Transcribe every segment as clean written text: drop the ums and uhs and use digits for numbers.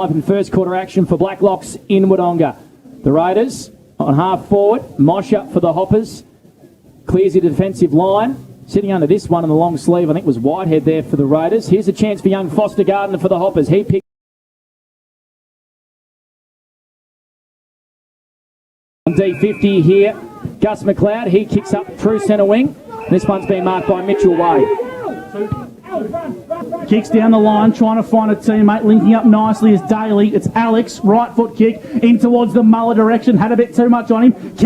In first quarter action for Blacklocks in Wodonga. The Raiders on half forward. Mosh up for the Hoppers. Clears the defensive line. Sitting under this one in the long sleeve, I think was Whitehead there for the Raiders. Here's a chance for young Foster Gardner for the Hoppers. He picked on D50 here. Gus McLeod, he kicks up true centre wing. This one's been marked by Mitchell Wade. Kicks down the line, trying to find a teammate. Linking up nicely is Daly. It's Alex, right foot kick in towards the Muller direction. Had a bit too much on him.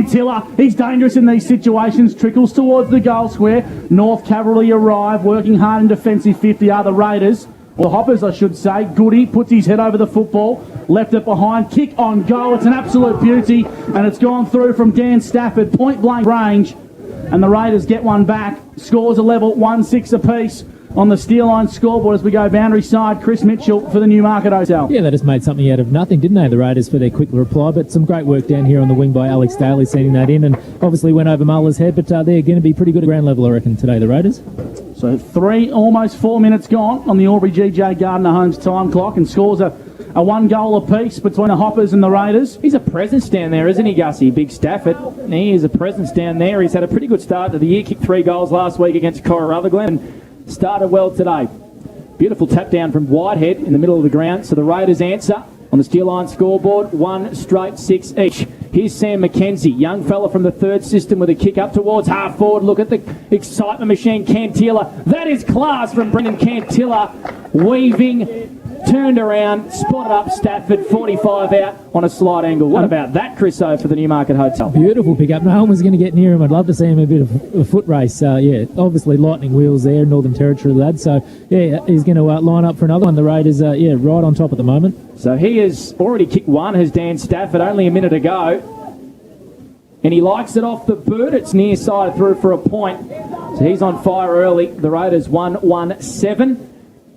Tiller, he's dangerous in these situations. Trickles towards the goal square. North Cavalry arrive, working hard in defensive 50 are the Raiders. Or Hoppers, I should say. Goody puts his head over the football. Left it behind. Kick on goal. It's an absolute beauty. And it's gone through from Dan Stafford. Point blank range. And the Raiders get one back. Scores a level, 1-6 apiece on the Steel Line scoreboard as we go boundary side. Chris Mitchell for the Newmarket Hotel. Yeah, they just made something out of nothing, didn't they, the Raiders, for their quick reply. But some great work down here on the wing by Alex Daly, sending that in, and obviously went over Muller's head. But they're going to be pretty good at ground level, I reckon, today, the Raiders. So almost 4 minutes gone on the Albury GJ Gardner Homes time clock, and scores a one goal apiece between the Hoppers and the Raiders. He's a presence down there, isn't he, Gussie? Big Stafford. He is a presence down there. He's had a pretty good start to the year. Kicked 3 goals last week against Cora Rutherglen and started well today. Beautiful tap down from Whitehead in the middle of the ground. So the Raiders answer on the Steel Line scoreboard, 1 straight 6 each. Here's Sam McKenzie, young fella from the third system with a kick up towards half forward. Look at the excitement machine, Cantilla. That is class from Brendan Cantilla. Weaving, turned around, spotted up Stafford, 45 out on a slight angle. What about that, Chris O, for the Newmarket Hotel? Beautiful pickup. No one was going to get near him. I'd love to see him a bit of a foot race. Obviously lightning wheels there, Northern Territory lad. So, he's going to line up for another one. The Raiders, right on top at the moment. So he has already kicked one, has Dan Stafford, only a minute ago. And he likes it off the boot. It's near side through for a point. So he's on fire early. The Raiders 1-1-7.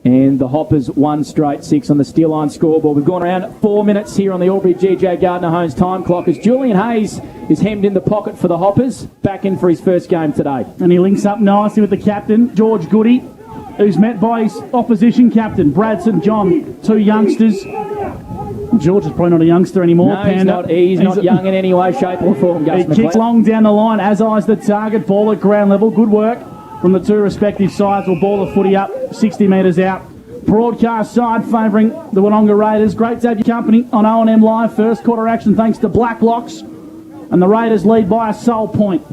And the Hoppers 1 straight 6 on the Steel Line scoreboard. We've gone around 4 minutes here on the Albury GJ Gardner Homes time clock as Julian Hayes is hemmed in the pocket for the Hoppers. Back in for his first game today. And he links up nicely with the captain, George Goody, who's met by his opposition captain, Brad St John. 2 youngsters. George is probably not a youngster anymore. No, he's not young in any way, shape or form. He kicks long down the line, as eyes the target, ball at ground level. Good work from the 2 respective sides. Will ball the footy up 60 metres out. Broadcast side favouring the Wodonga Raiders. Great to have your company on O&M Live. First quarter action thanks to Blacklocks. And the Raiders lead by a sole point.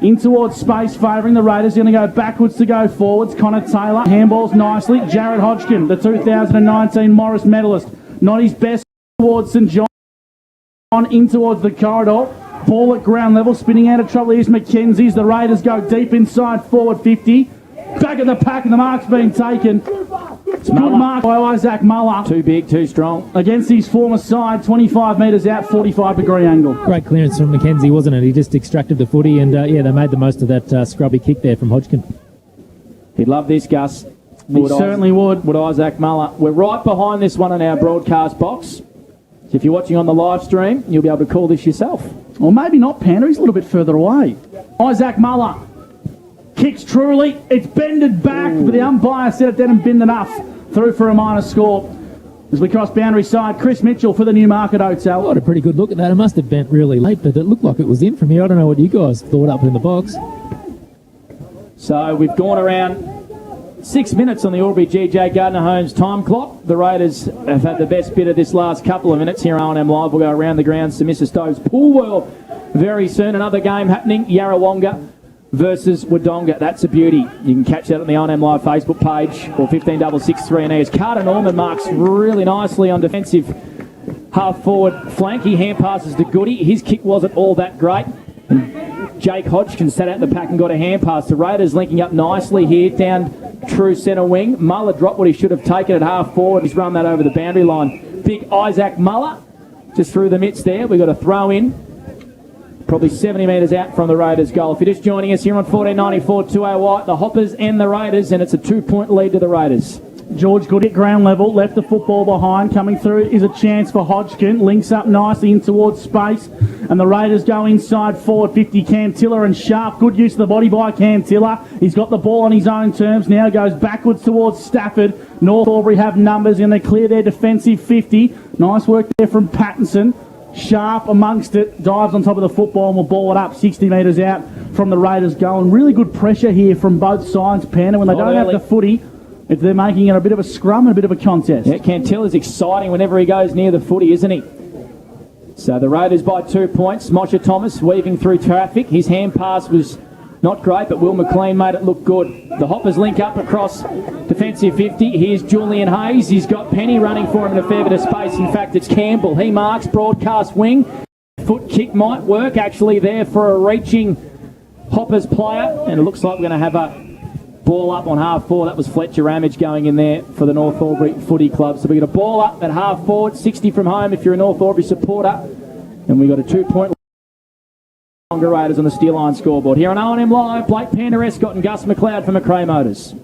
In towards space favouring the Raiders. Going to go backwards to go forwards. Connor Taylor handballs nicely. Jared Hodgkin, the 2019 Morris medalist. Not his best towards St John. In towards the corridor. Ball at ground level. Spinning out of trouble. Here's Mackenzie's. The Raiders go deep inside forward 50. Back at the pack, and the mark's been taken. It's good mark by Isaac Muller. Too big, too strong. Against his former side, 25 metres out, 45-degree angle. Great clearance from McKenzie, wasn't it? He just extracted the footy, and they made the most of that scrubby kick there from Hodgkin. He'd love this, Gus. He certainly would. Would Isaac Muller. We're right behind this one in our broadcast box. So if you're watching on the live stream, you'll be able to call this yourself. Or maybe not, Panda. He's a little bit further away. Isaac Muller. Kicks truly. It's bended back, but the umpire said it didn't bend enough. Through for a minor score. As we cross boundary side, Chris Mitchell for the Newmarket Hotel. Got a pretty good look at that. It must have bent really late, but it looked like it was in from here. I don't know what you guys thought up in the box. So we've gone around 6 minutes on the Albury GJ Gardner Homes time clock. The Raiders have had the best bit of this last couple of minutes here on O&M Live. We'll go around the grounds to Mr. Stove's Pool World very soon. Another game happening, Yarrawonga versus Wodonga. That's a beauty. You can catch that on the O&M Live Facebook page or 15663 and as Carter Norman marks really nicely on defensive half forward flank. He hand passes to Goody. His kick wasn't all that great. And Jake Hodgkin sat out the pack and got a hand pass. The Raiders linking up nicely here down true centre wing. Muller dropped what he should have taken at half forward. He's run that over the boundary line. Big Isaac Muller just through the midst there. We've got a throw in. Probably 70 metres out from the Raiders' goal. If you're just joining us here on 1494 208, the Hoppers and the Raiders, and it's a 2-point lead to the Raiders. George Goody at ground level, left the football behind. Coming through is a chance for Hodgkin. Links up nicely in towards space. And the Raiders go inside forward 50. Cantilla and Sharp. Good use of the body by Cantilla. He's got the ball on his own terms. Now goes backwards towards Stafford. North Albury have numbers and they clear their defensive 50. Nice work there from Pattinson. Sharp amongst it, dives on top of the football and will ball it up 60 metres out from the Raiders goal. And really good pressure here from both sides, Panda. When they don't have the footy, if they're making it a bit of a scrum and a bit of a contest. Yeah, Cantilla's exciting whenever he goes near the footy, isn't he? So the Raiders by 2 points. Moshe Thomas weaving through traffic. His hand pass was not great, but Will McLean made it look good. The Hoppers link up across defensive 50. Here's Julian Hayes. He's got Penny running for him in a fair bit of space. In fact, it's Campbell. He marks broadcast wing. Foot kick might work actually there for a reaching Hoppers player. And it looks like we're going to have a ball up on half forward. That was Fletcher Ramage going in there for the North Albury Footy Club. So we got a ball up at half forward, 60 from home if you're a North Albury supporter. And we got a 2-point Longer Raiders on the Steel Line scoreboard. Here on O&M Live, Blake Panda Escott and Gus McLeod from McRae Motors.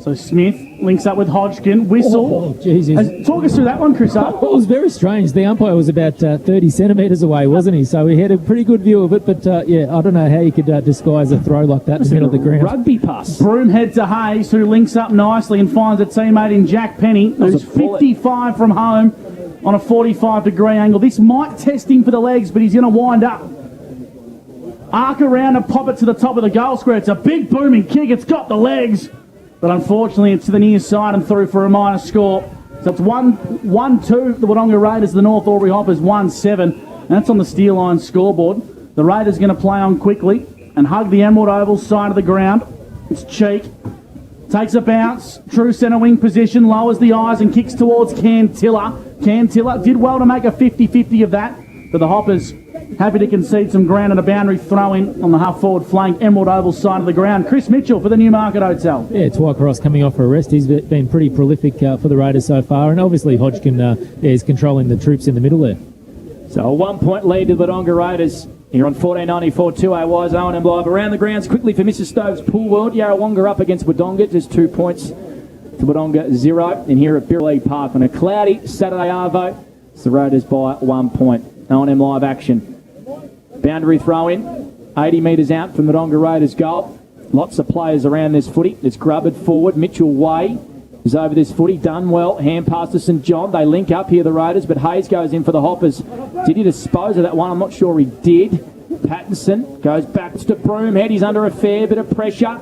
So Smith links up with Hodgkin. Whistle. Oh, Jesus. Talk us through that one, Chris. It was very strange. The umpire was about 30 centimetres away, wasn't he? So we had a pretty good view of it. But, yeah, I don't know how you could disguise a throw like that in the middle of the ground. Rugby pass. Broom head to Hayes, who links up nicely and finds a teammate in Jack Penny, who's 55 from home on a 45-degree angle. This might test him for the legs, but he's going to wind up. Arc around and pop it to the top of the goal square. It's a big booming kick. It's got the legs. But unfortunately, it's to the near side and through for a minor score. So it's 1-2, the Wodonga Raiders, the North Albury Hoppers 1-7. And that's on the Steel Line scoreboard. The Raiders going to play on quickly and hug the Emerald Oval side of the ground. It's Cheek. Takes a bounce. True centre wing position. Lowers the eyes and kicks towards Cantilla. Cantilla did well to make a 50-50 of that. But the Hoppers happy to concede some ground and a boundary throw-in on the half-forward flank, Emerald Oval side of the ground. Chris Mitchell for the Newmarket Hotel. Yeah, Twycross coming off for a rest. He's been pretty prolific for the Raiders so far. And obviously Hodgkin is controlling the troops in the middle there. So a 1-point lead to the Wodonga Raiders. Here on 1494 2AY's O&M Live. Around the grounds quickly for Mrs. Stove's Pool World. Yarrawonga up against Wodonga. Just 2 points to Wodonga 0. And here at Birrelea Park on a cloudy Saturday arvo. It's the Raiders by 1 point. O&M Live action. Boundary throw in, 80 metres out from the Wodonga Raiders goal. Lots of players around this footy. It's Grubbard forward. Mitchell Way is over this footy. Done well. Hand pass to St John. They link up here, the Raiders, but Hayes goes in for the Hoppers. Did he dispose of that one? I'm not sure he did. Pattinson goes back to Broomhead. He's under a fair bit of pressure.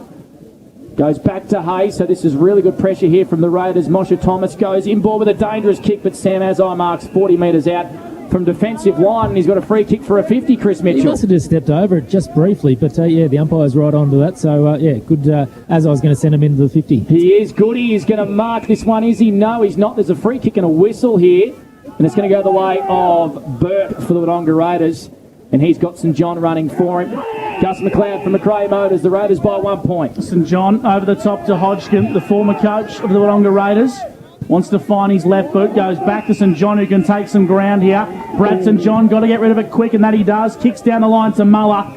Goes back to Hayes, so this is really good pressure here from the Raiders. Moshe Thomas goes in ball with a dangerous kick, but Sam Azai marks 40 metres out from defensive line, and he's got a free kick for a 50, Chris Mitchell. He must have just stepped over it just briefly, but yeah, the umpire's right onto that. So, yeah, good. As I was going to send him into the 50. He is good. He is going to mark this one, is he? No, he's not. There's a free kick and a whistle here, and it's going to go the way of Burke for the Wodonga Raiders, and he's got St John running for him. Gus McLeod from McRae Motors, the Raiders by 1 point. St John over the top to Hodgkin, the former coach of the Wodonga Raiders. Wants to find his left boot, goes back to St John, who can take some ground here. Brad St John got to get rid of it quick, and that he does. Kicks down the line to Muller.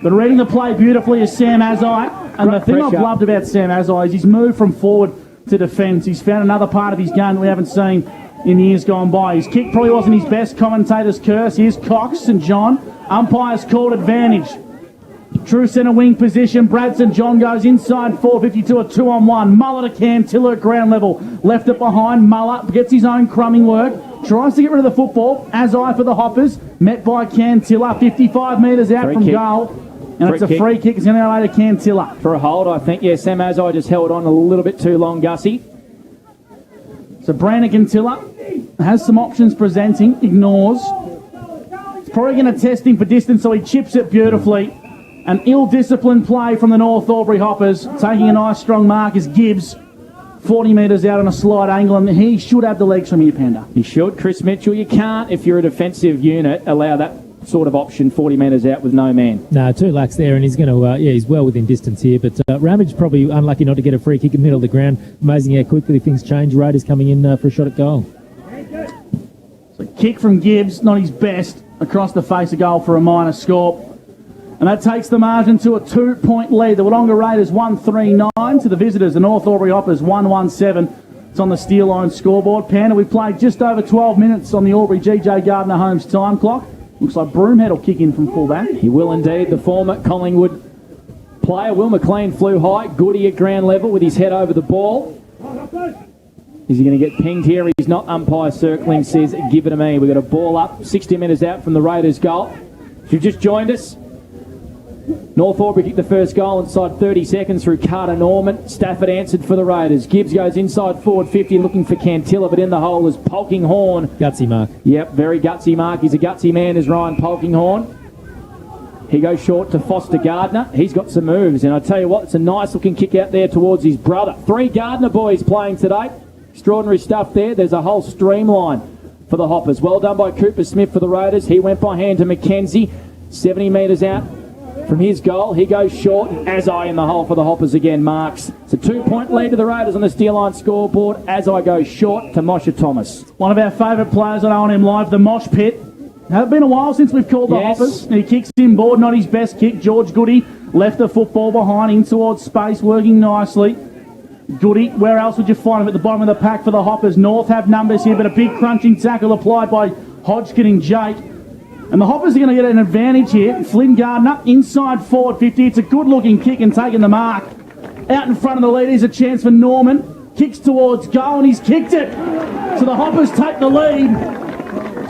But reading the play beautifully is Sam Azai. And the thing I've loved about Sam Azai is he's moved from forward to defence. He's found another part of his game that we haven't seen in years gone by. His kick probably wasn't his best. Commentator's curse. Here's Cox, St John. Umpire's called advantage. True centre wing position. Brad St John goes inside 452, a 2-on-1. Muller to Cantilla at ground level. Left it behind. Muller gets his own crumbing work. Tries to get rid of the football. Azai for the Hoppers. Met by Cantilla. 55 metres out from goal. And it's a free kick. It's going to go to Cantilla. For a hold, I think. Yeah, Sam Azai just held on a little bit too long, Gussie. So Brandon Cantilla has some options presenting. Ignores. It's probably going to test him for distance, so he chips it beautifully. An ill-disciplined play from the North Albury Hoppers. Taking a nice strong mark is Gibbs. 40 metres out on a slight angle, and he should have the legs from here, Panda. He should, Chris Mitchell. You can't, if you're a defensive unit, allow that sort of option 40 metres out with no man. No, 2 lax there, and he's going to, yeah, he's well within distance here. But Ramage probably unlucky not to get a free kick in the middle of the ground. Amazing how quickly things change. Raiders coming in for a shot at goal. So kick from Gibbs, not his best, across the face of goal for a minor score. And that takes the margin to a 2-point lead. The Wodonga Raiders 1-3-9 to the visitors. The North Albury Hoppers 1-1-7. It's on the Steel Line scoreboard. Panda, we've played just over 12 minutes on the Albury GJ Gardner Homes time clock. Looks like Broomhead will kick in from fullback. He will indeed. The former Collingwood player, Will McLean, flew high. Goody at ground level with his head over the ball. Is he going to get pinged here? He's not. Umpire circling says, give it to me. We've got a ball up 60 metres out from the Raiders' goal. If you've just joined us, North Albury kicked the first goal inside 30 seconds through Carter Norman. Stafford answered for the Raiders. Gibbs goes inside forward 50 looking for Cantilla, but in the hole is Polkinghorn. Gutsy mark. Yep, very gutsy mark. He's a gutsy man, is Ryan Polkinghorn. He goes short to Foster Gardner. He's got some moves, and I tell you what, it's a nice looking kick out there towards his brother. 3 Gardner boys playing today. Extraordinary stuff there. There's a whole streamline for the Hoppers. Well done by Cooper Smith for the Raiders. He went by hand to Mackenzie. 70 metres out from his goal. He goes short, and Azai in the hole for the Hoppers again marks. It's a 2-point lead to the Raiders on the Steel Line scoreboard. Azai goes short to Moshe Thomas. One of our favourite players on O&M Live, the Mosh Pit. Has it been a while since we've called the Hoppers? He kicks in board, not his best kick. George Goody left the football behind, in towards space, working nicely. Goody, where else would you find him at the bottom of the pack for the Hoppers? North have numbers here, but a big crunching tackle applied by Hodgkin and Jake. And the Hoppers are going to get an advantage here. Flynn Gardner inside forward 50. It's a good-looking kick and taking the mark. Out in front of the lead is a chance for Norman. Kicks towards goal, and he's kicked it. So the Hoppers take the lead.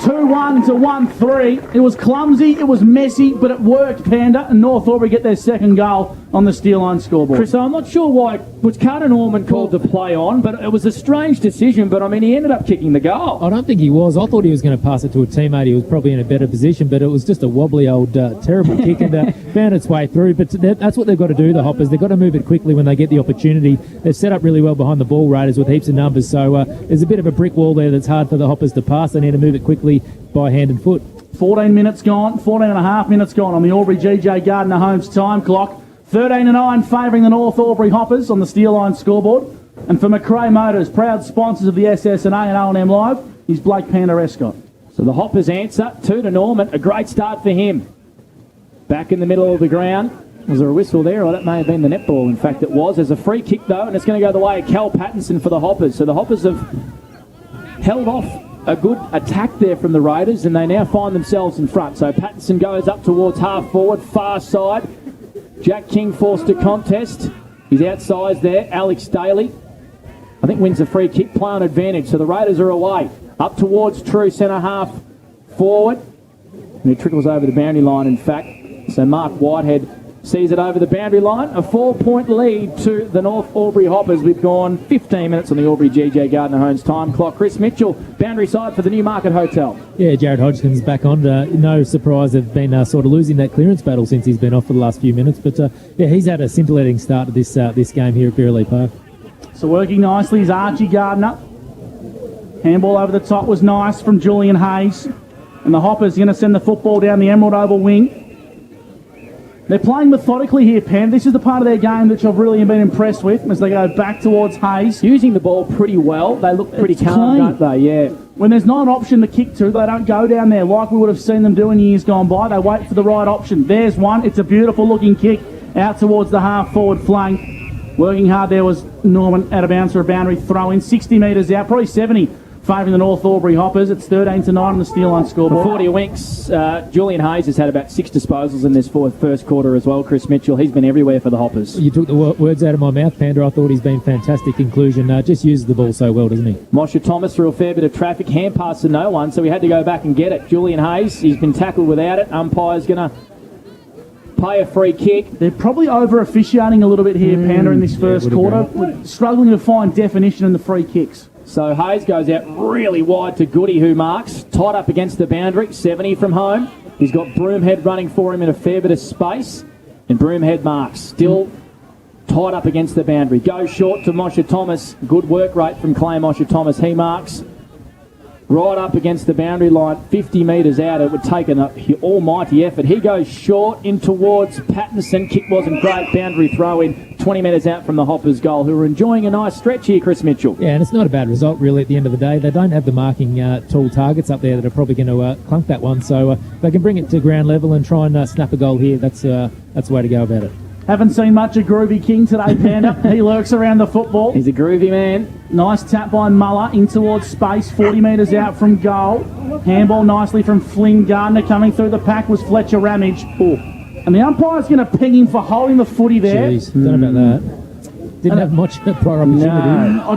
2-1 to 1-3. It was clumsy, it was messy, but it worked, Panda, and North Albury get their second goal on the Steel Line scoreboard. Chris, I'm not sure why was Carter Norman called to play on, but it was a strange decision, but I mean, he ended up kicking the goal. I don't think he was. I thought he was going to pass it to a teammate. He was probably in a better position, but it was just a wobbly old terrible kick and found its way through. But that's what they've got to do, the Hoppers. They've got to move it quickly when they get the opportunity. They've set up really well behind the ball, Raiders, with heaps of numbers, so there's a bit of a brick wall there that's hard for the Hoppers to pass. They need to move it quickly by hand and foot. 14 minutes gone, 14 and a half minutes gone on the Albury GJ Gardner Homes time clock. 13-9 favouring the North Albury Hoppers on the Steel Line scoreboard. And for McRae Motors, proud sponsors of the SSNA and O&M Live, is Blake Panda Escott. So the Hoppers answer 2 to Norman. A great start for him. Back in the middle of the ground. Was there a whistle there? Or that may have been the netball. In fact, it was. There's a free kick, though, and it's going to go the way of Cal Pattinson for the Hoppers. So the Hoppers have held off a good attack there from the Raiders, and they now find themselves in front. So Pattinson goes up towards half forward, far side. Jack King forced a contest. He's outside there. Alex Daly, I think, wins the free kick, play on advantage. So the Raiders are away. Up towards true centre half forward. And it trickles over the boundary line, in fact. So Mark Whitehead sees it over the boundary line. A 4-point lead to the North Albury Hoppers. We've gone 15 minutes on the Albury GJ Gardner Homes time clock. Chris Mitchell, boundary side for the Newmarket Hotel. Yeah, Jared Hodgkin's back on. No surprise they've been sort of losing that clearance battle since he's been off for the last few minutes. But yeah, he's had a scintillating start to this game here at Beerley Park. So working nicely is Archie Gardner. Handball over the top was nice from Julian Hayes. And the Hoppers going to send the football down the Emerald Oval wing. They're playing methodically here, Pan. This is the part of their game which I've really been impressed with as they go back towards Hayes. Using the ball pretty well. They look pretty calm, don't they? Yeah. When there's not an option to kick to, they don't go down there like we would have seen them do in years gone by. They wait for the right option. There's one. It's a beautiful looking kick out towards the half forward flank. Working hard there was Norman out of bounds for a boundary throw in. 60 metres out, probably 70. Favouring the North Albury Hoppers. It's 13-9 on the Steel Line scoreboard. For 40 winks, Julian Hayes has had about 6 disposals in this first quarter as well. Chris Mitchell, he's been everywhere for the Hoppers. You took the words out of my mouth, Panda. I thought he's been fantastic inclusion. Just uses the ball so well, doesn't he? Moshe Thomas through a fair bit of traffic. Hand pass to no one, so we had to go back and get it. Julian Hayes, he's been tackled without it. Umpire's going to pay a free kick. They're probably over-officiating a little bit here, Panda, in this first quarter. We're struggling to find definition in the free kicks. So Hayes goes out really wide to Goody, who marks. Tied up against the boundary, 70 from home. He's got Broomhead running for him in a fair bit of space. And Broomhead marks. Still tied up against the boundary. Goes short to Moshe Thomas. Good work rate from Clay Moshe Thomas. He marks right up against the boundary line, 50 metres out. It would take an almighty effort. He goes short in towards Pattinson. Kick wasn't great. Boundary throw in 20 metres out from the Hoppers goal, who are enjoying a nice stretch here, Chris Mitchell. Yeah, and it's not a bad result, really, at the end of the day. They don't have the marking tall targets up there that are probably going to clunk that one. So they can bring it to ground level and try and snap a goal here. That's the way to go about it. Haven't seen much of Groovy King today, Panda. He lurks around the football. He's a groovy man. Nice tap by Muller in towards space, 40 metres out from goal. Handball nicely from Flynn Gardner. Coming through the pack was Fletcher Ramage. Ooh. And the umpire's going to ping him for holding the footy there. Jeez, don't know about that. Didn't have much prior opportunity. No.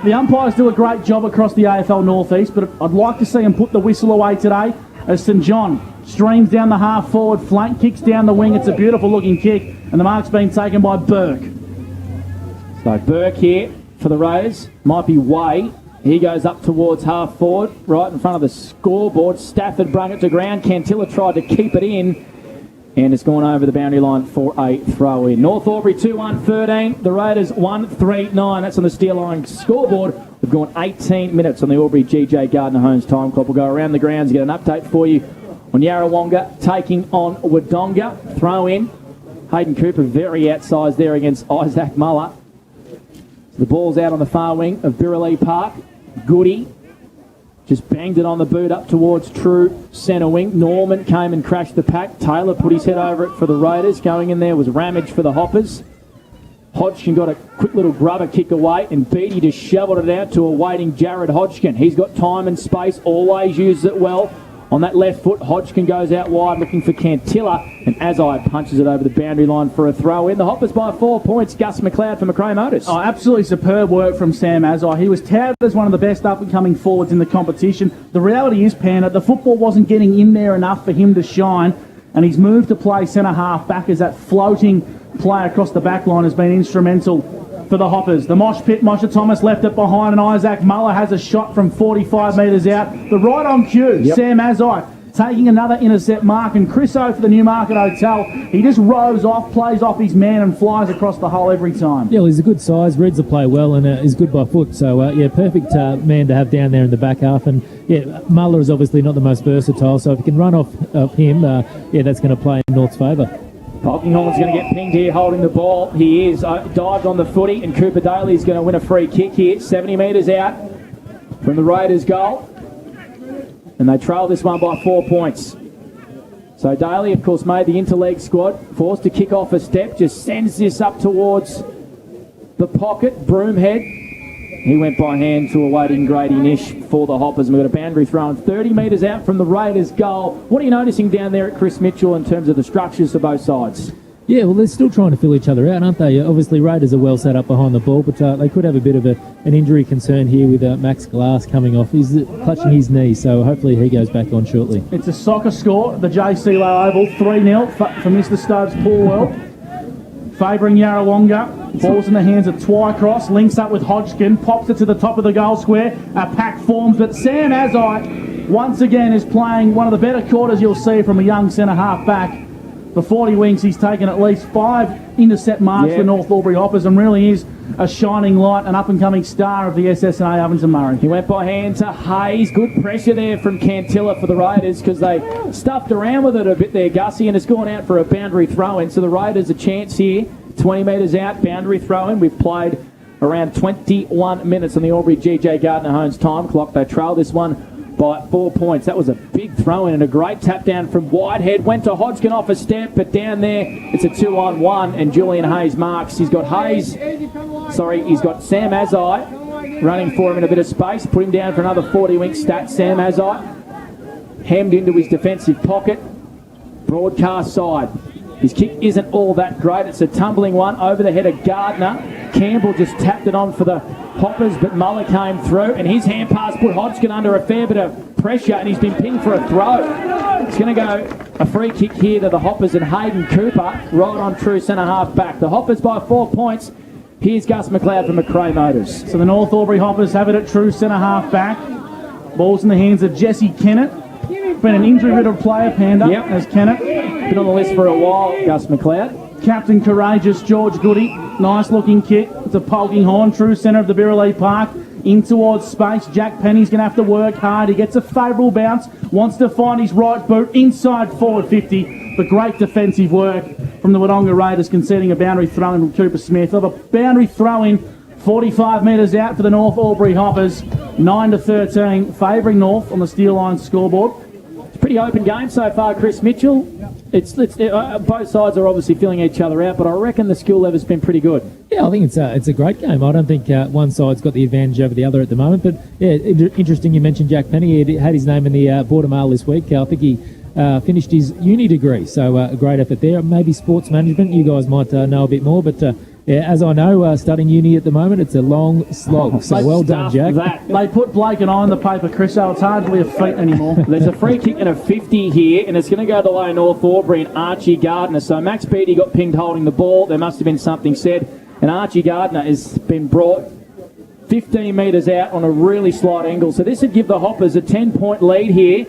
The umpires do a great job across the AFL Northeast, but I'd like to see him put the whistle away today as St John streams down the half-forward flank, kicks down the wing. It's a beautiful-looking kick, and the mark's been taken by Burke. So Burke here for the Rays. Might be Way. He goes up towards half-forward, right in front of the scoreboard. Stafford brung it to ground. Cantilla tried to keep it in, and it's gone over the boundary line for a throw-in. North Albury 2-1-13. The Raiders 1-3-9. That's on the Steel Line scoreboard. We've gone 18 minutes on the Albury GJ Gardner Homes time clock. We'll go around the grounds, get an update for you on Yarrawonga taking on Wodonga. Throw-in. Hayden Cooper very outsized there against Isaac Muller. So the ball's out on the far wing of Birrelea Park. Goody just banged it on the boot up towards true centre wing. Norman came and crashed the pack. Taylor put his head over it for the Raiders. Going in there was Ramage for the Hoppers. Hodgkin got a quick little grubber kick away, and Beattie just shoveled it out to a waiting Jared Hodgkin. He's got time and space, always uses it well. On that left foot, Hodgkin goes out wide looking for Cantilla, and Azai punches it over the boundary line for a throw in. The Hoppers by 4 points. Gus McLeod for Macrae Motors. Oh, absolutely superb work from Sam Azai. He was touted as one of the best up-and-coming forwards in the competition. The reality is, Panda, the football wasn't getting in there enough for him to shine, and he's moved to play centre-half back as that floating play across the back line has been instrumental for the Hoppers. The mosh pit, Moshe Thomas left it behind, and Isaac Muller has a shot from 45 metres out. The right on cue, yep. Sam Azai taking another intercept mark, and Chris O for the Newmarket Hotel. He just rows off, plays off his man, and flies across the hole every time. Yeah, well, he's a good size, reads the play well, and is good by foot. So, yeah, perfect man to have down there in the back half. And, yeah, Muller is obviously not the most versatile, so if you can run off him, yeah, that's going to play in North's favour. Polkinghorn's going to get pinged here holding the ball. He is dived on the footy, and Cooper Daly's going to win a free kick here, 70 metres out from the Raiders' goal. And they trail this one by 4 points. So Daly, of course, made the interleague squad, forced to kick off a step, just sends this up towards the pocket. Broomhead, he went by hand to a waiting Grady Nish for the Hoppers. And we've got a boundary thrown 30 metres out from the Raiders' goal. What are you noticing down there at Chris Mitchell in terms of the structures for both sides? Yeah, well, they're still trying to fill each other out, aren't they? Obviously, Raiders are well set up behind the ball, but they could have a bit of an injury concern here with Max Glass coming off. He's clutching his knee, so hopefully he goes back on shortly. It's a soccer score at the JC Low Oval, 3-0 for Mr. Stokes Pool World. Favouring Yarrawonga. Ball's in the hands of Twycross. Links up with Hodgkin. Pops it to the top of the goal square. A pack forms, but Sam Azai once again is playing one of the better quarters you'll see from a young centre-half back. For 40 wings, he's taken at least 5 intercept marks for North Albury Hoppers and really is a shining light, an up-and-coming star of the SSNA Ovens and Murray. He went by hand to Hayes. Good pressure there from Cantilla for the Raiders because they stuffed around with it a bit there, Gussie, and it's gone out for a boundary throw-in. So the Raiders a chance here. 20 metres out, boundary throw-in. We've played around 21 minutes on the Albury GJ Gardner Homes time clock. They trail this one by 4 points. That was a big throw-in and a great tap down from Whitehead. Went to Hodgkin off a step, but down there it's a 2-on-1 and Julian Hayes marks. He's got Hayes, he's got Sam Azai running for him in a bit of space. Put him down for another 40-wink stat. Sam Azai hemmed into his defensive pocket. Broadcast side. His kick isn't all that great. It's a tumbling one over the head of Gardner. Campbell just tapped it on for the Hoppers, but Muller came through, and his hand pass put Hodgkin under a fair bit of pressure, and he's been pinged for a throw. It's going to go a free kick here to the Hoppers and Hayden Cooper, right on true centre-half back. The Hoppers by 4 points. Here's Gus McLeod from Macrae Motors. So the North Albury Hoppers have it at true centre-half back. Ball's in the hands of Jesse Kennett. Been an injury-riddled player, Panda, as Kennett. Been on the list for a while, Gus McLeod. Captain Courageous, George Goody. Nice looking kick. It's a Polkinghorn, true centre of the Birrelea Park. In towards space. Jack Penny's going to have to work hard. He gets a favourable bounce. Wants to find his right boot inside forward 50. But great defensive work from the Wodonga Raiders, conceding a boundary throw-in from Cooper Smith. Of a boundary throw-in 45 metres out for the North Albury Hoppers. 9-13, favouring North on the Steel Line scoreboard. It's a pretty open game so far, Chris Mitchell. both sides are obviously filling each other out, but I reckon the skill level's been pretty good. Yeah, I think it's a great game. I don't think one side's got the advantage over the other at the moment. But yeah, interesting you mentioned Jack Penny. He had his name in the Border Mail this week. I think he finished his uni degree, so a great effort there. Maybe sports management. You guys might know a bit more, but yeah, as I know, studying uni at the moment, it's a long slog. So well done, Jack. They put Blake and I on the paper, Chris, so it's hardly a feat anymore. There's a free kick and a 50 here, and it's going to go to low North Albury and Archie Gardner. So Max Beattie got pinged holding the ball. There must have been something said. And Archie Gardner has been brought 15 metres out on a really slight angle. So this would give the Hoppers a 10-point lead here.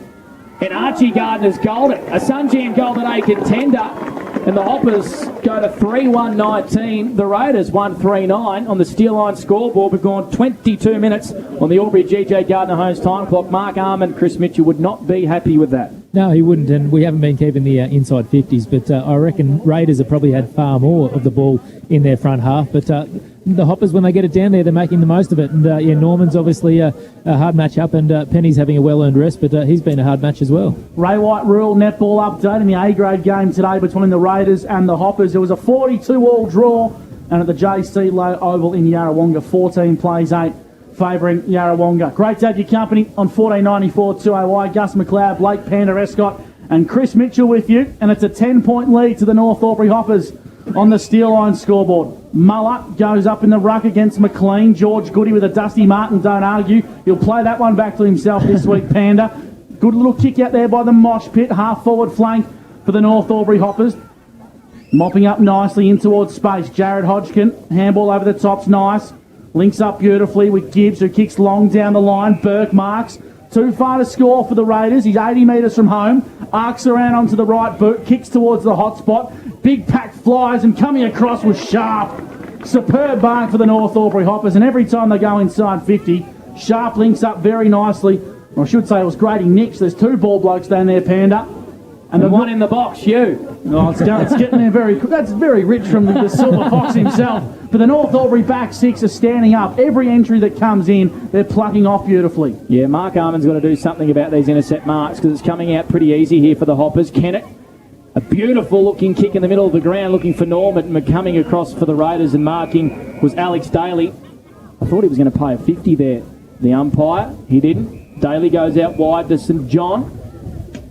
And Archie Gardner's goaled it. A Sunjam Golden A contender. And the Hoppers go to 3-1-19. The Raiders 1-3-9 on the Steel Line scoreboard. We've gone 22 minutes on the Albury GJ Gardner Homes time clock. Mark Armand, Chris Mitchell would not be happy with that. No, he wouldn't, and we haven't been keeping the inside 50s, but I reckon Raiders have probably had far more of the ball in their front half. But the Hoppers, when they get it down there, they're making the most of it. And yeah, Norman's obviously a hard match up, and Penny's having a well-earned rest, but he's been a hard match as well. Ray White Rural netball update in the A-grade game today between the Raiders and the Hoppers. It was a 42-all draw, and at the JC Low Oval in Yarrawonga, 14 plays 8. Favouring Yarrawonga. Great to have your company on 1494 2OI. Gus McLeod, Blake Panda Escott and Chris Mitchell with you. And it's a 10-point lead to the North Albury Hoppers on the Steel Line scoreboard. Muller goes up in the ruck against McLean. George Goody with a Dusty Martin, don't argue. He'll play that one back to himself this week, Panda. Good little kick out there by the mosh pit. Half-forward flank for the North Albury Hoppers. Mopping up nicely in towards space. Jared Hodgkin, handball over the top's nice. Links up beautifully with Gibbs, who kicks long down the line. Burke marks. Too far to score for the Raiders. He's 80 metres from home. Arcs around onto the right boot. Kicks towards the hot spot. Big pack flies and coming across was Sharp. Superb barn for the North Albury Hoppers. And every time they go inside 50, Sharp links up very nicely. Or I should say it was Grady Nix. There's two ball blokes down there, Panda. And the one in the box, you. Oh, it's getting there very quick. That's very rich from the Silver Fox himself. But the North Albury back six are standing up. Every entry that comes in, they're plucking off beautifully. Yeah, Mark Armand's got to do something about these intercept marks because it's coming out pretty easy here for the Hoppers. Kennett, a beautiful looking kick in the middle of the ground looking for Norman. Coming across for the Raiders and marking was Alex Daly. I thought he was going to pay a 50 there. The umpire, he didn't. Daly goes out wide to St John.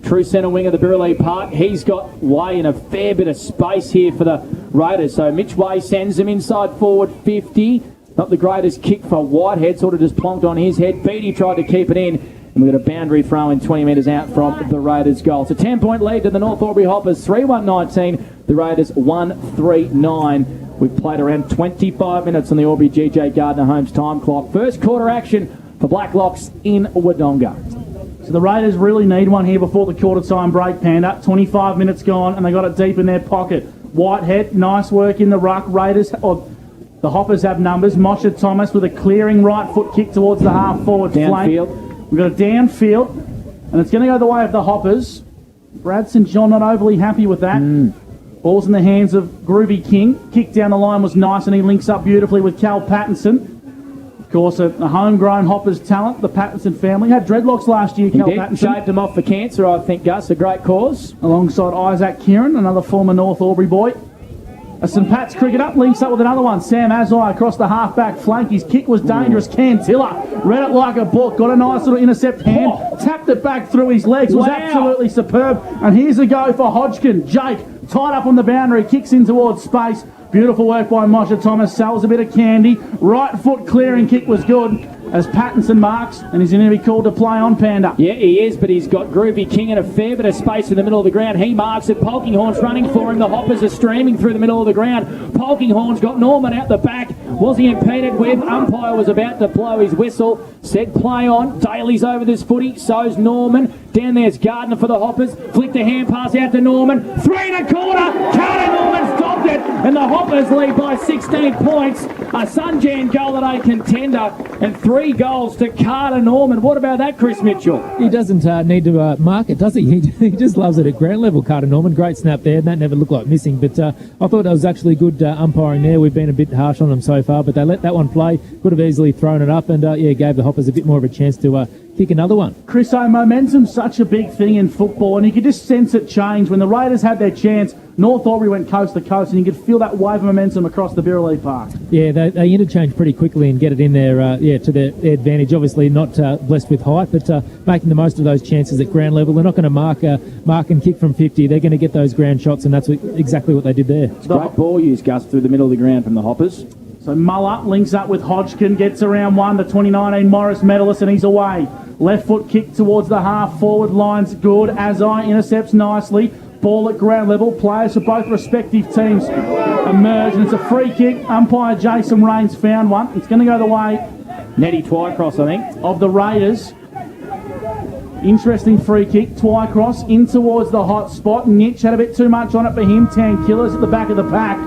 True centre wing of the Burleigh Park. He's got Way in a fair bit of space here for the Raiders. So Mitch Way sends him inside forward 50. Not the greatest kick for Whitehead. Sort of just plonked on his head. Beattie tried to keep it in. And we've got a boundary throw in 20 metres out from the Raiders' goal. It's a 10-point lead to the North Albury Hoppers. 3-1-19. The Raiders 1-3-9. We've played around 25 minutes on the Albury GJ Gardner Homes time clock. First quarter action for Blacklocks in Wodonga. So the Raiders really need one here before the quarter-time break, Panda. 25 minutes gone, and they got it deep in their pocket. Whitehead, nice work in the ruck. Raiders, the Hoppers have numbers. Mosher Thomas with a clearing right foot kick towards the half-forward flank. We've got a downfield, and it's going to go the way of the Hoppers. Brad St John not overly happy with that. Ball's in the hands of Groovy King. Kick down the line was nice, and he links up beautifully with Cal Pattinson. Of course, a homegrown Hoppers talent, the Pattinson family. Had dreadlocks last year, Cal Pattinson. Shaved them off for cancer, I think, Gus. A great cause. Alongside Isaac Kieran, another former North Albury boy. A St Pat's cricketer links up with another one. Sam Azai across the half-back flank. His kick was dangerous. Cantilla read it like a book. Got a nice little intercept hand. Tapped it back through his legs. Was absolutely superb. And here's a go for Hodgkin. Jake tied up on the boundary. Kicks in towards space. Beautiful work by Mosher Thomas. Sells a bit of candy. Right foot clearing kick was good as Pattinson marks, and he's going to be called to play on, Panda. Yeah, he is, but he's got Groovy King in a fair bit of space in the middle of the ground. He marks it. Polkinghorn's running for him. The Hoppers are streaming through the middle of the ground. Polkinghorn's got Norman out the back. Was he impeded with? Umpire was about to blow his whistle. Said play on. Daly's over this footy. So's Norman. Down there's Gardner for the Hoppers. Flicked the hand pass out to Norman. 3 1/4. Carter Norman stopped it. And the Hoppers lead by 16 points. A Sunjan goal at a contender. And 3 goals to Carter Norman. What about that, Chris Mitchell? He doesn't need to mark it, does he? He just loves it at ground level, Carter Norman. Great snap there, and that never looked like missing. But I thought that was actually good umpiring there. We've been a bit harsh on them so far, but they let that one play. Could have easily thrown it up and, gave the Hoppers a bit more of a chance to pick another one. Chris, momentum's such a big thing in football, and you could just sense it change. When the Raiders had their chance, North Albury went coast to coast, and you could feel that wave of momentum across the Birrelea Park. Yeah, they interchange pretty quickly and get it in there, to their advantage. Obviously not blessed with height, but making the most of those chances at ground level. They're not going to mark and kick from 50. They're going to get those ground shots, and that's exactly what they did there. It's great ball use, Gus, through the middle of the ground from the Hoppers. So Muller links up with Hodgkin, gets around one, the 2019 Morris medalist, and he's away. Left foot kick towards the half forward line's good. Azai intercepts nicely. Ball at ground level. Players for both respective teams emerge, and it's a free kick. Umpire Jason Rains found one. It's going to go the way Nettie Twycross, I think, of the Raiders. Interesting free kick. Twycross in towards the hot spot. Nitch had a bit too much on it for him. Tankillers at the back of the pack.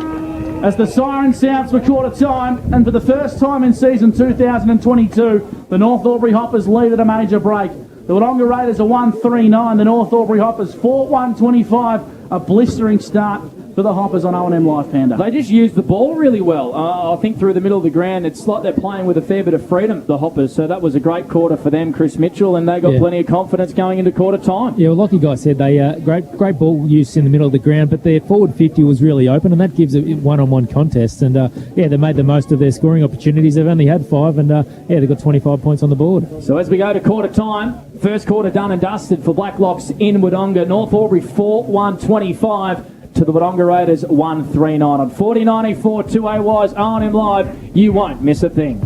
As the siren sounds for quarter time, and for the first time in season 2022, the North Albury Hoppers lead at a major break. The Wodonga Raiders are 1-3-9, the North Albury Hoppers 4-1-25, a blistering start for the Hoppers on O&M Live, Panda. They just used the ball really well. I think through the middle of the ground, it's like they're playing with a fair bit of freedom, the Hoppers. So that was a great quarter for them, Chris Mitchell, and they got plenty of confidence going into quarter time. Yeah, well, like you guys said, they great ball use in the middle of the ground, but their forward 50 was really open, and that gives a one-on-one contest. And they made the most of their scoring opportunities. They've only had 5, and they got 25 points on the board. So as we go to quarter time, first quarter done and dusted for Blacklocks in Wodonga. North Albury 4-1-25. To the Wodonga Raiders 1-3-9 on 4094 2AY's O&M Live. You won't miss a thing.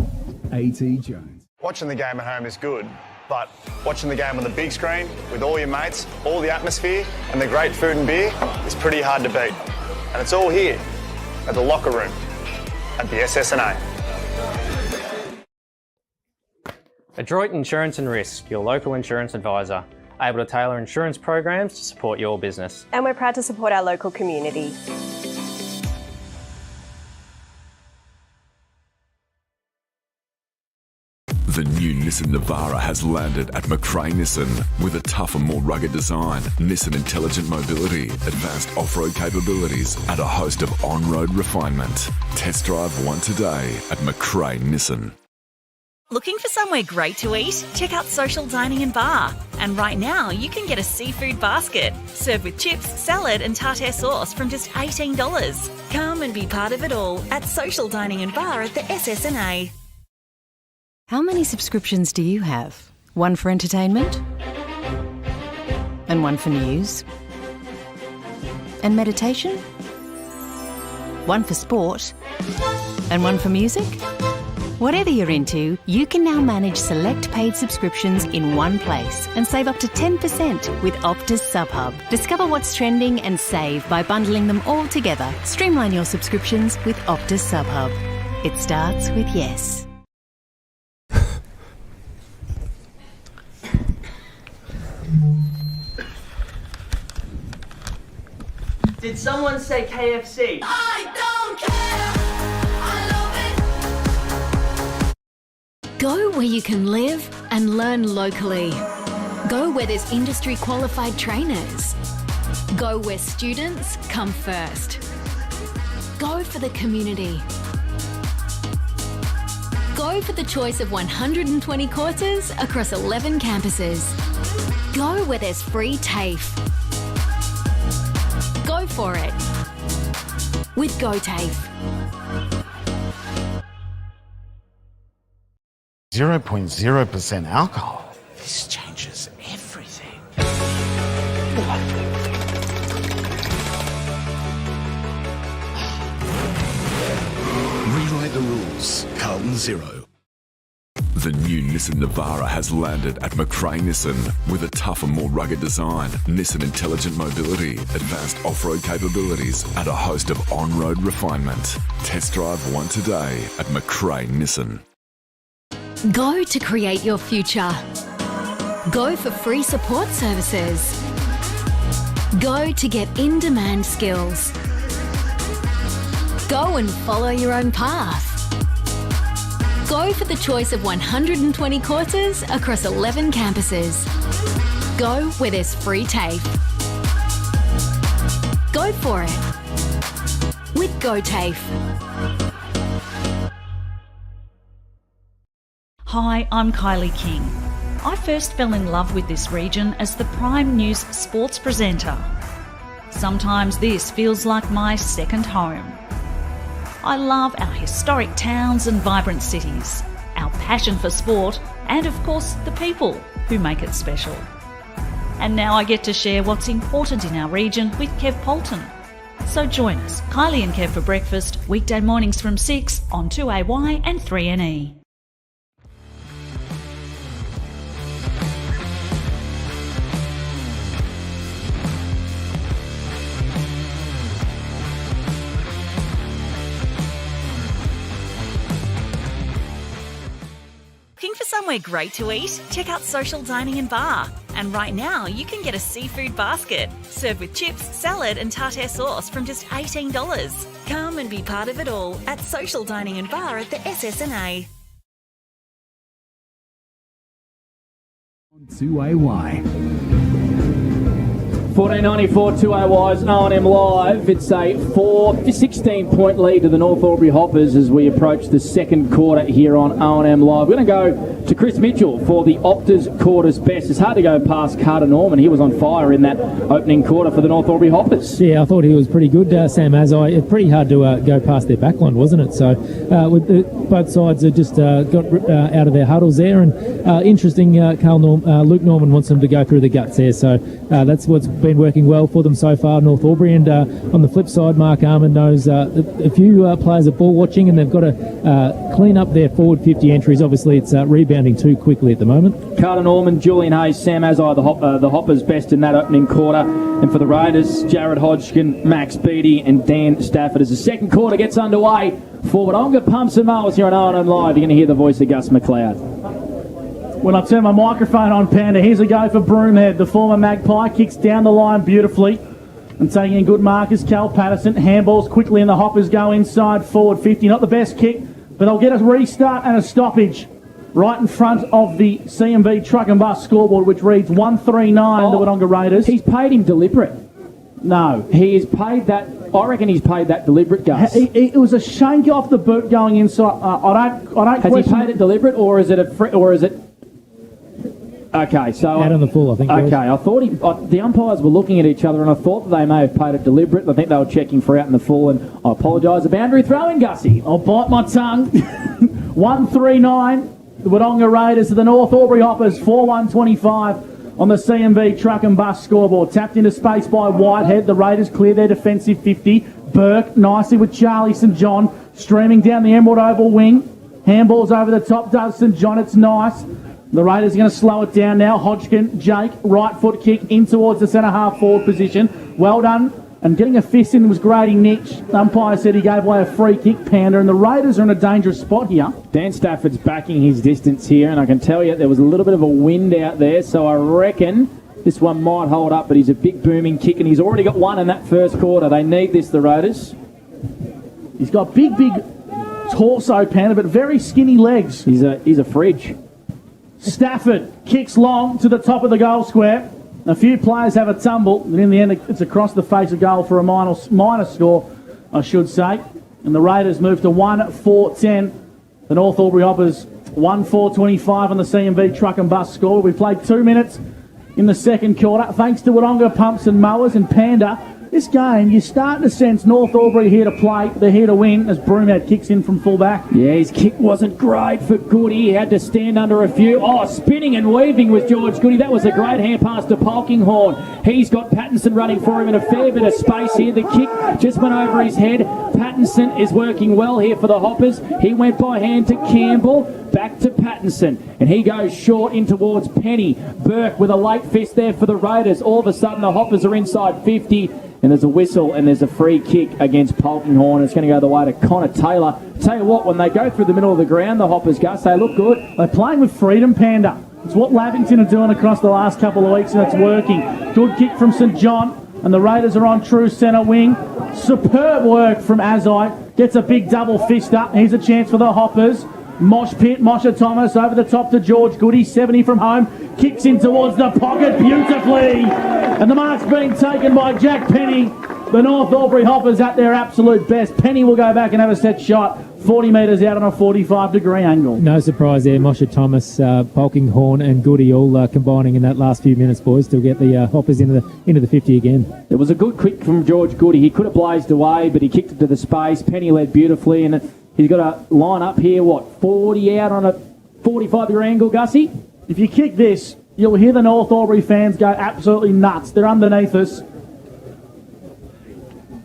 A.T. Jones. Watching the game at home is good, but watching the game on the big screen with all your mates, all the atmosphere and the great food and beer is pretty hard to beat. And it's all here at the locker room at the SSNA. Adroit Insurance and Risk, your local insurance advisor, able to tailor insurance programs to support your business. And we're proud to support our local community. The new Nissan Navara has landed at McRae Nissan with a tougher, more rugged design, Nissan Intelligent Mobility, advanced off-road capabilities, and a host of on-road refinement. Test drive one today at McRae Nissan. Looking for somewhere great to eat? Check out Social Dining and Bar. And right now, you can get a seafood basket served with chips, salad and tartare sauce from just $18. Come and be part of it all at Social Dining and Bar at the SSNA. How many subscriptions do you have? One for entertainment? And one for news? And meditation? One for sport? And one for music? Whatever you're into, you can now manage select paid subscriptions in one place and save up to 10% with Optus SubHub. Discover what's trending and save by bundling them all together. Streamline your subscriptions with Optus SubHub. It starts with yes. Did someone say KFC? I don't care. Go where you can live and learn locally. Go where there's industry qualified trainers. Go where students come first. Go for the community. Go for the choice of 120 courses across 11 campuses. Go where there's free TAFE. Go for it with GoTAFE. 0.0% alcohol. This changes everything. Rewrite the rules. Carlton Zero. The new Nissan Navara has landed at McRae Nissan with a tougher, more rugged design, Nissan Intelligent Mobility, advanced off-road capabilities, and a host of on-road refinement. Test drive one today at McRae Nissan. Go to create your future. Go for free support services. Go to get in-demand skills. Go and follow your own path. Go for the choice of 120 courses across 11 campuses. Go where there's free TAFE. Go for it with GoTAFE. Hi, I'm Kylie King. I first fell in love with this region as the Prime News sports presenter. Sometimes this feels like my second home. I love our historic towns and vibrant cities, our passion for sport, and of course the people who make it special. And now I get to share what's important in our region with Kev Polton. So join us, Kylie and Kev, for breakfast, weekday mornings from 6 on 2AY and 3NE. Looking for somewhere great to eat? Check out Social Dining and Bar. And right now, you can get a seafood basket, served with chips, salad and tartare sauce from just $18. Come and be part of it all at Social Dining and Bar at the SSNA. 2AY. 1494 2AY's O&M Live. It's a 16-point lead to the North Albury Hoppers as we approach the second quarter here on O&M Live. We're going to go to Chris Mitchell for the Optus quarter's best. It's hard to go past Carter Norman. He was on fire in that opening quarter for the North Albury Hoppers. Yeah, I thought he was pretty good, Sam Azai. It's pretty hard to go past their backline, wasn't it? So both sides have just got out of their huddles there. And interesting, Luke Norman wants them to go through the guts there. So that's what's been working well for them so far, North Albury. And on the flip side, Mark Armand knows a few players are ball watching, and they've got to clean up their forward 50 entries. Obviously, it's rebounding too quickly at the moment. Carter Norman, Julian Hayes, Sam Azai, the Hoppers best in that opening quarter. And for the Raiders, Jared Hodgkin, Max Beattie and Dan Stafford. As the second quarter gets underway for Wodonga Pumps and Mowers here on O&M Live, you're going to hear the voice of Gus McLeod. When I turn my microphone on, Panda, here's a go for Broomhead. The former Magpie kicks down the line beautifully. And taking in good markers, Cal Patterson. Handballs quickly and the Hoppers go inside forward 50. Not the best kick, but they'll get a restart and a stoppage right in front of the CMB truck and bus scoreboard, which reads 139 the Wodonga Raiders. He's paid him deliberate. No. He is paid that. I reckon he's paid that deliberate, Gus. It was a shank off the boot going inside. I don't. Has he paid it deliberate, or is it Okay, so out on the full, I think. Okay, I thought the umpires were looking at each other, and I thought that they may have paid it deliberate. I think they were checking for out in the full, and I apologise. A boundary throwing, Gussie. I'll bite my tongue. 139. The Wodonga Raiders to the North Albury Hoppers. 4-1-25 on the CMB truck and bus scoreboard. Tapped into space by Whitehead. The Raiders clear their defensive 50. Burke nicely with Charlie St John streaming down the Emerald Oval wing. Handballs over the top. Does St John. It's nice. The Raiders are going to slow it down now. Hodgkin, Jake, right foot kick in towards the centre half forward position. Well done. And getting a fist in was Grady Nitch. The umpire said he gave away a free kick, Panda, and the Raiders are in a dangerous spot here. Dan Stafford's backing his distance here, and I can tell you there was a little bit of a wind out there, so I reckon this one might hold up, but he's a big booming kick, and he's already got one in that first quarter. They need this, the Raiders. He's got big torso, Panda, but very skinny legs. He's a fridge. Stafford kicks long to the top of the goal square. A few players have a tumble, and in the end it's across the face of goal for a minor score, I should say. And the Raiders move to 1-4-10. The North Albury Hoppers 1-4-25 on the CMB truck and bus score. We played 2 minutes in the second quarter. Thanks to Wodonga Pumps and Mowers and Panda. This game, you're starting to sense North Albury here to play. They're here to win as Broomhead kicks in from full-back. Yeah, his kick wasn't great for Goody. He had to stand under a few. Oh, spinning and weaving with George Goody. That was a great hand pass to Polkinghorn. He's got Pattinson running for him in a fair bit of space here. The kick just went over his head. Pattinson is working well here for the Hoppers. He went by hand to Campbell. Back to Pattinson, and he goes short in towards Penny. Burke with a late fist there for the Raiders. All of a sudden, the Hoppers are inside 50, and there's a whistle, and there's a free kick against Polkinghorn. It's going to go the way to Connor Taylor. Tell you what, when they go through the middle of the ground, the Hoppers, Gus, they look good. They're playing with freedom, Panda. It's what Lavington are doing across the last couple of weeks, and it's working. Good kick from St John, and the Raiders are on true centre wing. Superb work from Azai. Gets a big double fist up. Here's a chance for the Hoppers. Mosh pit, Mosha Thomas over the top to George Goody, 70 from home, kicks in towards the pocket beautifully, and the mark's being taken by Jack Penny. The North Albury Hoppers at their absolute best. Penny will go back and have a set shot 40 metres out on a 45-degree angle. No surprise there. Moshe Thomas, Polkinghorn and Goody all combining in that last few minutes, boys, to get the hoppers into the 50 again. It was a good kick from George Goody. He could have blazed away, but he kicked it to the space. Penny led beautifully, and he's got a line up here, 40 out on a 45-degree angle, Gussie? If you kick this, you'll hear the North Albury fans go absolutely nuts. They're underneath us.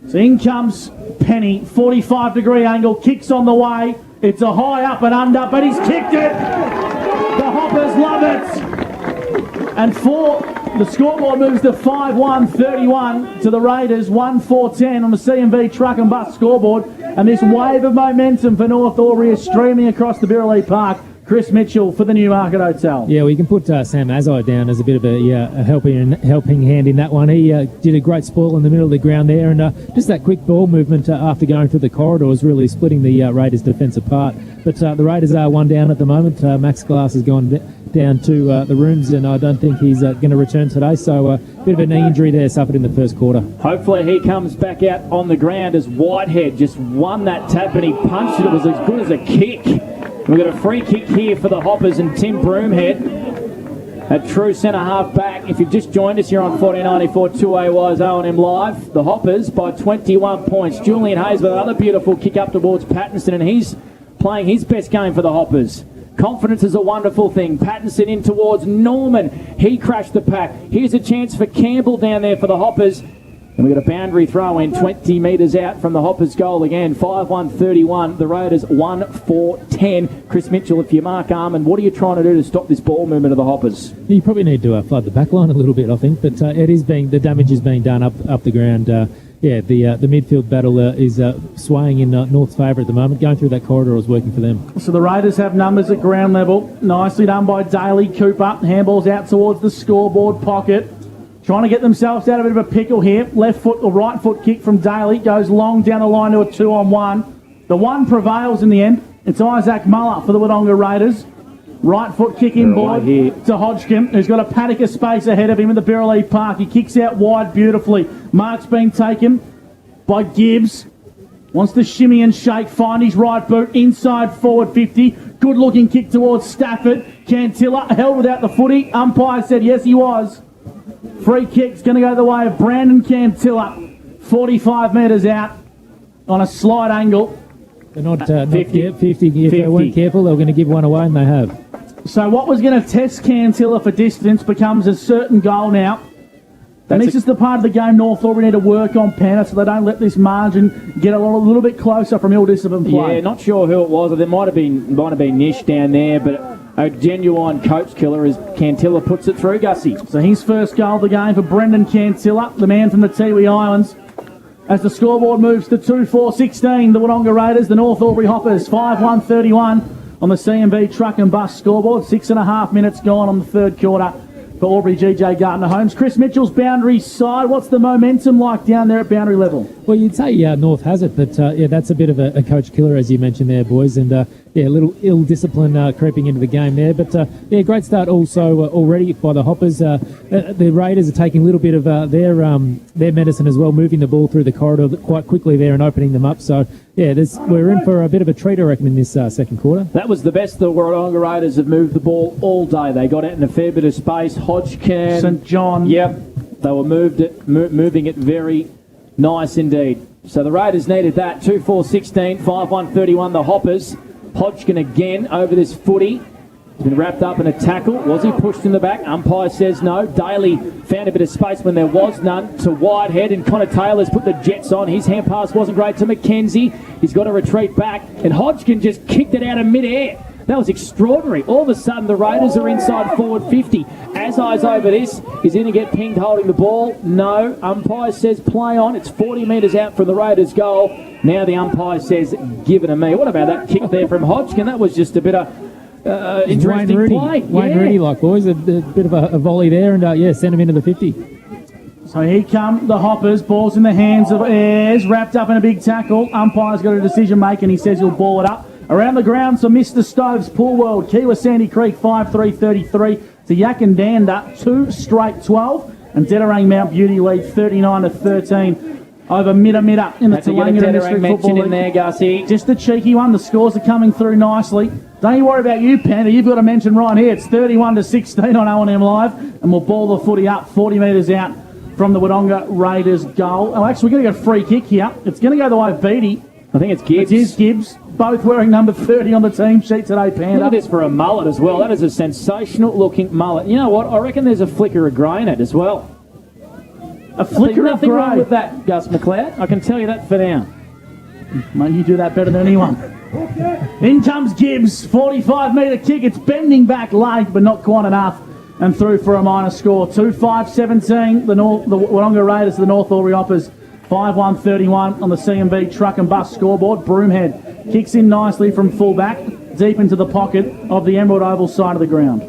So in comes Penny, 45-degree angle, kicks on the way. It's a high up and under, but he's kicked it. The Hoppers love it. And the scoreboard moves to 5-1-31 to the Raiders, 1-4-10 on the CMV truck and bus scoreboard. And this wave of momentum for North Albury is streaming across the Birrelea Park. Chris Mitchell for the Newmarket Hotel. Yeah, we can put Sam Azai down as a bit of a helping hand in that one. He did a great spoil in the middle of the ground there, and just that quick ball movement after going through the corridors really splitting the Raiders' defence apart. But the Raiders are one down at the moment. Max Glass has gone down to the rooms, and I don't think he's going to return today. So a bit of a knee injury there suffered in the first quarter. Hopefully he comes back out on the ground as Whitehead just won that tap and he punched it. It was as good as a kick. We've got a free kick here for the Hoppers and Tim Broomhead at true centre half back. If you've just joined us here on 1494 2AY's O&M Live, the Hoppers by 21 points. Julian Hayes with another beautiful kick up towards Pattinson, and he's playing his best game for the Hoppers. Confidence is a wonderful thing. Pattinson in towards Norman. He crashed the pack. Here's a chance for Campbell down there for the Hoppers. And we've got a boundary throw in 20 metres out from the Hoppers' goal again. 5-1-31. The Raiders 1-4-10. Chris Mitchell, if you Mark Armand, what are you trying to do to stop this ball movement of the Hoppers? You probably need to flood the back line a little bit, I think. But the damage is being done up the ground. The midfield battle is swaying in North's favour at the moment. Going through that corridor is working for them. So the Raiders have numbers at ground level. Nicely done by Daly Cooper. Handball's out towards the scoreboard pocket. Trying to get themselves out of a bit of a pickle here. Left foot or right foot kick from Daly. Goes long down the line to a 2-on-1. The one prevails in the end. It's Isaac Muller for the Wodonga Raiders. Right foot kick inboard to Hodgkin, who's got a paddock of space ahead of him in the Birrelea Park. He kicks out wide beautifully. Mark's being taken by Gibbs. Wants to shimmy and shake, find his right boot, inside forward 50. Good looking kick towards Stafford. Cantilla held without the footy. Umpire said yes, he was. Free kick's going to go the way of Brandon Cantilla. 45 metres out on a slight angle. They're not 50. If they weren't careful, they were going to give one away, and they have. So what was going to test Cantilla for distance becomes a certain goal now. And this is the part of the game North Albury need to work on, Panna, so they don't let this margin get a little bit closer from ill-disciplined play. Yeah, not sure who it was. There might have been Nish down there, but a genuine coach killer as Cantilla puts it through, Gussie. So his first goal of the game for Brendan Cantilla, the man from the Tiwi Islands. As the scoreboard moves to 2-4-16, the Wodonga Raiders, the North Albury Hoppers, 5-1-31 on the CMV truck and bus scoreboard. 6.5 minutes gone on the third quarter for Albury GJ Gardner Homes. Chris Mitchell's boundary side, what's the momentum like down there at boundary level? Well, you'd say North has it, but that's a bit of a coach killer, as you mentioned there, boys, and a little ill-discipline creeping into the game there. But, great start also already by the Hoppers. The Raiders are taking a little bit of their medicine as well, moving the ball through the corridor quite quickly there and opening them up. So, we're in for a bit of a treat, I reckon, in this second quarter. That was the best the Wodonga Raiders have moved the ball all day. They got out in a fair bit of space. Hodgkin. St John. Yep. They were moving it very nice indeed. So the Raiders needed that. 2-4-16, 5-1-31, the Hoppers. Hodgkin again over this footy. He's been wrapped up in a tackle. Was he pushed in the back? Umpire says no. Daly found a bit of space when there was none to Whitehead, and Connor Taylor's put the Jets on. His hand pass wasn't great to McKenzie. He's got to retreat back, and Hodgkin just kicked it out of mid-air. That was extraordinary. All of a sudden, the Raiders are inside forward 50. As eyes over this, is he going to get pinged holding the ball? No. Umpire says play on. It's 40 metres out from the Raiders' goal. Now the umpire says give it to me. What about that kick there from Hodgkin? That was just a bit of interesting play. Wayne Rudy, boys, a bit of a volley there, and send him into the 50. So here come the Hoppers. Ball's in the hands of Ayres, wrapped up in a big tackle. Umpire's got a decision making. He says he'll ball it up. Around the ground, so Mr. Stoves, Pool World, Kiwa Sandy Creek, 5-3-33 to Yakandanda, 2 straight 12, and Dedarang Mount Beauty lead 39-13. over midder in the Had to get a Toowoomba Tedderang District mention Football in League. there, Gussie. Just a cheeky one. The scores are coming through nicely. Don't you worry about you, Panda. You've got a mention right here. It's 31-16 on O&M Live, and we'll ball the footy up 40 metres out from the Wodonga Raiders goal. Oh, actually, we're going to get a free kick here. It's going to go the way of Beattie. I think it's Gibbs. It is Gibbs. Both wearing number 30 on the team sheet today, Panda. Look at this for a mullet as well. That is a sensational-looking mullet. You know what? I reckon there's a flicker of grey in it as well. A flicker of nothing wrong grey. with that, Gus McLeod. I can tell you that for now. Mate, you do that better than anyone. In comes Gibbs. 45-metre kick. It's bending back late, but not quite enough. And through for a minor score. 2-5-17. The Wodonga Raiders to the North Albury Hoppers. 5-1-31 on the C&B truck and bus scoreboard. Broomhead kicks in nicely from fullback, deep into the pocket of the Emerald Oval side of the ground.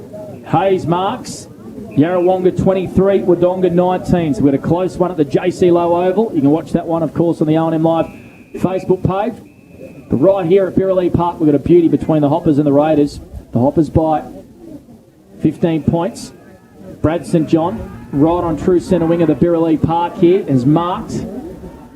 Hayes marks. Yarrawonga 23, Wodonga 19. So we had a close one at the JC Low Oval. You can watch that one, of course, on the O&M Live Facebook page. But right here at Birralee Park, we've got a beauty between the Hoppers and the Raiders. The Hoppers by 15 points. Brad St John, right on true centre wing of the Birralee Park here, is marked.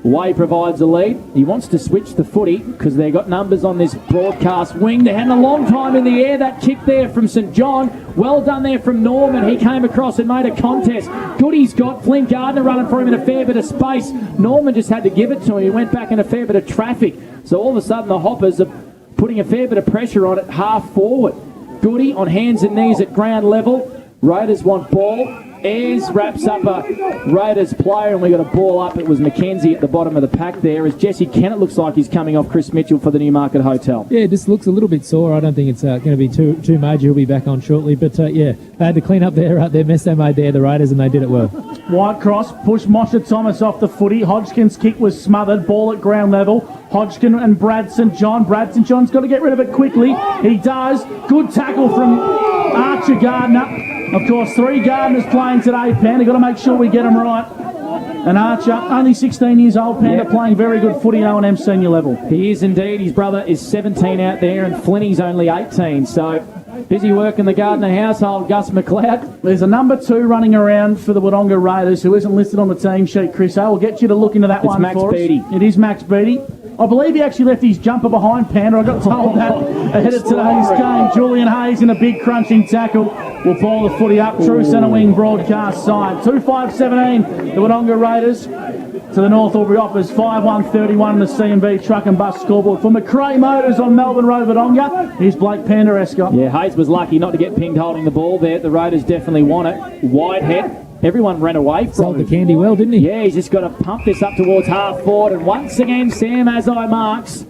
Way provides a lead. He wants to switch the footy because they've got numbers on this broadcast wing. They had a long time in the air. That kick there from St John. Well done there from Norman. He came across and made a contest. Goody's got Flint Gardner running for him in a fair bit of space. Norman just had to give it to him. He went back in a fair bit of traffic. So all of a sudden the Hoppers are putting a fair bit of pressure on it half forward. Goody on hands and knees at ground level. Raiders want ball. Ayres wraps up a Raiders player, and we got a ball up. It was Mackenzie at the bottom of the pack there. As Jesse Kennett looks like he's coming off Chris Mitchell for the Newmarket Hotel. Yeah, it just looks a little bit sore. I don't think it's going to be too major. He'll be back on shortly. But yeah, they had to clean up their mess they made there, the Raiders, and they did it well. White cross, push Moshe Thomas off the footy. Hodgkin's kick was smothered. Ball at ground level. Hodgkin and Brad St John. Brad St John's got to get rid of it quickly. He does. Good tackle from Archer Gardner. Of course, 3 Gardeners playing today, Panda. Got to make sure we get them right. And Archer, only 16 years old, Panda, playing very good footy at O&M senior level. He is indeed. His brother is 17 out there, and Flinny's only 18. So busy work in the Gardner household, Gus McLeod. There's a number 2 running around for the Wodonga Raiders who isn't listed on the team sheet, Chris. We'll get you to look into that It's one Max for Beattie. us. It is Max Beattie. I believe he actually left his jumper behind, Panda. I got told that ahead of today's game. Julian Hayes in a big crunching tackle will ball the footy up. True centre wing broadcast side. 2-5-17, the Wodonga Raiders to the North Albury Hoppers. 5-1-31 in the C&B truck and bus scoreboard. For McRae Motors on Melbourne Road, Wodonga, here's Blake Panda Escott. Yeah, Hayes was lucky not to get pinged holding the ball there. The Raiders definitely want it. Whitehead. Everyone ran away from Sold him. the candy well, didn't he? Yeah, he's just got to pump this up towards half forward. And once again, Sam Azai marks.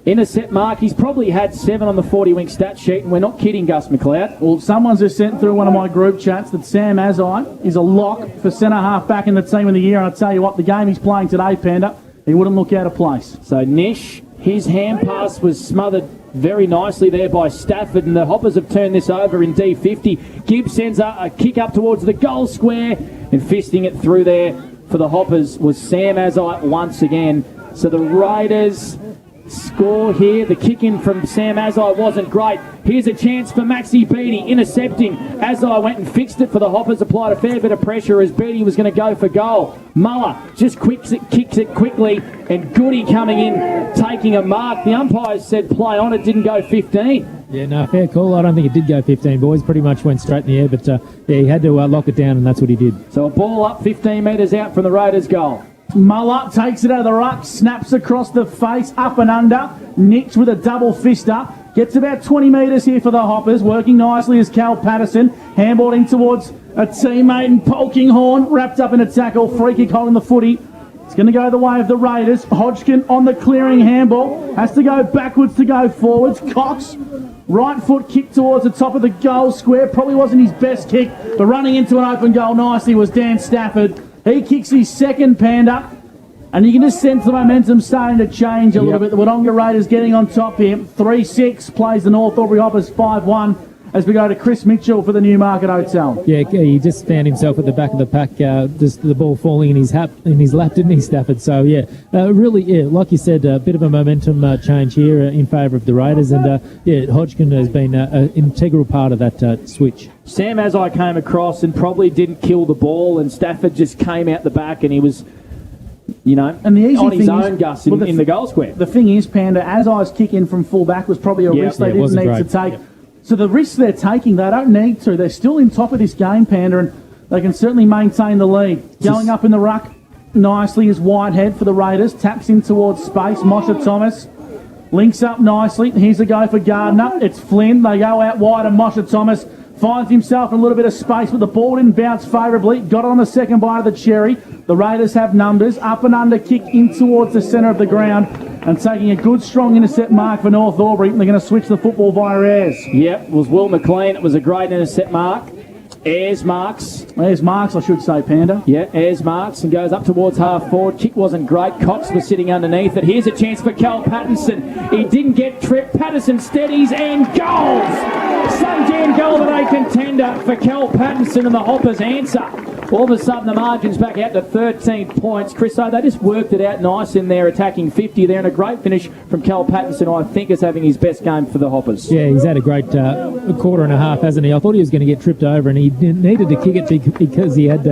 Intercept mark. He's probably had 7 on the 40-wing stat sheet, and we're not kidding, Gus McLeod. Well, someone's just sent through one of my group chats that Sam Azai is a lock for centre half back in the team of the year. And I'll tell you what, the game he's playing today, Panda, he wouldn't look out of place. So Nish, his hand pass was smothered very nicely there by Stafford, and the Hoppers have turned this over in D50. Gibbs sends a kick up towards the goal square, and fisting it through there for the Hoppers was Sam Azai once again. So the Raiders score here. The kick in from Sam Azai wasn't great. Here's a chance for Maxi Beattie intercepting. Azai went and fixed it for the Hoppers, applied a fair bit of pressure as Beattie was going to go for goal. Muller just kicks it quickly, and Goody coming in, taking a mark. The umpires said play on, it didn't go 15. Yeah, no, fair call. I don't think it did go 15, boys. Pretty much went straight in the air, but yeah, he had to lock it down, and that's what he did. So a ball up 15 metres out from the Raiders' goal. Muller takes it out of the ruck, snaps across the face, up and under. Nicks with a double fister. Gets about 20 metres here for the Hoppers. Working nicely as Cal Patterson. Handballed in towards a teammate and Polkinghorn. Wrapped up in a tackle. Free kick holding the footy. It's going to go the way of the Raiders. Hodgkin on the clearing handball. Has to go backwards to go forwards. Cox, right foot kick towards the top of the goal square. Probably wasn't his best kick, but running into an open goal nicely was Dan Stafford. He kicks his second, Panda, and you can just sense the momentum starting to change a little bit. The Wodonga Raiders getting on top here. 3-6 plays the North Albury Hoppers 5-1 as we go to Chris Mitchell for the Newmarket Hotel. Yeah, he just found himself at the back of the pack, just the ball falling in his lap, didn't he, Stafford? So, yeah, really, yeah, like you said, a bit of a momentum change here in favour of the Raiders, and, yeah, Hodgkin has been an integral part of that switch. Sam Azai came across and probably didn't kill the ball, and Stafford just came out the back, and he was you know, and the easy on thing his own, is, Gus, in the goal square. The thing is, Panda, as I was kicking from full back was probably a risk they didn't need to take. So the risks they're taking, they don't need to. They're still in top of this game, Panda, and they can certainly maintain the lead. Going up in the ruck nicely is Whitehead for the Raiders. Taps in towards space. Moshe Thomas links up nicely. Here's a go for Gardner. It's Flynn. They go out wide, and Moshe Thomas finds himself in a little bit of space, but the ball didn't bounce favourably. Got on the second bite of the cherry. The Raiders have numbers. Up and under kick in towards the centre of the ground, and taking a good, strong intercept mark for North Albury. They're going to switch the football via Ayres. Yep, it was Will McLean. It was a great intercept mark. Ayres marks. Ayres marks, I should say, Panda. Yeah, Ayres marks and goes up towards half forward. Kick wasn't great. Cox was sitting underneath it. Here's a chance for Cal Pattinson. He didn't get tripped. Pattinson steadies and goals! Sunjan goal of a contender for Cal Pattinson, and the Hoppers answer. All of a sudden, the margin's back out to 13 points. Chris, so they just worked it out nice in there, attacking 50 there, and a great finish from Cal Pattinson, I think, is having his best game for the Hoppers. Yeah, he's had a great quarter and a half, hasn't he? I thought he was going to get tripped over, and he needed to kick it because he had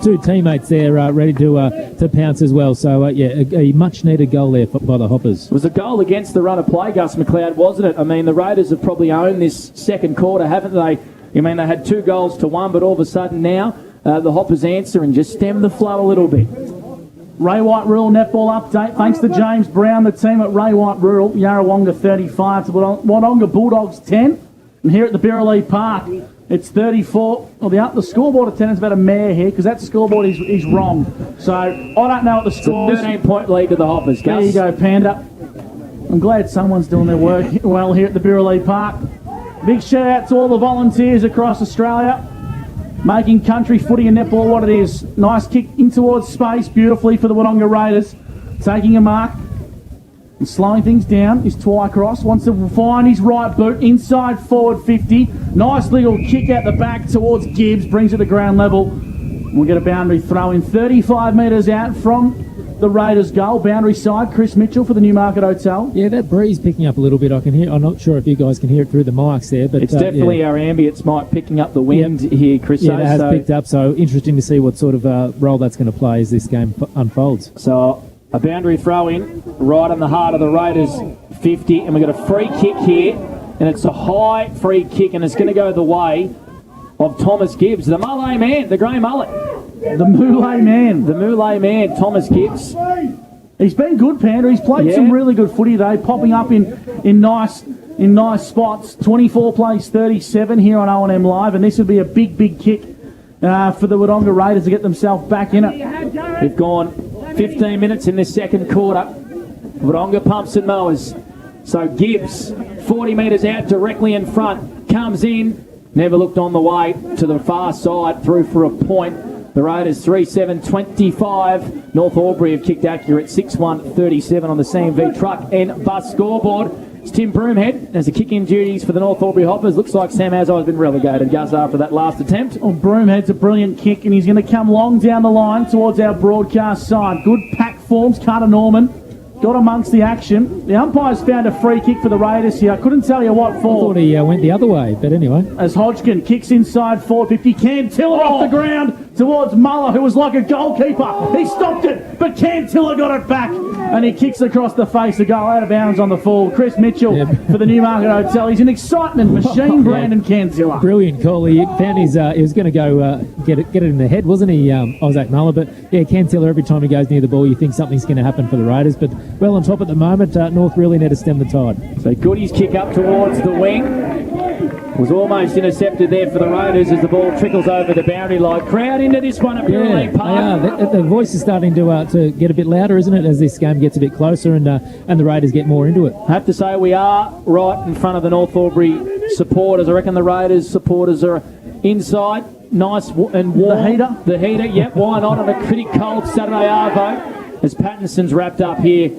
two teammates there ready to pounce as well. So, a much-needed goal there by the Hoppers. It was a goal against the run of play, Gus McLeod, wasn't it? I mean, the Raiders have probably owned this second quarter, haven't they? I mean, they had 2 goals to 1, but all of a sudden now, the Hoppers answer and just stem the flow a little bit. Ray White Rural netball update. Thanks to James Brown, the team at Ray White Rural. Yarrawonga 35 to Wodonga Bulldogs 10. And here at the Birraleigh Park, it's 34. Well, the scoreboard attendance about a mare here because that scoreboard is wrong. So I don't know what the score is. 13-point lead to the Hoppers, Gus. There you go, Panda. I'm glad someone's doing their work well here at the Birraleigh Park. Big shout out to all the volunteers across Australia, making country footy and netball what it is. Nice kick in towards space, beautifully for the Wodonga Raiders. Taking a mark and slowing things down is Twycross. Wants to find his right boot inside forward 50. Nice little kick out the back towards Gibbs, brings it to ground level. We'll get a boundary throw in 35 metres out from the Raiders' goal. Boundary side, Chris Mitchell for the Newmarket Hotel. Yeah, that breeze picking up a little bit. I can hear. I'm not sure if you guys can hear it through the mics there, but it's definitely our ambience mic picking up the wind here, Chris. Yeah, it has picked up. So interesting to see what sort of role that's going to play as this game unfolds. So a boundary throw in right in the heart of the Raiders 50, and we've got a free kick here, and it's a high free kick, and it's going to go the way of Thomas Gibbs, the Malay man, the grey mullet. The Moulay man. The Moulay man, Thomas Gibbs. He's been good, Panda. He's played some really good footy today, popping up in nice spots. 24 plays 37 here on O&M Live, and this would be a big kick for the Wodonga Raiders to get themselves back in it. We've gone 15 minutes in this second quarter. Wodonga pumps and mowers. So Gibbs, 40 metres out, directly in front, comes in, never looked on the way to the far side, through for a point. The Raiders 3-7-25. North Albury have kicked accurate 6-1-37 on the CMV truck and bus scoreboard. It's Tim Broomhead as the kick-in duties for the North Albury Hoppers. Looks like Sam Azai has been relegated, Gus, after that last attempt. Oh, Broomhead's a brilliant kick, and he's going to come long down the line towards our broadcast side. Good pack forms, Carter Norman got amongst the action. The umpires found a free kick for the Raiders here. I couldn't tell you what for. I thought he went the other way, but anyway. As Hodgkin kicks inside forward 50. Cantilla off the ground towards Muller, who was like a goalkeeper. He stopped it, but Cantilla got it back, and he kicks across the face. A goal out of bounds on the full. Chris Mitchell for the Newmarket Hotel. He's an excitement machine, Brandon Cantilla. Brilliant call. He found he was going to go get it in the head, wasn't he, Isaac Muller? But yeah, Cantilla, every time he goes near the ball, you think something's going to happen for the Raiders. But well on top at the moment. North really need to stem the tide. So Goody's kick up towards the wing was almost intercepted there for the Raiders as the ball trickles over the boundary line. Crowd into this one at Birraleigh Park. The voice is starting to get a bit louder, isn't it, as this game gets a bit closer and the Raiders get more into it. I have to say we are right in front of the North Albury supporters. I reckon the Raiders supporters are inside, nice and warm. The heater, yep, why not on a pretty cold Saturday arvo as Pattinson's wrapped up here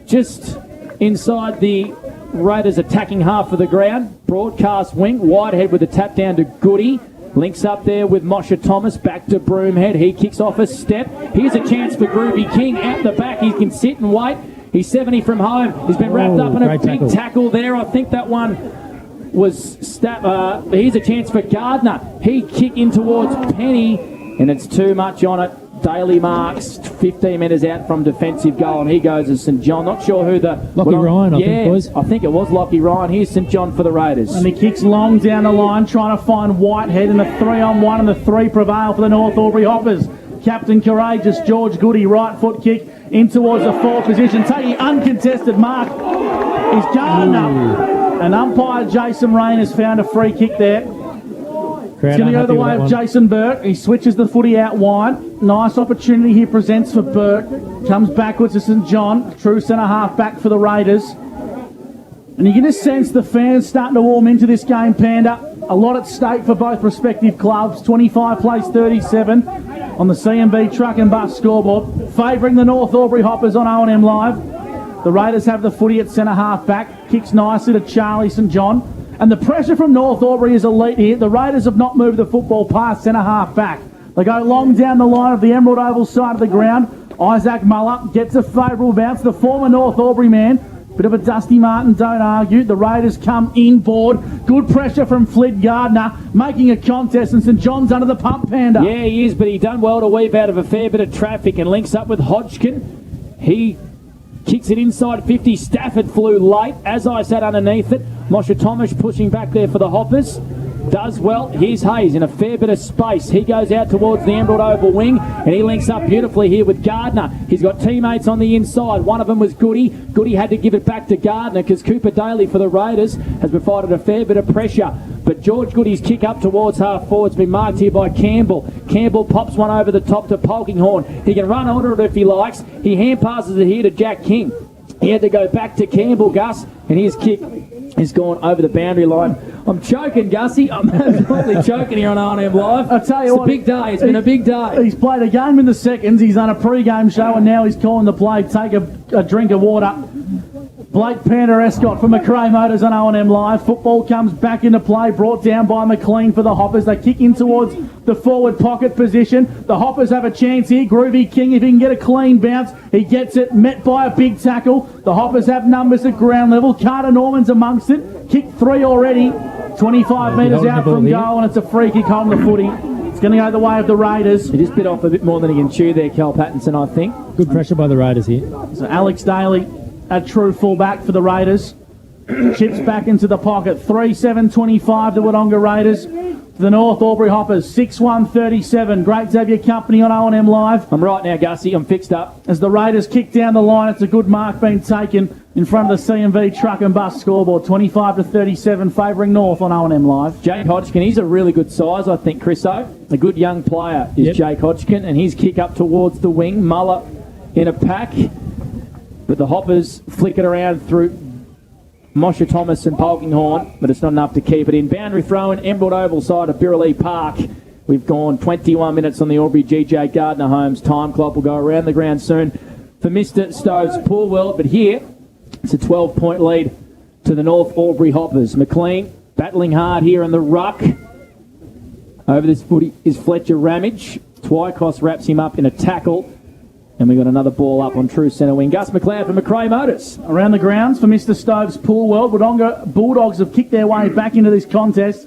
just inside the Raiders attacking half of the ground. Broadcast wing, Whitehead with a tap down to Goody. Links up there with Moshe Thomas, back to Broomhead. He kicks off a step. Here's a chance for Groovy King out the back. He can sit and wait. He's 70 from home. He's been wrapped up in a big tackle there. I think that one was here's a chance for Gardner. He kick in towards Penny, and it's too much on it. Daly marks 15 metres out from defensive goal, and he goes as St John. Not sure who the... Lockie Ryan, I think, boys. I think it was Lockie Ryan. Here's St John for the Raiders. And he kicks long down the line, trying to find Whitehead, and the 3-on-1 and the 3 prevail for the North Albury Hoppers. Captain Courageous, George Goody, right foot kick in towards the forward position, taking uncontested mark is Gardner. And umpire Jason Rain has found a free kick there. It's going to go the way of Jason Burke. He switches the footy out wide. Nice opportunity here presents for Burke. Comes backwards to St John. True centre-half back for the Raiders. And you can just sense the fans starting to warm into this game, Panda. A lot at stake for both respective clubs. 25 plays 37 on the CMB truck and bus scoreboard. Favouring the North Albury Hoppers on O&M Live. The Raiders have the footy at centre-half back. Kicks nicely to Charlie St John. And the pressure from North Albury is elite here. The Raiders have not moved the football past centre-half back. They go long down the line of the Emerald Oval side of the ground. Isaac Muller gets a favourable bounce. The former North Albury man. Bit of a Dusty Martin, don't argue. The Raiders come inboard. Good pressure from Flid Gardner, making a contest, and St John's under the pump, Panda. Yeah, he is, but he done well to weave out of a fair bit of traffic and links up with Hodgkin. He kicks it inside 50. Stafford flew late, as I sat underneath it. Moshe Thomas pushing back there for the Hoppers. Does well. Here's Hayes in a fair bit of space. He goes out towards the Emerald Oval wing, and he links up beautifully here with Gardner. He's got teammates on the inside. One of them was Goody. Goody had to give it back to Gardner because Cooper Daly for the Raiders has provided a fair bit of pressure. But George Goody's kick up towards half forward's been marked here by Campbell. Campbell pops one over the top to Polkinghorn. He can run under it if he likes. He hand passes it here to Jack King. He had to go back to Campbell, Gus, and his kick is gone over the boundary line. I'm choking, Gussie. I'm absolutely choking here on O&M Live. I'll tell you what. It's a big day. It's been a big day. He's played a game in the seconds. He's done a pre-game show, and now he's calling the play. Take a drink of water. Blake Panda-Escott for McRae Motors on O&M Live. Football comes back into play, brought down by McLean for the Hoppers. They kick in towards the forward pocket position. The Hoppers have a chance here. Groovy King, if he can get a clean bounce, he gets it, met by a big tackle. The Hoppers have numbers at ground level. Carter Norman's amongst it. Kick 3 already. 25 metres out from goal, and it's a free kick on the footy. It's going to go the way of the Raiders. He just bit off a bit more than he can chew there, Cal Pattinson, I think. Good pressure by the Raiders here. So Alex Daly, a true fullback for the Raiders. Chips back into the pocket. 3-7-25 the Wodonga Raiders. The North Albury Hoppers, 6-1-37. Great to have your company on O&M Live. I'm right now, Gussie. I'm fixed up. As the Raiders kick down the line, it's a good mark being taken in front of the CMV truck and bus scoreboard. 25-37, favouring North on O&M Live. Jake Hodgkin, he's a really good size, I think, Chriso. A good young player is Jake Hodgkin, and his kick up towards the wing. Muller in a pack. But the Hoppers flick it around through Moshe Thomas and Polkinghorn, but it's not enough to keep it in. Boundary throw in Emerald Oval side of Birrelea Park. We've gone 21 minutes on the Albury GJ Gardner Homes. Time clock will go around the ground soon for Mr. Stove's Pool World. But here, it's a 12-point lead to the North Albury Hoppers. McLean battling hard here in the ruck. Over this footy is Fletcher Ramage. Twycross wraps him up in a tackle. And we got another ball up on true centre wing. Gus McLeod for McRae Motors. Around the grounds for Mr. Stove's Pool World. Wodonga Bulldogs have kicked their way back into this contest.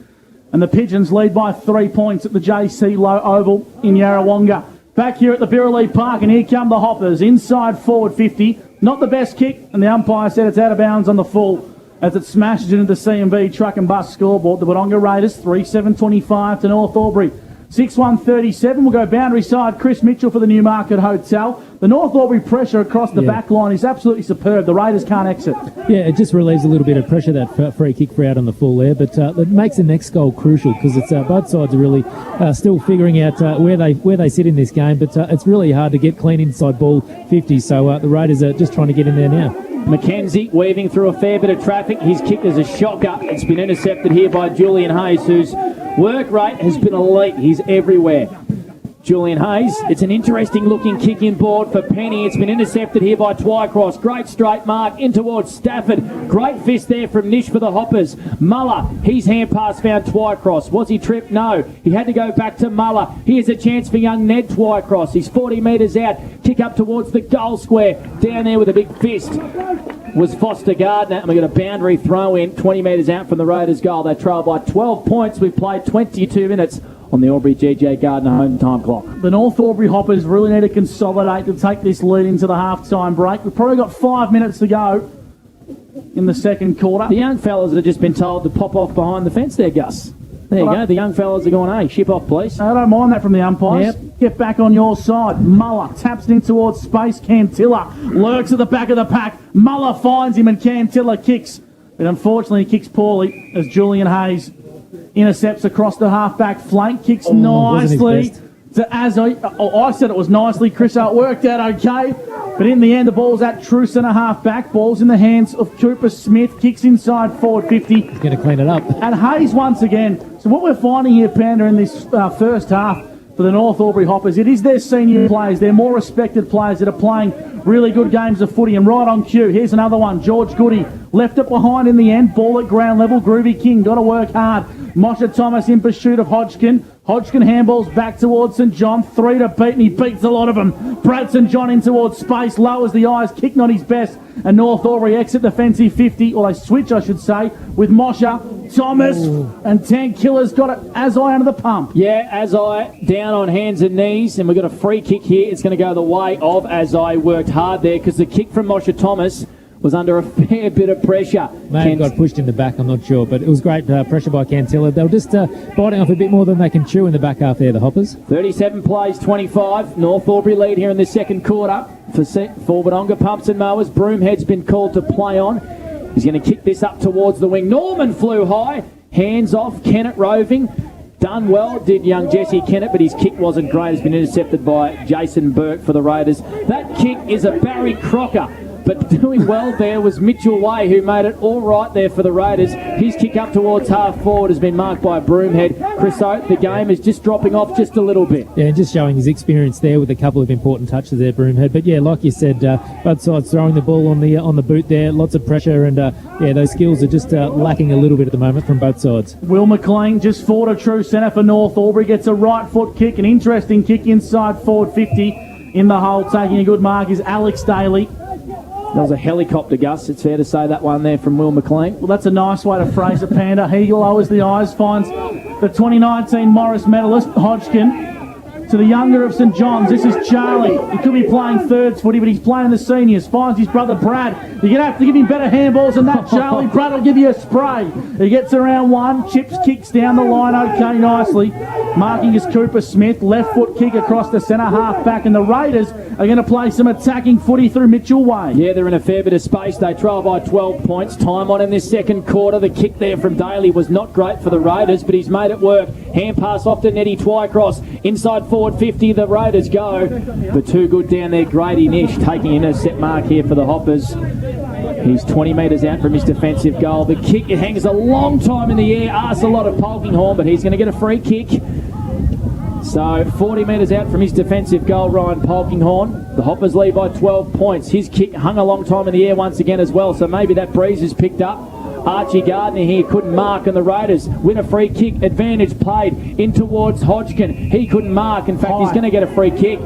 And the Pigeons lead by 3 points at the JC Low Oval in Yarrawonga. Back here at the Birrelea Park, and here come the Hoppers. Inside forward 50. Not the best kick, and the umpire said it's out of bounds on the full as it smashes into the CMB truck and bus scoreboard. The Wodonga Raiders, 3-7-25 to North Albury. 6-1-37. We'll go boundary side. Chris Mitchell for the Newmarket Hotel. The North Albury pressure across the back line is absolutely superb. The Raiders can't exit. Yeah, it just relieves a little bit of pressure, that free kick for out on the full there. But it makes the next goal crucial because it's both sides are really still figuring out where they sit in this game. But it's really hard to get clean inside ball 50. So the Raiders are just trying to get in there now. McKenzie weaving through a fair bit of traffic. His kick is a shocker. It's been intercepted here by Julian Hayes, whose work rate has been elite. He's everywhere. Julian Hayes, it's an interesting looking kick in board for Penny. It's been intercepted here by Twycross. Great straight mark in towards Stafford. Great fist there from Nish for the Hoppers. Muller, his hand pass found Twycross. Was he tripped? No. He had to go back to Muller. Here's a chance for young Ned Twycross. He's 40 metres out. Kick up towards the goal square. Down there with a big fist was Foster Gardner, and we got a boundary throw in 20 metres out from the Raiders goal. They trail by 12 points. We've played 22 minutes on the Albury GJ Gardner home time clock. The North Albury Hoppers really need to consolidate to take this lead into the half-time break. We've probably got 5 minutes to go in the second quarter. The young fellas have just been told to pop off behind the fence there, Gus. There you go. The young fellas are going, hey, ship off, please. I don't mind that from the umpires. Yep. Get back on your side. Muller taps it in towards space. Cantilla lurks at the back of the pack. Muller finds him and Cantilla kicks. But unfortunately, he kicks poorly as Julian Hayes intercepts across the half-back flank. Kicks nicely to Azzo. I said it was nicely, Chris. It worked out okay. But in the end, the ball's at true centre half-back. Ball's in the hands of Cooper Smith. Kicks inside forward 50. He's going to clean it up. And Hayes once again. So what we're finding here, Panda, in this first half for the North Albury Hoppers, it is their senior players, their more respected players that are playing really good games of footy. And right on cue, here's another one. George Goody left it behind in the end. Ball at ground level. Groovy King got to work hard. Moshe Thomas in pursuit of Hodgkin. Hodgkin handballs back towards St John. 3 to beat, and he beats a lot of them. Brad St John in towards space. Lowers the eyes. Kick not his best. And North Albury exit defensive 50, or they switch, I should say, with Moshe Thomas. And Tank Killer's got it. Azai under the pump. Yeah, Azai down on hands and knees, and we've got a free kick here. It's going to go the way of Azai. Worked hard there because the kick from Moshe Thomas was under a fair bit of pressure. May have got pushed in the back, I'm not sure, but it was great pressure by Cantilla. They were just biting off a bit more than they can chew in the back half there, the Hoppers. 37 plays, 25. North Albury lead here in the second quarter for Wodonga Pumps and Mowers. Broomhead's been called to play on. He's going to kick this up towards the wing. Norman flew high. Hands off. Kennett roving. Done well, did young Jesse Kennett, but his kick wasn't great. It's been intercepted by Jason Burke for the Raiders. That kick is a Barry Crocker. But doing well there was Mitchell Way, who made it all right there for the Raiders. His kick up towards half forward has been marked by Broomhead. Chris Oates, the game is just dropping off just a little bit. Yeah, and just showing his experience there with a couple of important touches there, Broomhead. But yeah, like you said, both sides throwing the ball on the boot there, lots of pressure, and yeah, those skills are just lacking a little bit at the moment from both sides. Will McLean just forward to true centre for North Albury, gets a right foot kick, an interesting kick inside forward 50. In the hole, taking a good mark is Alex Daly. That was a helicopter, Gus. It's fair to say that one there from Will McLean. Well, that's a nice way to phrase it, Panda. He lowers the eyes, finds the 2019 Morris medalist, Hodgkin. To the younger of St John's, this is Charlie. He could be playing thirds footy, but he's playing the seniors. Finds his brother Brad. You're going to have to give him better handballs than that, Charlie. Brad will give you a spray. He gets around one. Chips kicks down the line okay nicely. Marking is Cooper Smith. Left foot kick across the centre half back. And the Raiders are going to play some attacking footy through Mitchell Way. Yeah, they're in a fair bit of space. They trail by 12 points. Time on in this second quarter. The kick there from Daly was not great for the Raiders, but he's made it work. Hand pass off to Nettie Twycross. Inside forward 50, the Raiders go. But too good down there. Grady Nish taking intercept mark here for the Hoppers. He's 20 metres out from his defensive goal. The kick, it hangs a long time in the air. Asks a lot of Polkinghorn, but he's going to get a free kick. So 40 metres out from his defensive goal, Ryan Polkinghorn. The Hoppers lead by 12 points. His kick hung a long time in the air once again as well, so maybe that breeze is picked up. Archie Gardner here couldn't mark, and the Raiders win a free kick. Advantage played in towards Hodgkin. He couldn't mark. In fact, he's going to get a free kick.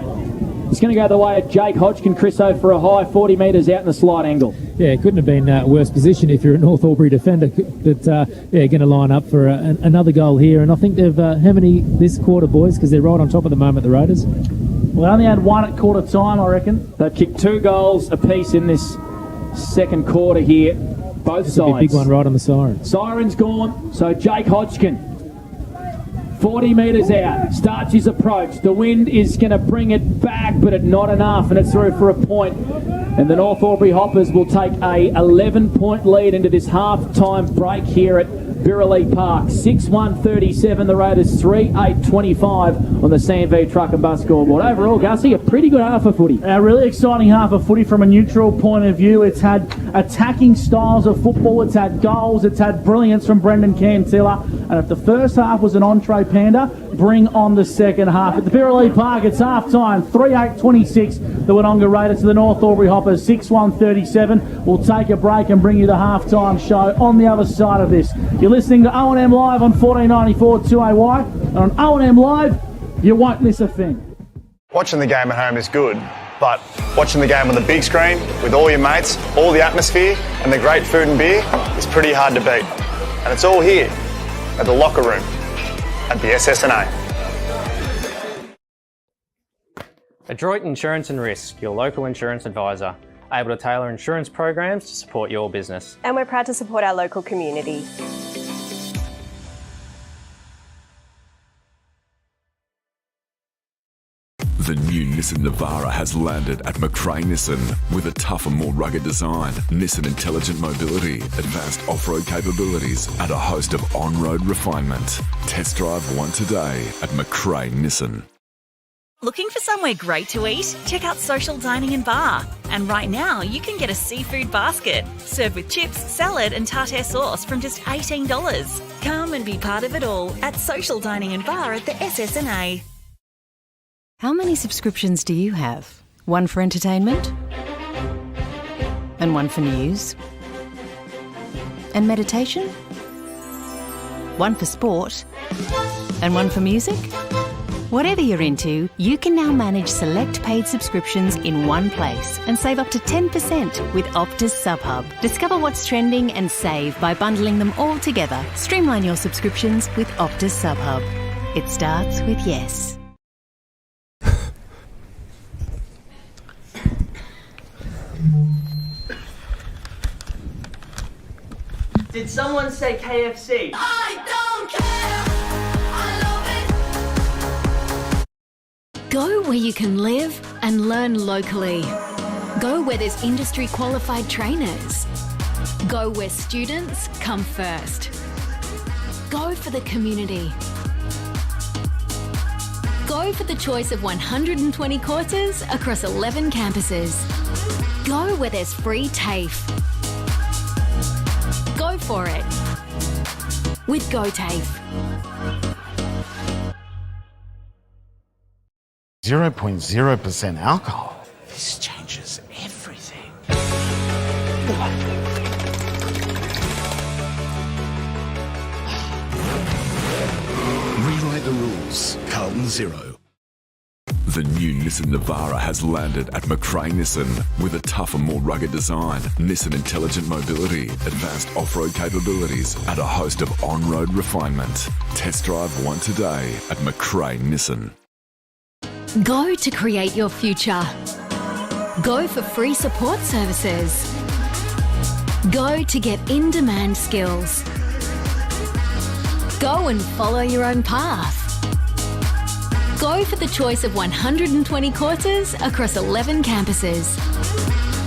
It's going to go the way of Jake Hodgkin, Chriso, for a high 40 metres out in a slight angle. Yeah, it couldn't have been a worse position if you're a North Albury defender. But, yeah, going to line up for another goal here. And I think they've, how many this quarter, boys? Because they're right on top at the moment, the Raiders. We only had one at quarter time, I reckon. They've kicked 2 goals apiece in this second quarter here. Both sides. A big one right on the siren. Siren's gone, so Jake Hodgkin. 40 metres out, starts his approach. The wind is going to bring it back, but not enough, and it's through for a point. And the North Albury Hoppers will take a 11-point lead into this half-time break here at Birrelea Park. 6-1-37, the Raiders 3-8-25 on the CMV Truck and Bus scoreboard. Overall, Gussie, a pretty good half of footy. A really exciting half of footy from a neutral point of view. It's had attacking styles of football. It's had goals. It's had brilliance from Brendan Cantilla. And if the first half was an entree, Panda, bring on the second half. At the Birrelea Park, it's half-time. 3-8-26, the Wodonga Raiders to the North Albury Hoppers. 6-1-37. We'll take a break and bring you the half-time show on the other side of this. You're listening to O&M Live on 1494 2AY. And on O&M Live, you won't miss a thing. Watching the game at home is good, but watching the game on the big screen with all your mates, all the atmosphere and the great food and beer is pretty hard to beat. And it's all here at the locker room at the SSNA. Adroit Insurance and Risk, your local insurance advisor, able to tailor insurance programs to support your business. And we're proud to support our local community. The new Nissan Navara has landed at McRae Nissan with a tougher, more rugged design, Nissan intelligent mobility, advanced off-road capabilities, and a host of on-road refinement. Test drive one today at McRae Nissan. Looking for somewhere great to eat? Check out Social Dining and Bar. And right now, you can get a seafood basket served with chips, salad, and tartare sauce from just $18. Come and be part of it all at Social Dining and Bar at the SSNA. How many subscriptions do you have? One for entertainment? And one for news? And meditation? One for sport? And one for music? Whatever you're into, you can now manage select paid subscriptions in one place and save up to 10% with Optus SubHub. Discover what's trending and save by bundling them all together. Streamline your subscriptions with Optus SubHub. It starts with yes. Did someone say KFC? I don't care. I love it. Go where you can live and learn locally. Go where there's industry qualified trainers. Go where students come first. Go for the community. Go for the choice of 120 courses across 11 campuses. Go where there's free TAFE. Go for it with GoTAFE. 0.0% alcohol. This changes everything. Rewrite the rules. Carlton Zero. The new Nissan Navara has landed at McRae Nissan with a tougher, more rugged design, Nissan intelligent mobility, advanced off-road capabilities, and a host of on-road refinement. Test drive one today at McRae Nissan. Go to create your future. Go for free support services. Go to get in-demand skills. Go and follow your own path. Go for the choice of 120 courses across 11 campuses.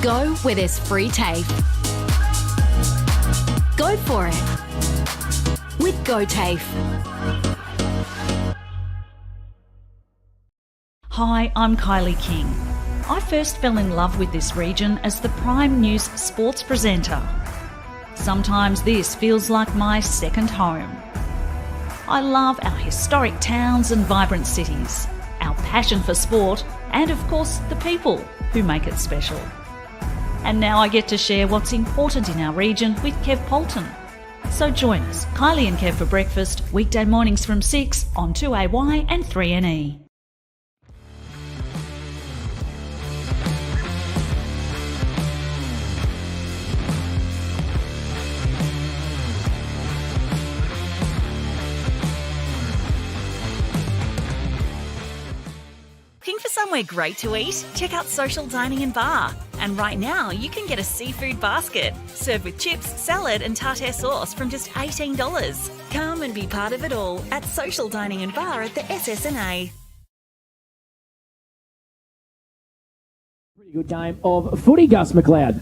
Go where there's free TAFE. Go for it with GoTAFE. Hi, I'm Kylie King. I first fell in love with this region as the Prime News sports presenter. Sometimes this feels like my second home. I love our historic towns and vibrant cities, our passion for sport, and of course the people who make it special. And now I get to share what's important in our region with Kev Polton. So join us, Kylie and Kev for breakfast, weekday mornings from 6 on 2AY and 3NE. Looking for somewhere great to eat? Check out Social Dining and Bar. And right now, you can get a seafood basket served with chips, salad, and tartare sauce from just $18. Come and be part of it all at Social Dining and Bar at the SSNA. Pretty good game of footy, Gus McLeod.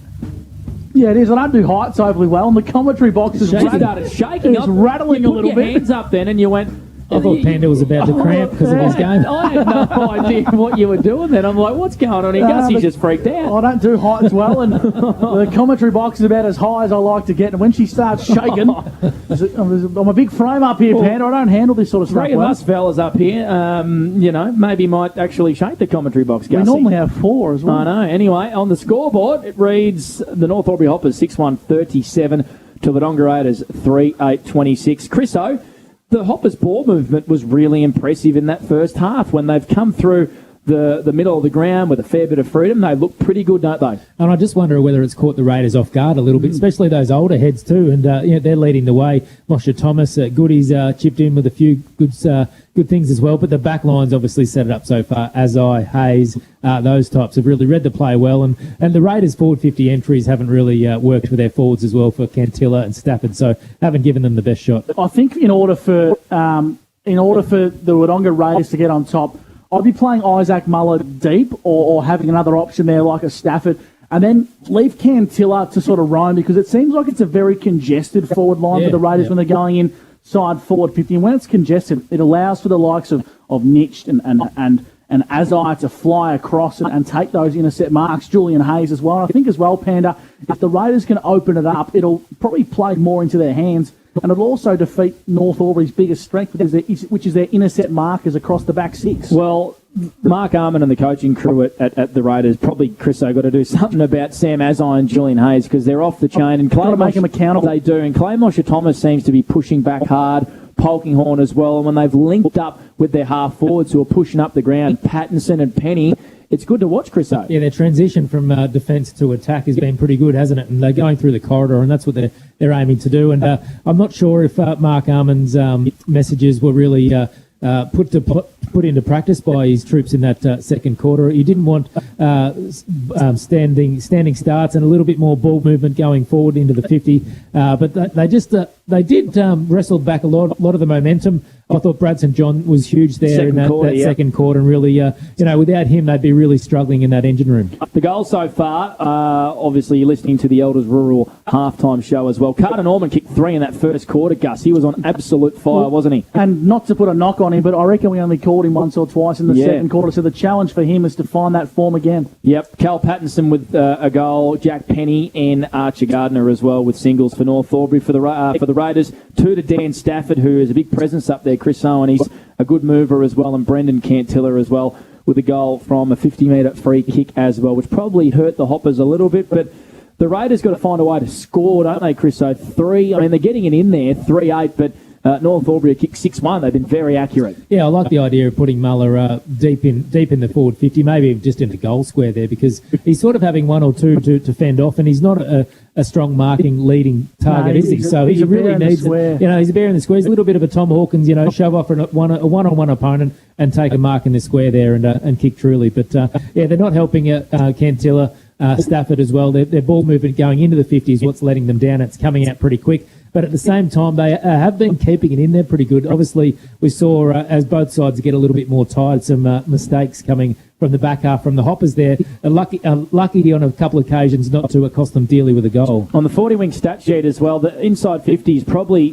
Yeah, it is. I don't do heights overly well, and the commentary box is started shaking. It's rattling you a little put your bit. hands up then, and you went. I thought Panda was about to cramp because of his game. I had no idea what you were doing then. I'm like, what's going on here? Gussie's just freaked out. I don't do heights well, and the commentary box is about as high as I like to get. And when she starts shaking, I'm a big frame up here, Panda. I don't handle this sort of stuff Three of well. us fellas up here, maybe might actually shake the commentary box, Gussie. We normally have four as well. I know. Anyway, on the scoreboard, it reads the North Albury Hoppers 6-1-37 to the Wodonga Raiders 3-8-26. Chriso, the Hoppers' ball movement was really impressive in that first half when they've come through the middle of the ground with a fair bit of freedom. They look pretty good, don't they? And I just wonder whether it's caught the Raiders off guard a little bit, especially those older heads too. And they're leading the way. Moshe Thomas, Goody's chipped in with a few good things as well. But the back line's obviously set it up so far. Azai, Hayes, those types have really read the play well. And the Raiders' forward 50 entries haven't really worked for their forwards as well for Cantilla and Stafford, so haven't given them the best shot. I think in order for the Wodonga Raiders to get on top, I'd be playing Isaac Muller deep or having another option there like a Stafford, and then leave Cantilla to sort of roam, because it seems like it's a very congested forward line for the Raiders when they're going in side forward 50. And when it's congested, it allows for the likes of Niched and Azai to fly across and take those intercept marks. Julian Hayes as well. And I think as well, Panda, if the Raiders can open it up, it'll probably play more into their hands. And it'll also defeat North Albury's biggest strength, which is their intercept markers across the back six. Well, Mark Arman and the coaching crew at the Raiders probably, Chris, got to do something about Sam Azai and Julian Hayes, because they're off the chain. And got to make them accountable. They do. And Clay Moshe Thomas seems to be pushing back hard. Polkinghorne as well. And when they've linked up with their half forwards who are pushing up the ground, Pattinson and Penny, it's good to watch, Chris. Yeah, their transition from defence to attack has been pretty good, hasn't it? And they're going through the corridor, and that's what they're aiming to do. And I'm not sure if Mark Arman's messages were really put into practice by his troops in that second quarter. He didn't want standing starts and a little bit more ball movement going forward into the 50. But they did wrestle back a lot of the momentum. I thought Brad St. John was huge there in that second quarter, and really, without him, they'd be really struggling in that engine room. The goal so far, obviously, you're listening to the Elders Rural halftime show as well. Carter Norman kicked 3 in that first quarter, Gus. He was on absolute fire, wasn't he? And not to put a knock on him, but I reckon we only called him once or twice in the second quarter, so the challenge for him is to find that form again. Yep, Cal Pattinson with a goal, Jack Penny and Archer Gardner as well with singles for North Albury. For the Raiders, 2 to Dan Stafford, who is a big presence up there, Chris Owen. He's a good mover as well, and Brendan Cantilla as well with a goal from a 50-metre free kick as well, which probably hurt the Hoppers a little bit, but the Raiders got to find a way to score, don't they, Chris? So they're getting it in there, 3-8, but North Albury kicked 6-1. They've been very accurate. Yeah, I like the idea of putting Muller deep in the forward 50, maybe just in the goal square there, because he's sort of having one or two to fend off, and he's not a strong marking leading target, is he? So he really needs it. He's a bear in the square. He's a little bit of a Tom Hawkins, shove off a one-on-one opponent and take a mark in the square there and kick truly. But they're not helping Cantilla, Stafford as well. Their ball movement going into the 50 is what's letting them down. It's coming out pretty quick. But at the same time, they have been keeping it in there pretty good. Obviously, we saw as both sides get a little bit more tired, some mistakes coming from the back half from the Hoppers there. Lucky on a couple of occasions not to cost them dearly with a goal. On the 40-wing stat sheet as well, the inside 50s,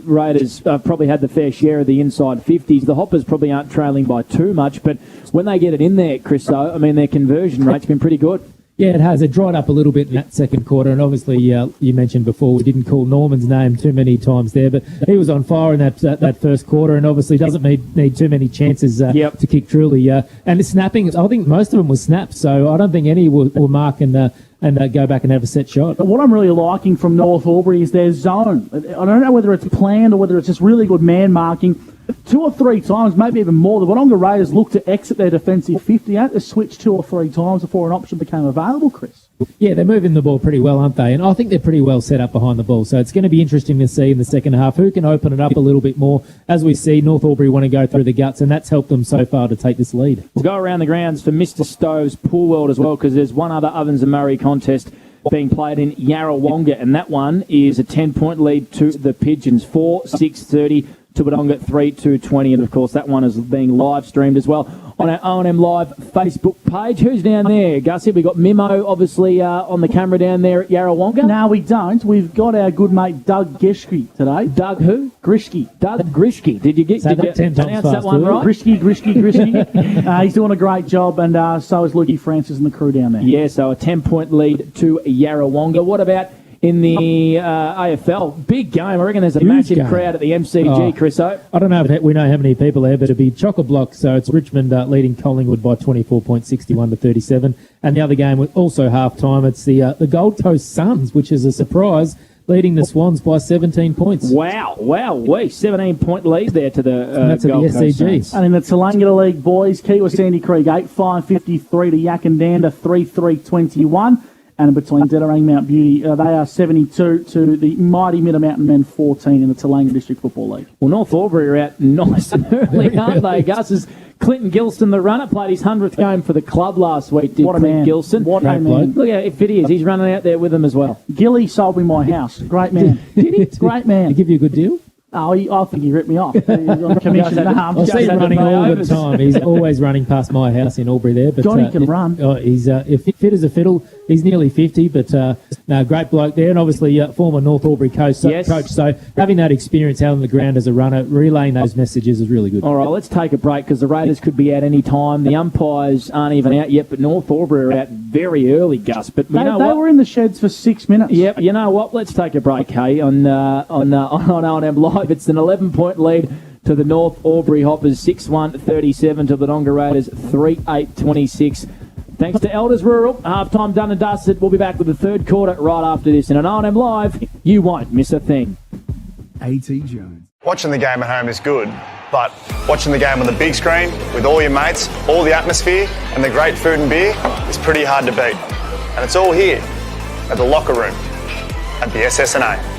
Raiders probably had the fair share of the inside 50s. The Hoppers probably aren't trailing by too much, but when they get it in there, Chris, their conversion rate's been pretty good. Yeah, it has. It dried up a little bit in that second quarter, and obviously you mentioned before we didn't call Norman's name too many times there, but he was on fire in that first quarter, and obviously doesn't need too many chances to kick truly. And the snapping, I think most of them were snaps, so I don't think any will mark and go back and have a set shot. But what I'm really liking from North Albury is their zone. I don't know whether it's planned or whether it's just really good man marking. 2 or 3 times, maybe even more, the Wodonga Raiders looked to exit their defensive 50. They had to switch 2 or 3 times before an option became available, Chris. Yeah, they're moving the ball pretty well, aren't they? And I think they're pretty well set up behind the ball. So it's going to be interesting to see in the second half who can open it up a little bit more. As we see, North Albury want to go through the guts, and that's helped them so far to take this lead. We'll go around the grounds for Mr. Stove's Pool World as well, because there's one other Ovens and Murray contest being played in Yarrawonga, and that one is a 10-point lead to the Pigeons, 4-6-30 to Wodonga 3-2-20, and of course that one is being live streamed as well on our O&M Live Facebook page. Who's down there, Gussie? We've got Mimo obviously on the camera down there at Yarrawonga. No, we don't. We've got our good mate Doug Grishke today. Doug who? Grishke. Doug Grishke. Did you pronounce that one right? Grishke. He's doing a great job, and so is Lukey Francis and the crew down there. Yeah, so a 10-point lead to Yarrawonga. What about in the AFL? Big game. I reckon there's a massive crowd at the MCG, Chris O. I don't know if we know how many people there, but it'll be chock-a-block. So it's Richmond leading Collingwood by 24 points, 61-37. And the other game was also half-time. It's the Gold Coast Suns, which is a surprise. leading the Swans by 17 points. Wow, 17-point lead there to the that's at Gold the Coast SCG. Saints. And in the Tallangatta League boys, Kiwa Sandy Creek 8-5-53 to Yakandanda 3-3-21. And in between Dedarang Mount Beauty, they are 72 to the mighty Middle Mountain Men 14 in the Tallangatta District Football League. Well, North Albury are out nice and early, aren't they, Gus? As Clinton Gilston, the runner, played his 100th game for the club last week, did What a Clinton man. Gilston. What a man. Look how fit he is. He's running out there with them as well. Gilly sold me my house. Great man. Did he? Great man. They give you a good deal? Oh, I think he ripped me off. He's on commission. I see him running all the time. He's always running past my house in Albury there. But, Johnny can run. He's fit as a fiddle. He's nearly 50, but no, great bloke there. And obviously former North Albury coach. So having that experience out on the ground as a runner, relaying those messages is really good. All right, let's take a break because the Raiders could be out any time. The umpires aren't even out yet, but North Albury are out very early, Gus. But They, you know they what? were in the sheds for 6 minutes. Yep, you know what? Let's take a break, hey, on O&M Live. It's an 11-point lead to the North Albury Hoppers, 6-1-37 to the Wodonga Raiders, 3-8-26. Thanks to Elders Rural. Half-time done and dusted. We'll be back with the third quarter right after this. And on O&M Live, you won't miss a thing. A.T. Jones. Watching the game at home is good, but watching the game on the big screen with all your mates, all the atmosphere and the great food and beer is pretty hard to beat. And it's all here at the locker room at the SSNA.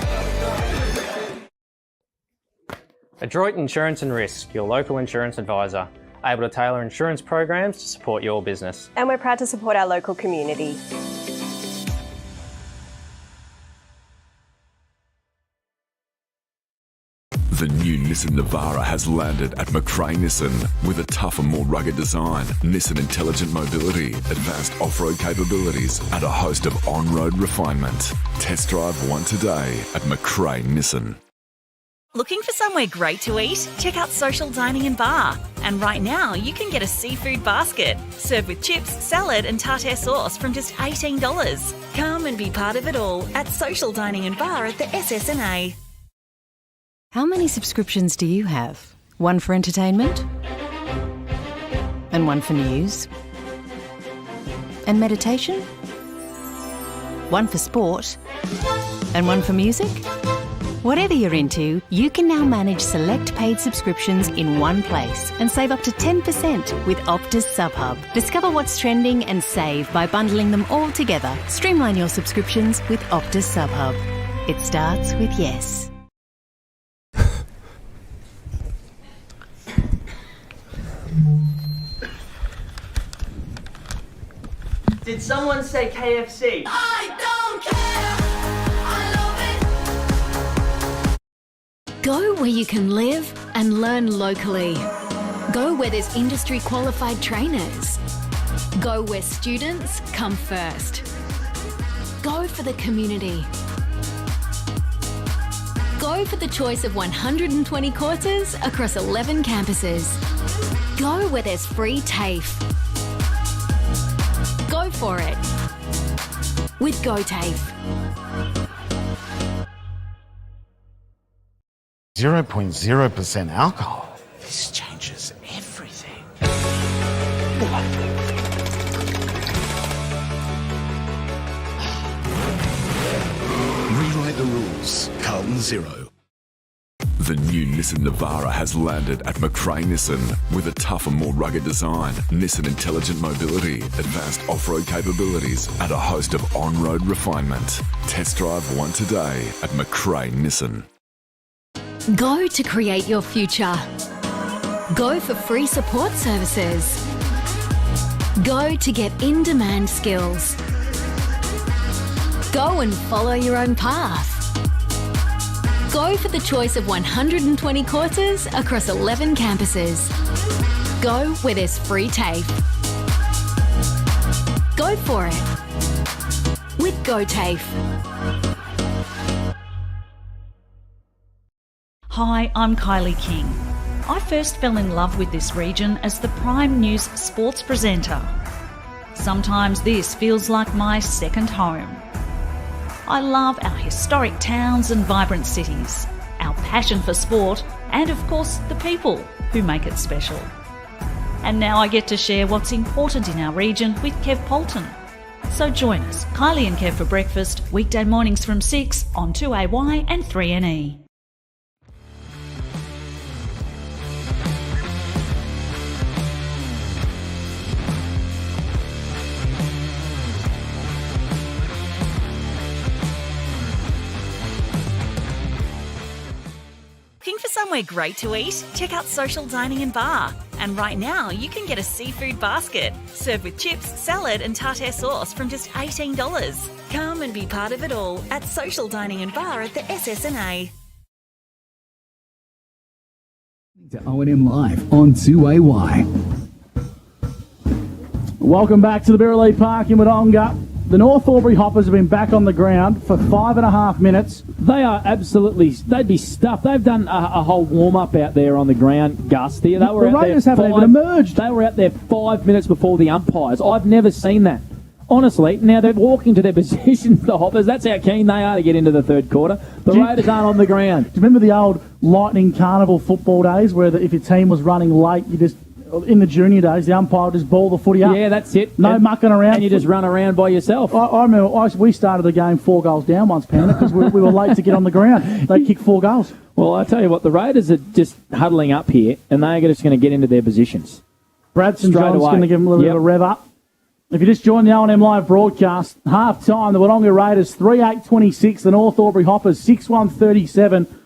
Adroit Insurance and Risk, your local insurance advisor, able to tailor insurance programs to support your business. And we're proud to support our local community. The new Nissan Navara has landed at McRae Nissan with a tougher, more rugged design, Nissan Intelligent Mobility, advanced off-road capabilities, and a host of on-road refinement. Test drive one today at McRae Nissan. Looking for somewhere great to eat? Check out Social Dining and Bar. And right now, you can get a seafood basket, served with chips, salad and tartare sauce from just $18. Come and be part of it all at Social Dining and Bar at the SSNA. How many subscriptions do you have? One for entertainment? And one for news? And meditation? One for sport? And one for music? Whatever you're into, you can now manage select paid subscriptions in one place and save up to 10% with Optus SubHub. Discover what's trending and save by bundling them all together. Streamline your subscriptions with Optus SubHub. It starts with yes. Did someone say KFC? Go where you can live and learn locally. Go where there's industry qualified trainers. Go where students come first. Go for the community. Go for the choice of 120 courses across 11 campuses. Go where there's free TAFE. Go for it with GoTAFE. 0.0% alcohol. This changes everything. Rewrite the rules. Carlton 0. The new Nissan Navara has landed at McRae Nissan with a tougher, more rugged design, Nissan Intelligent Mobility, advanced off-road capabilities, and a host of on-road refinement. Test drive one today at McRae Nissan. Go to create your future. Go for free support services. Go to get in-demand skills. Go and follow your own path. Go for the choice of 120 courses across 11 campuses. Go where there's free TAFE. Go for it with GoTAFE. Hi, I'm Kylie King. I first fell in love with this region as the Prime News sports presenter. Sometimes this feels like my second home. I love our historic towns and vibrant cities, our passion for sport, and of course the people who make it special. And now I get to share what's important in our region with Kev Polton. So join us, Kylie and Kev for breakfast, weekday mornings from 6 on 2AY and 3NE. Looking for somewhere great to eat? Check out Social Dining and Bar. And right now, you can get a seafood basket, served with chips, salad and tartare sauce from just $18. Come and be part of it all at Social Dining and Bar at the SSNA. To O&M Live on 2AY. Welcome back to the Birrelea Park in Wodonga. The North Albury Hoppers have been back on the ground for 5.5 minutes. They are absolutely, they'd be stuffed. They've done a whole warm-up out there on the ground, Gus. They were the Raiders haven't even emerged. They were out there 5 minutes before the umpires. I've never seen that. Honestly, now they're walking to their positions, the Hoppers. That's how keen they are to get into the third quarter. The Raiders aren't on the ground. Do you remember the old Lightning Carnival football days where if your team was running late, you just... In the junior days, the umpire would just ball the footy up. Yeah, that's it. No mucking around. And you just run around by yourself. I remember we started the game 4 goals down once, Panda, because we were late to get on the ground. They kicked 4 goals. Well, I tell you what, the Raiders are just huddling up here, and they're just going to get into their positions. Bradson John's going to give them a little bit of a rev up. If you just joined the O&M Live broadcast, half-time, the Wodonga Raiders 3-8-26, the North Albury Hoppers 6-1-37.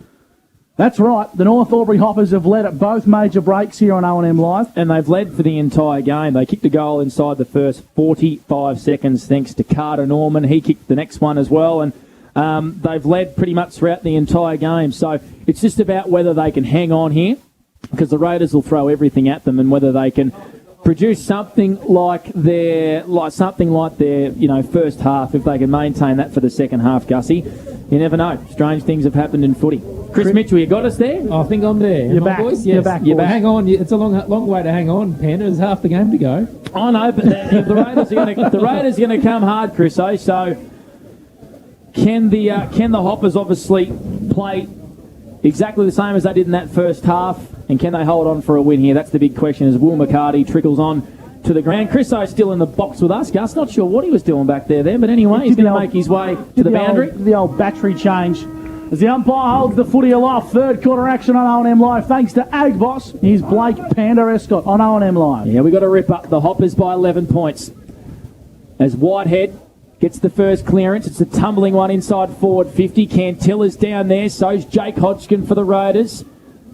That's right. The North Albury Hoppers have led at both major breaks here on O&M Live. And they've led for the entire game. They kicked a goal inside the first 45 seconds thanks to Carter Norman. He kicked the next one as well. And they've led pretty much throughout the entire game. So it's just about whether they can hang on here, because the Raiders will throw everything at them, and whether they can produce something like their first half. If they can maintain that for the second half, Gussie, you never know. Strange things have happened in footy. Chris Mitchell, you got us there? I think I'm there. You're back. Boys? Yes. You're back. You're back. Hang on. It's a long way to hang on, Panda. There's half the game to go. I know, but the Raiders are going to come hard, Chris. So can the Hoppers obviously play exactly the same as they did in that first half, and can they hold on for a win here? That's the big question as Will McCarty trickles on to the ground. Chriso's still in the box with us, Gus. Not sure what he was doing back there then, but anyway, he's going to make his way to the boundary. The old battery change. As the umpire holds the footy aloft, third quarter action on O&M Live. Thanks to Ag Boss. Here's Blake Panda Escott on O&M Live. Yeah, we got to rip up the Hoppers by 11 points. As Whitehead gets the first clearance, it's a tumbling one inside forward 50. Cantilla's down there, so's Jake Hodgkin for the Raiders.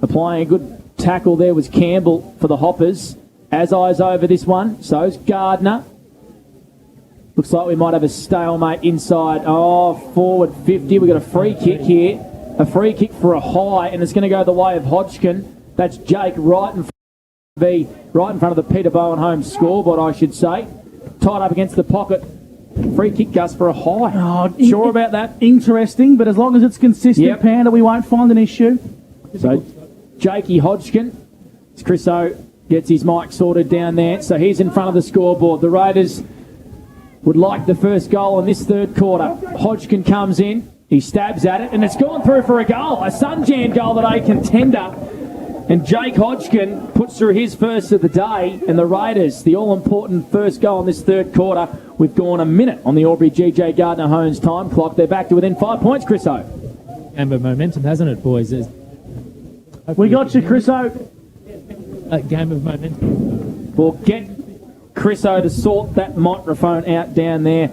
Applying a good tackle there was Campbell for the Hoppers. As eyes over this one, so's Gardner. Looks like we might have a stalemate inside. Forward 50. We've got a free kick here. A free kick for a high, and it's going to go the way of Hodgkin. That's Jake right in front of the Peter Bowen home scoreboard, I should say. Tied up against the pocket. Free kick, Gus, for a high. Sure about that? Interesting, but as long as it's consistent, Panda, we won't find an issue. So, Jakey Hodgkin. Chriso gets his mic sorted down there. So he's in front of the scoreboard. The Raiders would like the first goal in this third quarter. Hodgkin comes in, he stabs at it, and it's gone through for a goal. A Sunjan goal that a contender. And Jake Hodgkin puts through his first of the day, and the Raiders, the all-important first goal in this third quarter. We've gone a minute on the Albury GJ Gardner Homes time clock. They're back to within 5 points, Chriso. Game of momentum, hasn't it, boys? We got you, Chriso. A game of momentum. Well, get Chriso to sort that microphone out down there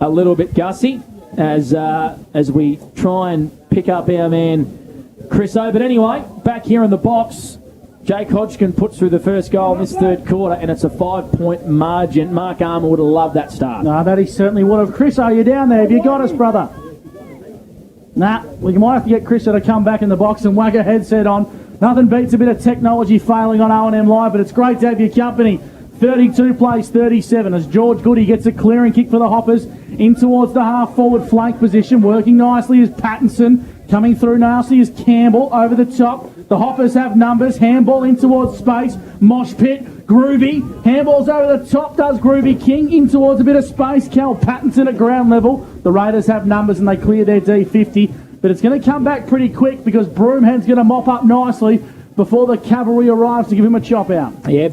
a little bit, Gussie, as we try and pick up our man Chriso. But anyway, back here in the box, Jake Hodgkin puts through the first goal in this third quarter, and it's a 5-point margin. Mark Armour would have loved that start. No, that he certainly would have. Chriso, you down there? Have you got us, brother? Nah, we might have to get Chriso to come back in the box and whack a headset on. Nothing beats a bit of technology failing on O&M Live, but it's great to have your company. 32 plays 37 as George Goody gets a clearing kick for the Hoppers in towards the half-forward flank position. Working nicely is Pattinson. Coming through nicely is Campbell over the top. The Hoppers have numbers. Handball in towards space. Mosh pit. Groovy. Handball's over the top, does Groovy King. In towards a bit of space. Cal Pattinson at ground level. The Raiders have numbers and they clear their D50. But it's going to come back pretty quick because Broomhead's going to mop up nicely before the cavalry arrives to give him a chop out. Yeah.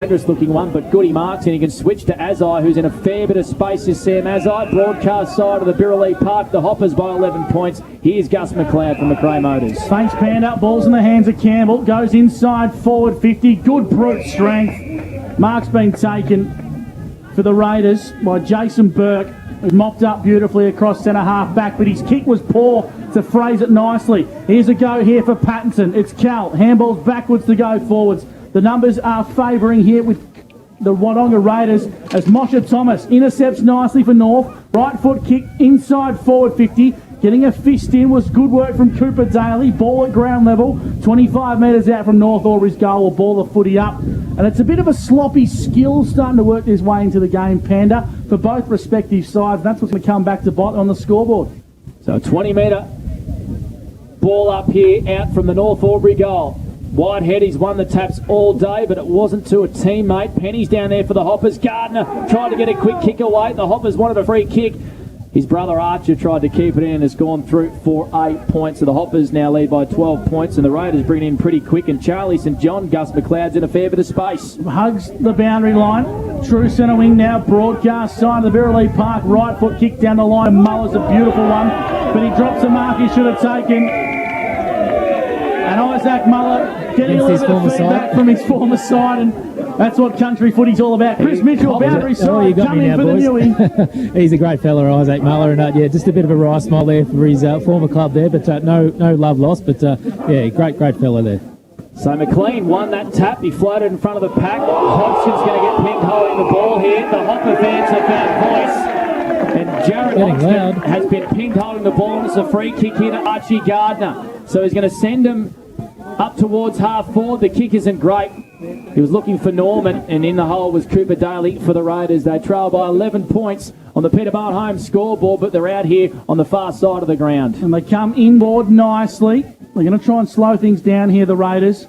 dangerous looking one, but Goody marks, and he can switch to Azai, who's in a fair bit of space. Is Sam Azai, broadcast side of the Birrelea Park. The Hoppers by 11 points. Here's Gus McLeod from McRae Motors. Thanks, Panda. Ball's in the hands of Campbell. Goes inside, forward 50. Good brute strength. Mark's been taken for the Raiders by Jason Burke, who mopped up beautifully across centre half back, but his kick was poor to phrase it nicely. Here's a go here for Pattinson. It's Cal. Handballs backwards to go forwards. The numbers are favouring here with the Wodonga Raiders as Moshe Thomas intercepts nicely for North. Right foot kick inside forward 50. Getting a fist in was good work from Cooper Daly. Ball at ground level. 25 metres out from North Albury's goal. Will ball the footy up. And it's a bit of a sloppy skill starting to work this way into the game, Panda, for both respective sides. That's what's going to come back to bite on the scoreboard. So a 20-metre ball up here out from the North Albury goal. Whitehead, he's won the taps all day, but it wasn't to a teammate. Penny's down there for the Hoppers. Gardner tried to get a quick kick away. The Hoppers wanted a free kick. His brother Archer tried to keep it in and has gone through for 8 points. So the Hoppers now lead by 12 points, and the Raiders bring it in pretty quick. And Charlie St John, Gus McLeod's in a fair bit of space. Hugs the boundary line. True centre wing now. Broadcast side of the Birrelea Park. Right foot kick down the line. Muller's a beautiful one, but he drops a mark he should have taken. And Isaac Muller getting a little bit of feedback from his former side, and that's what country footy's all about. Chris Mitchell, boundary side, coming for the Newey. He's a great fella, Isaac Muller, and yeah, just a bit of a wry smile there for his former club there, but no love lost, but yeah, great fella there. So McLean won that tap. He floated in front of the pack. Hodgson's going to get pinged holding the ball here. The Hopper fans have found voice. And Jared Hodgson has been pinged holding the ball, and it's a free kick here to Archie Gardner. So he's going to send him up towards half forward. The kick isn't great. He was looking for Norman, and in the hole was Cooper Daly for the Raiders. They trail by 11 points on the Peterborough home scoreboard, but they're out here on the far side of the ground. And they come inboard nicely. They're going to try and slow things down here, the Raiders,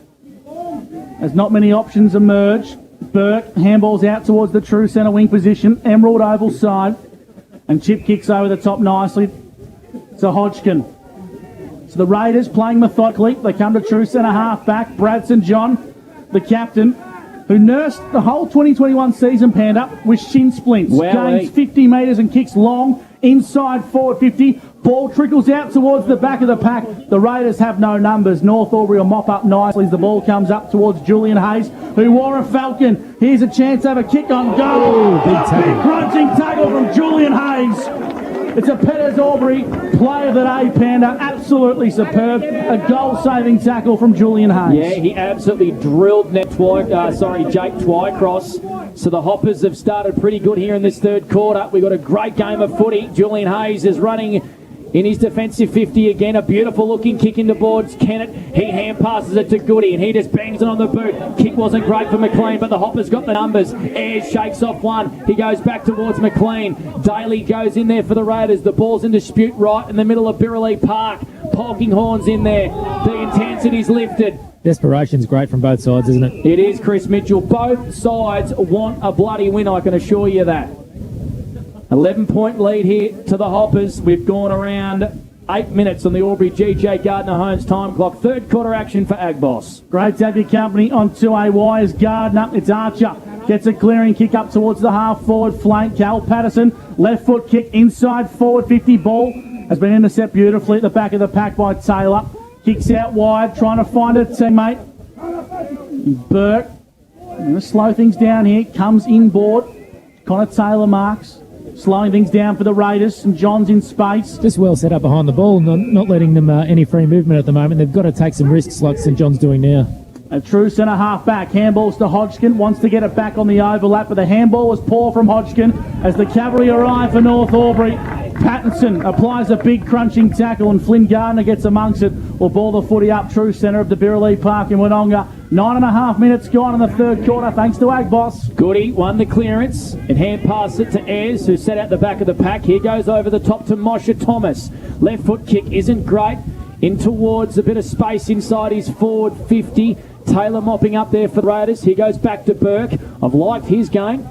as not many options emerge. Burke handballs out towards the true centre wing position, Emerald Oval side, and Chip kicks over the top nicely to Hodgkin. So the Raiders playing methodically. They come to true centre half back. Brad St John, the captain, who nursed the whole 2021 season, Panda, with shin splints. Gains 50 metres and kicks long inside forward 50. Ball trickles out towards the back of the pack. The Raiders have no numbers. North Albury will mop up nicely as the ball comes up towards Julian Hayes, who wore a Falcon. Here's a chance to have a kick on goal. Big tackle. Crunching tackle from Julian Hayes. It's a Petters Albury play of the day, Panda. Absolutely superb. A goal-saving tackle from Julian Hayes. Yeah, he absolutely drilled Jake Twycross. So the Hoppers have started pretty good here in this third quarter. We've got a great game of footy. Julian Hayes is running in his defensive 50 again. A beautiful looking kick into boards. Kennett, he hand passes it to Goody, and he just bangs it on the boot. Kick wasn't great for McLean, but the Hoppers got the numbers. Ayres shakes off one. He goes back towards McLean. Daly goes in there for the Raiders. The ball's in dispute right in the middle of Birrelea Park. Polkinghorn's in there. The intensity's lifted. Desperation's great from both sides, isn't it? It is, Chris Mitchell. Both sides want a bloody win, I can assure you that. 11-point lead here to the Hoppers. We've gone around 8 minutes on the Albury GJ Gardner Holmes time clock. Third quarter action for Agboss. Great to have your company on 2AY as Gardner. It's Archer. Gets a clearing kick up towards the half-forward flank. Cal Patterson, left foot kick inside forward 50. Ball has been intercepted beautifully at the back of the pack by Taylor. Kicks out wide, trying to find a teammate. Burke, going to slow things down here. Comes inboard. Connor Taylor marks. Slowing things down for the Raiders. St John's in space. Just well set up behind the ball, not letting them any free movement at the moment. They've got to take some risks like St John's doing now. A true centre half back. Handballs to Hodgkin. Wants to get it back on the overlap, but the handball was poor from Hodgkin as the cavalry arrive for North Albury. Pattinson applies a big crunching tackle, and Flynn Gardner gets amongst it. Will ball the footy up true centre of the Birrelea Park in Wodonga. 9.5 minutes gone in the third quarter, thanks to Agboss. Goody won the clearance and hand passed it to Ayres, who set out the back of the pack. Here goes over the top to Moshe Thomas. Left foot kick isn't great. In towards a bit of space inside his forward 50. Taylor mopping up there for the Raiders. He goes back to Burke. I've liked his game.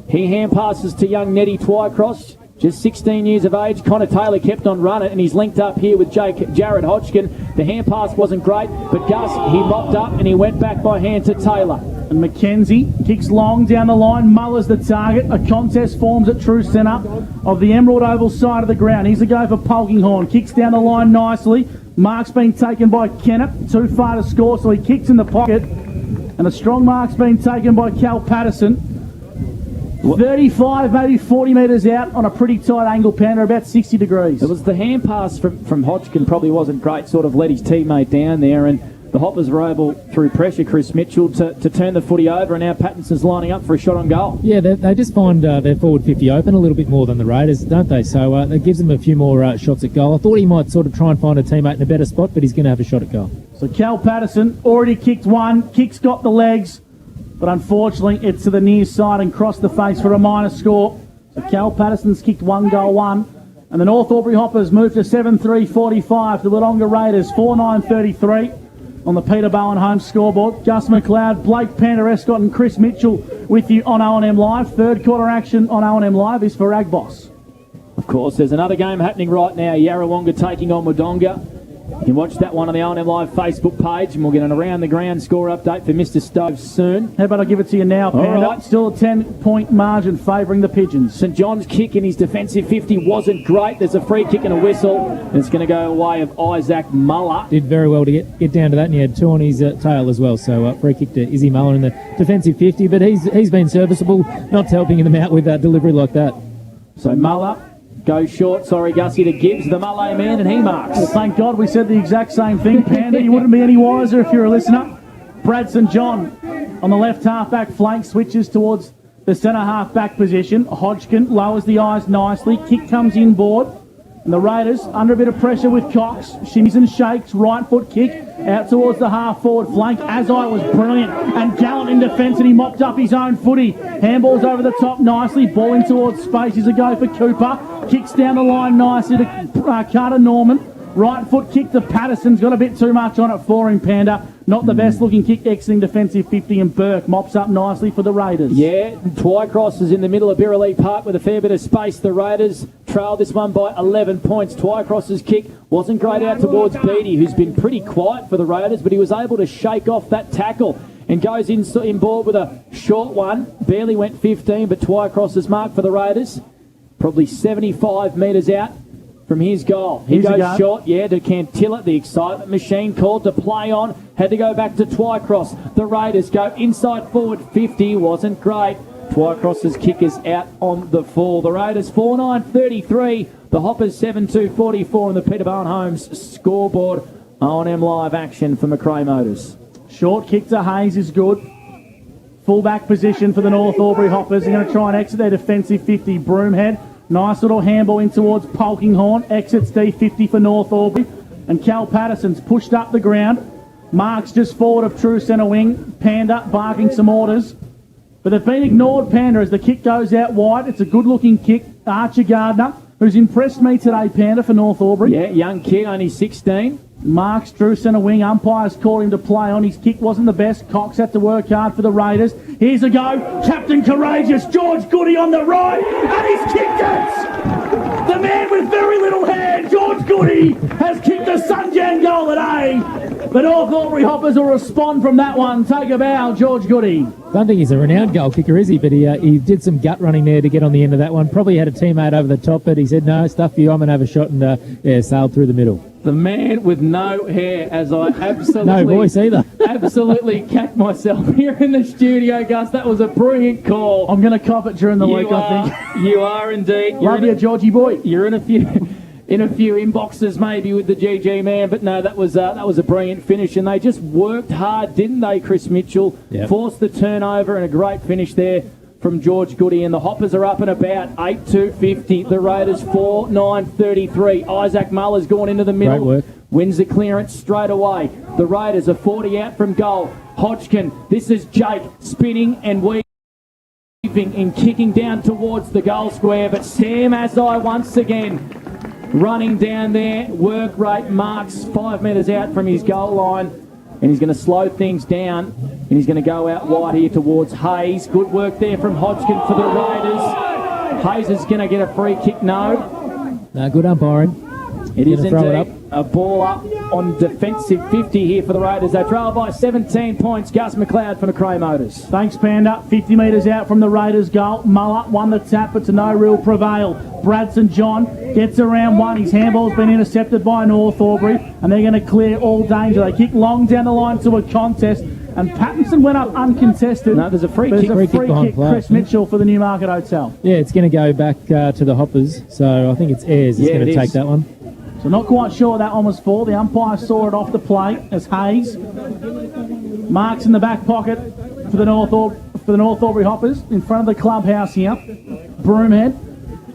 He hand passes to young Nettie Twycross. Just 16 years of age. Connor Taylor kept on running, and he's linked up here with Jared Hodgkin. The hand pass wasn't great, but Gus, he mopped up and he went back by hand to Taylor. And McKenzie kicks long down the line. Muller's the target. A contest forms at true centre of the Emerald Oval side of the ground. Here's a go for Polkinghorn. Kicks down the line nicely. Mark's been taken by Kennett. Too far to score, so he kicks in the pocket. And a strong mark's been taken by Cal Patterson. 35, maybe 40 metres out on a pretty tight angle, Panda, about 60 degrees. It was the hand pass from Hodgkin, probably wasn't great, sort of let his teammate down there, and the Hoppers were able, through pressure, Chris Mitchell, to turn the footy over, and now Pattinson's lining up for a shot on goal. Yeah, they just find their forward 50 open a little bit more than the Raiders, don't they? So that gives them a few more shots at goal. I thought he might sort of try and find a teammate in a better spot, but he's going to have a shot at goal. So Cal Patterson already kicked one. Kick's got the legs, but unfortunately it's to the near side and crossed the face for a minor score. So Cal Patterson's kicked 1 goal 1. And the North Albury Hoppers move to 7-3-45. The Wodonga Raiders 4-9-33. On the Peter Bowen home scoreboard. Gus McLeod, Blake Panda Escott and Chris Mitchell with you on O&M Live. Third quarter action on O&M Live is for Agboss. Of course, there's another game happening right now. Yarrawonga taking on Wodonga. You can watch that one on the O&M Live Facebook page, and we'll get an around-the-ground score update for Mr. Stove soon. How about I give it to you now, Panda? All right. Still a 10-point margin favouring the Pigeons. St John's kick in his defensive 50 wasn't great. There's a free kick and a whistle, and it's going to go away of Isaac Muller. Did very well to get down to that, and he had 2 on his tail as well. So free kick to Izzy Muller in the defensive 50, but he's been serviceable, not helping them out with that delivery like that. So Muller goes short, Gussie, to Gibbs, the Malay man, and he marks. Well, thank God we said the exact same thing, Panda. You wouldn't be any wiser if you're a listener. Brad St John on the left half-back flank switches towards the centre half-back position. Hodgkin lowers the eyes nicely. Kick comes inboard. And the Raiders under a bit of pressure with Cox. Shimmies and shakes. Right foot kick out towards the half-forward flank. Azai was brilliant and gallant in defence, and he mopped up his own footy. Handballs over the top nicely. Ball in towards space. Here's a go for Cooper. Kicks down the line nicely to Carter Norman. Right foot kick to Patterson's got a bit too much on it for him, Panda. Not the best looking kick exiting defensive 50, and Burke mops up nicely for the Raiders. Yeah, Twycross is in the middle of Birrelea Park with a fair bit of space. The Raiders trailed this one by 11 points. Twycross's kick wasn't great out towards Beattie, who's been pretty quiet for the Raiders, but he was able to shake off that tackle and goes in board with a short one. Barely went 15, but Twycross's mark for the Raiders, probably 75 metres out from his goal. He goes short, to Cantillett. The excitement machine called to play on. Had to go back to Twycross. The Raiders go inside forward 50. Wasn't great. Twycross's kick is out on the fall. The Raiders 4-9-33. The Hoppers 7-2-44 on the Peter Bowen Homes scoreboard. O&M Live action for McRae Motors. Short kick to Hayes is good. Full-back position for the North Albury Hoppers. They're going to try and exit their defensive 50. Broomhead. Nice little handball in towards Polkinghorn. Exits D50 for North Albury. And Cal Patterson's pushed up the ground. Marks just forward of true centre wing. Panda barking some orders. But they've been ignored, Panda, as the kick goes out wide. It's a good-looking kick. Archer Gardner, who's impressed me today, Panda, for North Albury. Yeah, young kid, only 16. Marks true centre wing. Umpires called him to play on. His kick wasn't the best. Cox had to work hard for the Raiders. Here's a go. Captain Courageous. George Goody on the right. And he's kicked it. The man with very little hair, George Goody, has kicked a Sunjan goal at A. The North Albury Hoppers will respond from that one. Take a bow, George Goody. Don't think he's a renowned goal kicker, is he? But he did some gut running there to get on the end of that one. Probably had a teammate over the top, but he said, no, stuff you, I'm going to have a shot, and sailed through the middle. The man with no hair, as I absolutely... no voice either. absolutely cacked myself here in the studio, Gus. That was a brilliant call. I'm going to cop it during the week, I think. You are indeed. Love you, Georgie boy. You're in a few inboxes maybe with the GG man, but no, that was a brilliant finish, and they just worked hard, didn't they, Chris Mitchell? Yep. Forced the turnover, and a great finish there from George Goody, and the Hoppers are up and about 8-2-50. The Raiders 4-9-33. Isaac Muller's gone into the middle. Great work. Wins the clearance straight away. The Raiders are 40 out from goal. Hodgkin, this is Jake spinning and weaving and kicking down towards the goal square, but Sam Azai once again running down there. Work rate marks 5 metres out from his goal line, and he's going to slow things down, and he's going to go out wide here towards Hayes. Good work there from Hodgkin for the Raiders. Hayes is going to get a free kick, no. No, good umpiring. It is Gonna throw it indeed a ball up on defensive 50 here for the Raiders. They trail by 17 points. Gus McLeod for McRae Motors. Thanks, Panda. 50 metres out from the Raiders' goal. Muller won the tap, but to no real prevail. Bradson John gets around one. His handball's been intercepted by North Albury, and they're going to clear all danger. They kick long down the line to a contest, and Pattinson went up uncontested. No, there's a free kick. There's a free kick. Play. Chris Mitchell for the Newmarket Hotel. Yeah, it's going to go back to the Hoppers, so I think it's Ayres is going to take that one. So not quite sure what that one was for. The umpire saw it off the plate as Hayes marks in the back pocket for the North Albury Hoppers in front of the clubhouse here. Broomhead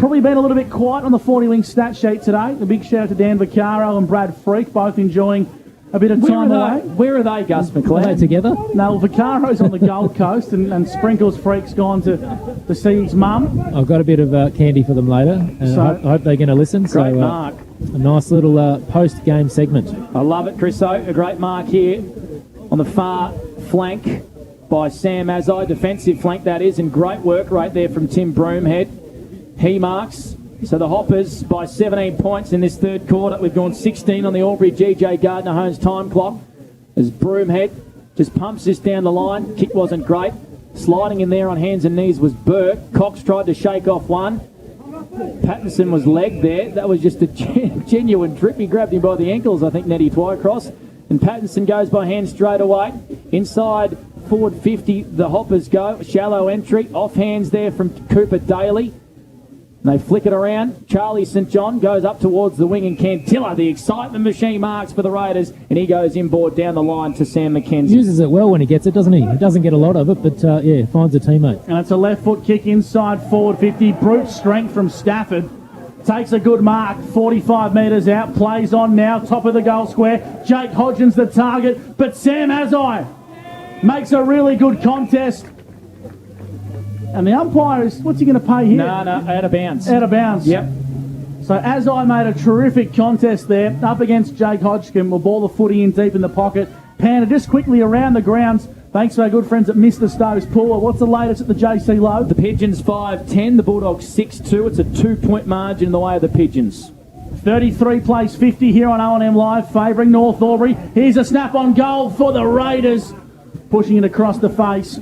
probably been a little bit quiet on the 40 wing stat sheet today. A big shout out to Dan Vaccaro and Brad Freak, both enjoying a bit of time away. Where are they, Gus McLeod? Are they together? No, Vaccaro's on the Gold Coast and Sprinkles Freak's gone to see his mum. I've got a bit of candy for them later, and So- I hope they're going to listen. Great So mark. a nice little post-game segment. I love it, Chris. A great mark here on the far flank by Sam Azai, defensive flank that is, and great work right there from Tim Broomhead. He marks. So the Hoppers by 17 points in this third quarter. We've gone 16 on the Albury GJ Gardner Holmes time clock as Broomhead just pumps this down the line. Kick wasn't great. Sliding in there on hands and knees was Burke. Cox tried to shake off one. Pattinson was legged there. That was just a genuine trip. He grabbed him by the ankles, I think, Nettie Twycross. And Pattinson goes by hand straight away. Inside forward 50, the Hoppers go. Shallow entry. Off hands there from Cooper Daly. And they flick it around. Charlie St John goes up towards the wing, and Cantilla, the excitement machine, marks for the Raiders, and he goes inboard down the line to Sam McKenzie. Uses it well when he gets it, doesn't he? He doesn't get a lot of it, but finds a teammate. And it's a left foot kick inside forward 50. Brute strength from Stafford. Takes a good mark, 45 metres out, plays on now, top of the goal square. Jake Hodgins the target, but Sam Azai makes a really good contest. And the umpire is, what's he going to pay here? No, out of bounds. Out of bounds. Yep. So Azai made a terrific contest there, up against Jake Hodgkin. Will ball the footy in deep in the pocket. Panda just quickly around the grounds. Thanks to our good friends at Mr. Stowe's Pool. What's the latest at the JC Low? The Pigeons 5-10, the Bulldogs 6-2. It's a 2-point margin in the way of the Pigeons. 33 plays 50 here on O&M Live, favouring North Albury. Here's a snap on goal for the Raiders. Pushing it across the face.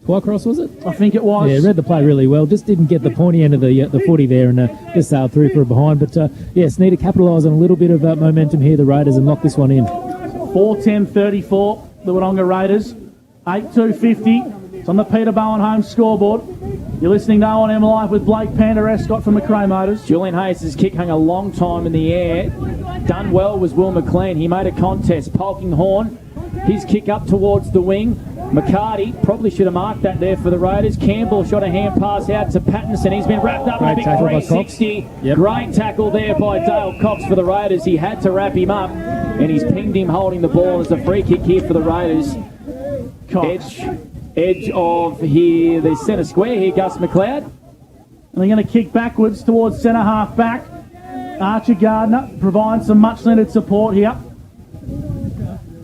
Twycross, was it? I think it was. Yeah, read the play really well. Just didn't get the pointy end of the footy there, and just sailed through for a behind. But yes, need to capitalise on a little bit of momentum here, the Raiders, and lock this one in. 4-10-34, the Wodonga Raiders. 8-2-50. It's on the Peter Bowen Home scoreboard. You're listening to O&M Live with Blake Panda Escott from McRae Motors. Julian Hayes' kick hung a long time in the air. Done well was Will McLean. He made a contest. Polkinghorn, his kick up towards the wing. McCarty probably should have marked that there for the Raiders. Campbell shot a hand pass out to Pattinson. He's been wrapped up in a big 360. Yep. Great tackle there by Dale Cox for the Raiders. He had to wrap him up, and he's pinged him holding the ball. There's a free kick here for the Raiders. Edge of here, the centre square here, Gus McLeod. And they're going to kick backwards towards centre half back. Archie Gardner provides some much needed support here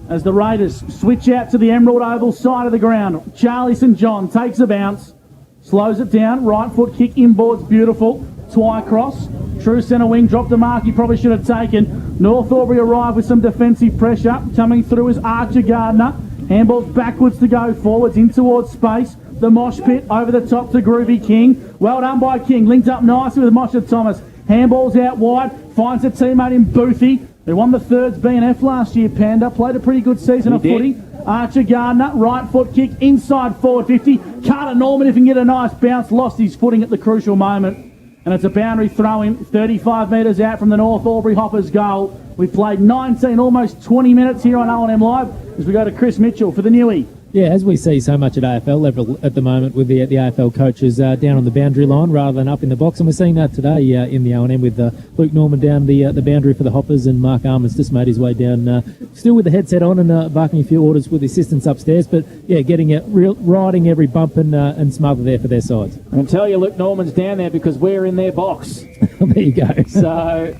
as the Raiders switch out to the Emerald Oval side of the ground. Charlie St John takes a bounce, slows it down, right foot kick inboards, beautiful. Twycross, true centre wing, dropped a mark he probably should have taken. North Albury arrived with some defensive pressure. Coming through is Archie Gardner. Handballs backwards to go forwards in towards space. The mosh pit over the top to Groovy King. Well done by King. Linked up nicely with Moshe Thomas. Handballs out wide. Finds a teammate in Boothie, who won the thirds B&F last year, Panda. Played a pretty good season of footy. Archer Gardner, right foot kick, inside forward 50. Carter Norman, if he can get a nice bounce, lost his footing at the crucial moment. And it's a boundary throw-in, 35 metres out from the North Albury Hoppers goal. We've played 19, almost 20 minutes here on O&M Live as we go to Chris Mitchell for the Newie. Yeah, as we see so much at AFL level at the moment with the AFL coaches down on the boundary line rather than up in the box, and we're seeing that today in the O&M with Luke Norman down the boundary for the Hoppers, and Mark Arman's just made his way down, still with the headset on and barking a few orders with the assistants upstairs, but yeah, getting it riding every bump and smother there for their sides. I can tell you Luke Norman's down there because we're in their box. There you go. So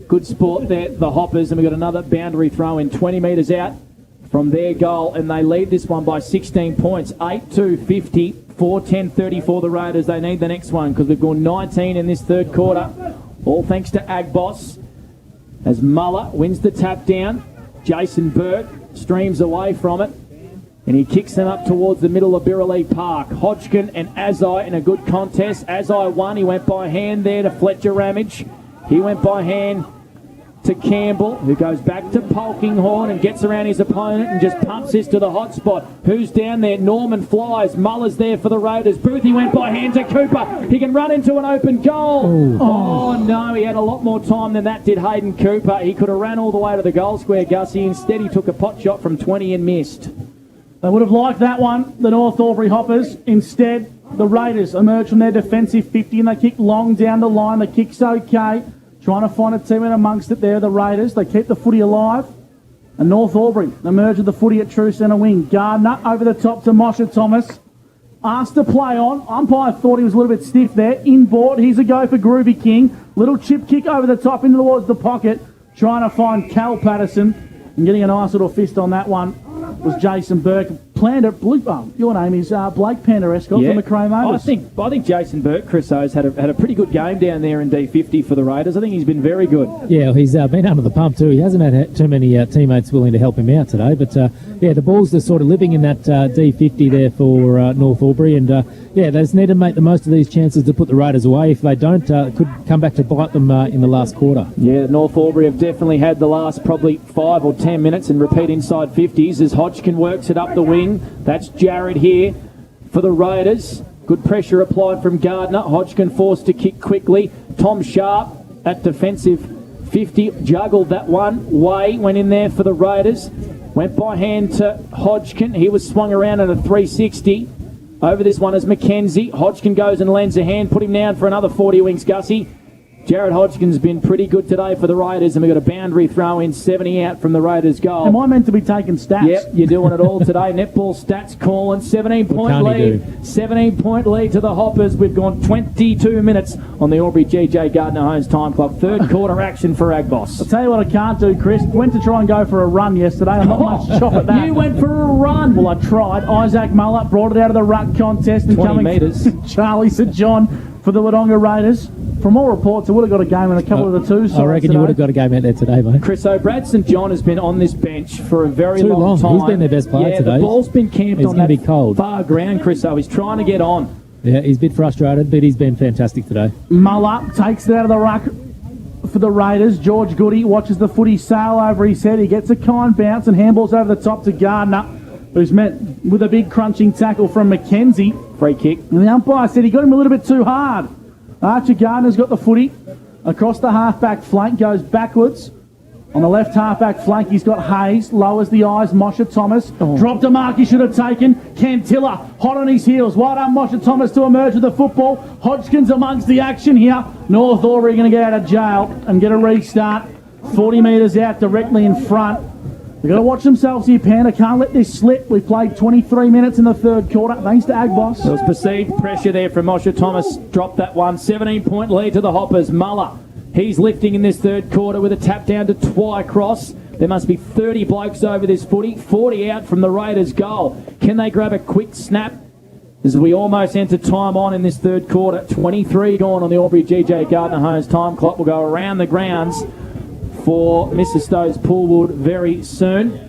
good sport there, the Hoppers, and we've got another boundary throw in 20 metres out from their goal, and they lead this one by 16 points. 8-2-50, 4-10-34 the Raiders. They need the next one because we've gone 19 in this third quarter. All thanks to Ag Boss. as Muller wins the tap down. Jason Burke streams away from it, and he kicks them up towards the middle of Birraleigh Park. Hodgkin and Azai in a good contest. Azai won. He went by hand there to Fletcher Ramage. He went by hand to Campbell, who goes back to Polkinghorn and gets around his opponent and just pumps this to the hot spot. Who's down there? Norman flies. Muller's there for the Raiders. Boothie went by hand to Cooper. He can run into an open goal. Oh, no, he had a lot more time than that, did Hayden Cooper. He could have ran all the way to the goal square, Gussie. Instead, he took a pot shot from 20 and missed. They would have liked that one, the North Albury Hoppers. Instead, the Raiders emerge from their defensive 50 and they kick long down the line. The kick's okay. Trying to find a teammate amongst it there, the Raiders. They keep the footy alive. And North Albury emerge with the footy at true centre wing. Gardner over the top to Moshe Thomas. Asked to play on. Umpire thought he was a little bit stiff there. Inboard. Here's a go for Groovy King. Little chip kick over the top into towards the pocket. Trying to find Cal Patterson. And getting a nice little fist on that one was Jason Burke. Planned it. Your name is Blake Panderescott from McRae Motors. I think Jason Burke, Chris O's, had a pretty good game down there in D50 for the Raiders. I think he's been very good. Yeah, he's been under the pump too. He hasn't had too many teammates willing to help him out today. But the Bulls are sort of living in that D50 there for North Albury, and they just need to make the most of these chances to put the Raiders away. If they don't, could come back to bite them in the last quarter. Yeah, North Albury have definitely had the last probably 5 or 10 minutes and repeat inside 50s as Hodgkin works it up the wing. That's Jared here for the Raiders. Good pressure applied from Gardner. Hodgkin forced to kick quickly. Tom Sharp at defensive 50 juggled that one. Way went in there for the Raiders. Went by hand to Hodgkin. He was swung around at a 360. Over this one is Mackenzie. Hodgkin goes and lends a hand. Put him down for another 40 wings, Gussie. Jared Hodgkin's been pretty good today for the Raiders, and we've got a boundary throw in, 70 out from the Raiders' goal. Am I meant to be taking stats? Yep, you're doing it all today. Netball stats calling. 17-point lead. 17-point lead to the Hoppers. We've gone 22 minutes on the Albury GJ Gardner Homes time clock. Third quarter action for Agboss. I'll tell you what I can't do, Chris. Went to try and go for a run yesterday. I'm not much chop at that. You went for a run. Well, I tried. Isaac Muller brought it out of the ruck contest. And 20 metres. Charlie St John for the Wodonga Raiders. From all reports, I would have got a game in a couple of the two sides. I reckon you would have got a game out there today, mate. Chris Brad St John has been on this bench for a very long time. He's been their best player today. The ball's been camped on that cold. far ground, Chris. He's trying to get on. Yeah, he's a bit frustrated, but he's been fantastic today. Muller takes it out of the ruck for the Raiders. George Goody watches the footy sail over his head. He gets a kind bounce and handballs over the top to Gardner, who's met with a big crunching tackle from Mackenzie. Free kick. And the umpire said he got him a little bit too hard. Archer Gardner's got the footy across the half-back flank, goes backwards. On the left half-back flank, he's got Hayes, lowers the eyes, Moshe Thomas. Dropped a mark he should have taken. Cantilla, hot on his heels. Well done, Moshe Thomas, to emerge with the football. Hodgkin's amongst the action here. North Albury going to get out of jail and get a restart. 40 metres out, directly in front. They've got to watch themselves here, Panda. Can't let this slip. We played 23 minutes in the third quarter, thanks to Agboss. There was perceived pressure there from Moshe Thomas. Dropped that one. 17-point lead to the Hoppers. Muller, he's lifting in this third quarter with a tap down to Twycross. There must be 30 blokes over this footy. 40 out from the Raiders' goal. Can they grab a quick snap as we almost enter time on in this third quarter? 23 gone on the Albury GJ Gardner Homes time clock. Will go around the grounds for Mr. Stowe's Poolwood very soon.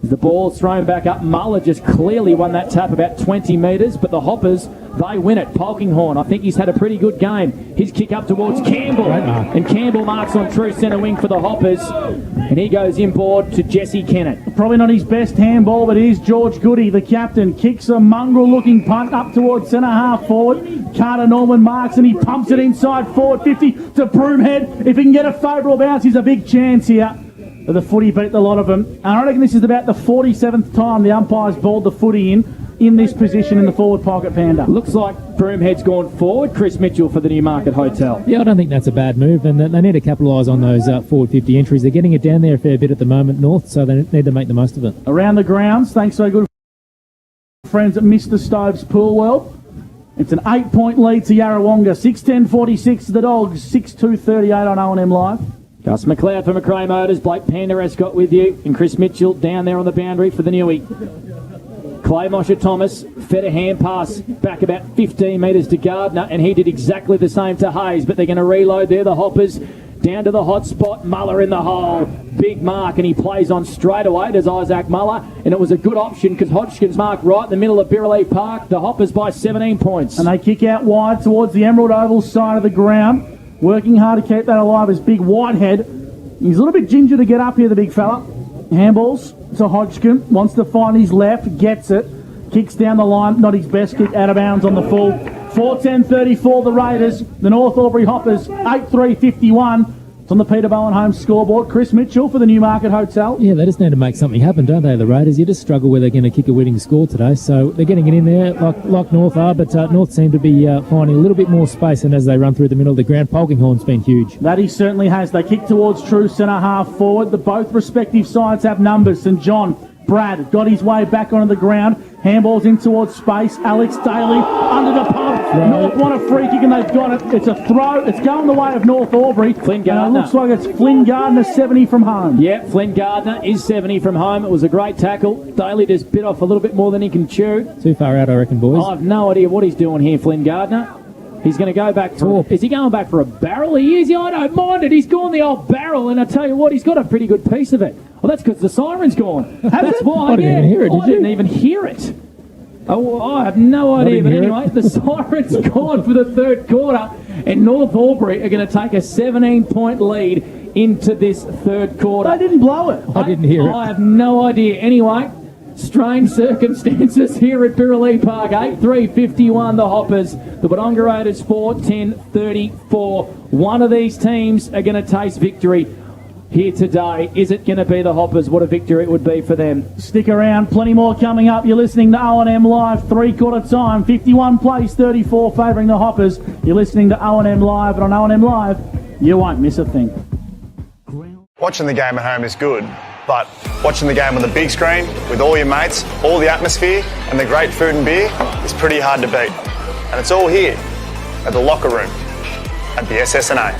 As the ball's thrown back up, Muller just clearly won that tap about 20 metres, but the Hoppers, they win it. Polkinghorn, I think he's had a pretty good game. His kick up towards Campbell, and Campbell marks on true centre wing for the Hoppers, and he goes inboard to Jesse Kennett. Probably not his best handball, but here's George Goody, the captain. Kicks a mongrel-looking punt up towards centre half forward. Carter Norman marks, and he pumps it inside forward 50 to Broomhead. If he can get a favourable bounce, he's a big chance here. But the footy beat the lot of them. And I reckon this is about the 47th time the umpire's balled the footy in this position in the forward pocket, Panda. Looks like Broomhead's gone forward. Chris Mitchell for the Newmarket Hotel. Yeah, I don't think that's a bad move, and they need to capitalise on those forward 50 entries. They're getting it down there a fair bit at the moment, North, so they need to make the most of it. Around the grounds, thanks so good friends at Mr. Stove's Pool World. It's an 8-point lead to Yarrawonga. 6:10:46 to the Dogs. 6:2:38 on O&M Live. Gus McLeod for McRae Motors. Blake Panderescott with you. And Chris Mitchell down there on the boundary for the Newey. Clay Moshe Thomas fed a hand pass back about 15 metres to Gardner, and he did exactly the same to Hayes, but they're going to reload there, the Hoppers. Down to the hot spot, Muller in the hole. Big mark, and he plays on straight away. Does Isaac Muller, and it was a good option because Hodgkins marked right in the middle of Birraleigh Park. The Hoppers by 17 points. And they kick out wide towards the Emerald Oval side of the ground. Working hard to keep that alive is Big Whitehead. He's a little bit ginger to get up here, the big fella. Handballs to Hodgkin. Wants to find his left, gets it. Kicks down the line, not his best kick, out of bounds on the full. 4:10:34 the Raiders. The North Albury Hoppers, 8:3:51. It's on the Peter Bowen home scoreboard. Chris Mitchell for the Newmarket Hotel. Yeah, they just need to make something happen, don't they, the Raiders? You just struggle where they're going to kick a winning score today. So they're getting it in there like North are, but North seem to be finding a little bit more space, and as they run through the middle of the ground, Polkinghorn's been huge. That he certainly has. They kick towards true centre half forward. The both respective sides have numbers. St John, Brad got his way back onto the ground. Handballs in towards space. Alex Daly under the pump. Right. North want a free kick and they've got it. It's a throw. It's going the way of North Albury. Flynn Gardner. It looks like it's Flynn Gardner, 70 from home. Yeah, Flynn Gardner is 70 from home. It was a great tackle. Daly just bit off a little bit more than he can chew. Too far out, I reckon, boys. I have no idea what he's doing here, Flynn Gardner. He's going to go back for... Is he going back for a barrel? He is. I don't mind it. He's gone the old barrel, and I tell you what, he's got a pretty good piece of it. Well, that's because the siren's gone. That's why. I didn't even hear it, did I didn't even hear it. Oh, I have no idea. But anyway, the siren's gone for the third quarter, and North Albury are going to take a 17-point lead into this third quarter. They didn't blow it. I didn't hear it. I have no idea. Anyway, strange circumstances here at Birraleigh Park. 8:3:51 the Hoppers. The Wodonga Raiders 4:10:34. One of these teams are going to taste victory here today. Is it going to be the Hoppers? What a victory it would be for them. Stick around. Plenty more coming up. You're listening to O&M Live. Three-quarter time. 51 plays 34 favouring the Hoppers. You're listening to O&M Live. And on O&M Live, you won't miss a thing. Watching the game at home is good, but watching the game on the big screen with all your mates, all the atmosphere and the great food and beer is pretty hard to beat. And it's all here at the locker room at the SSNA.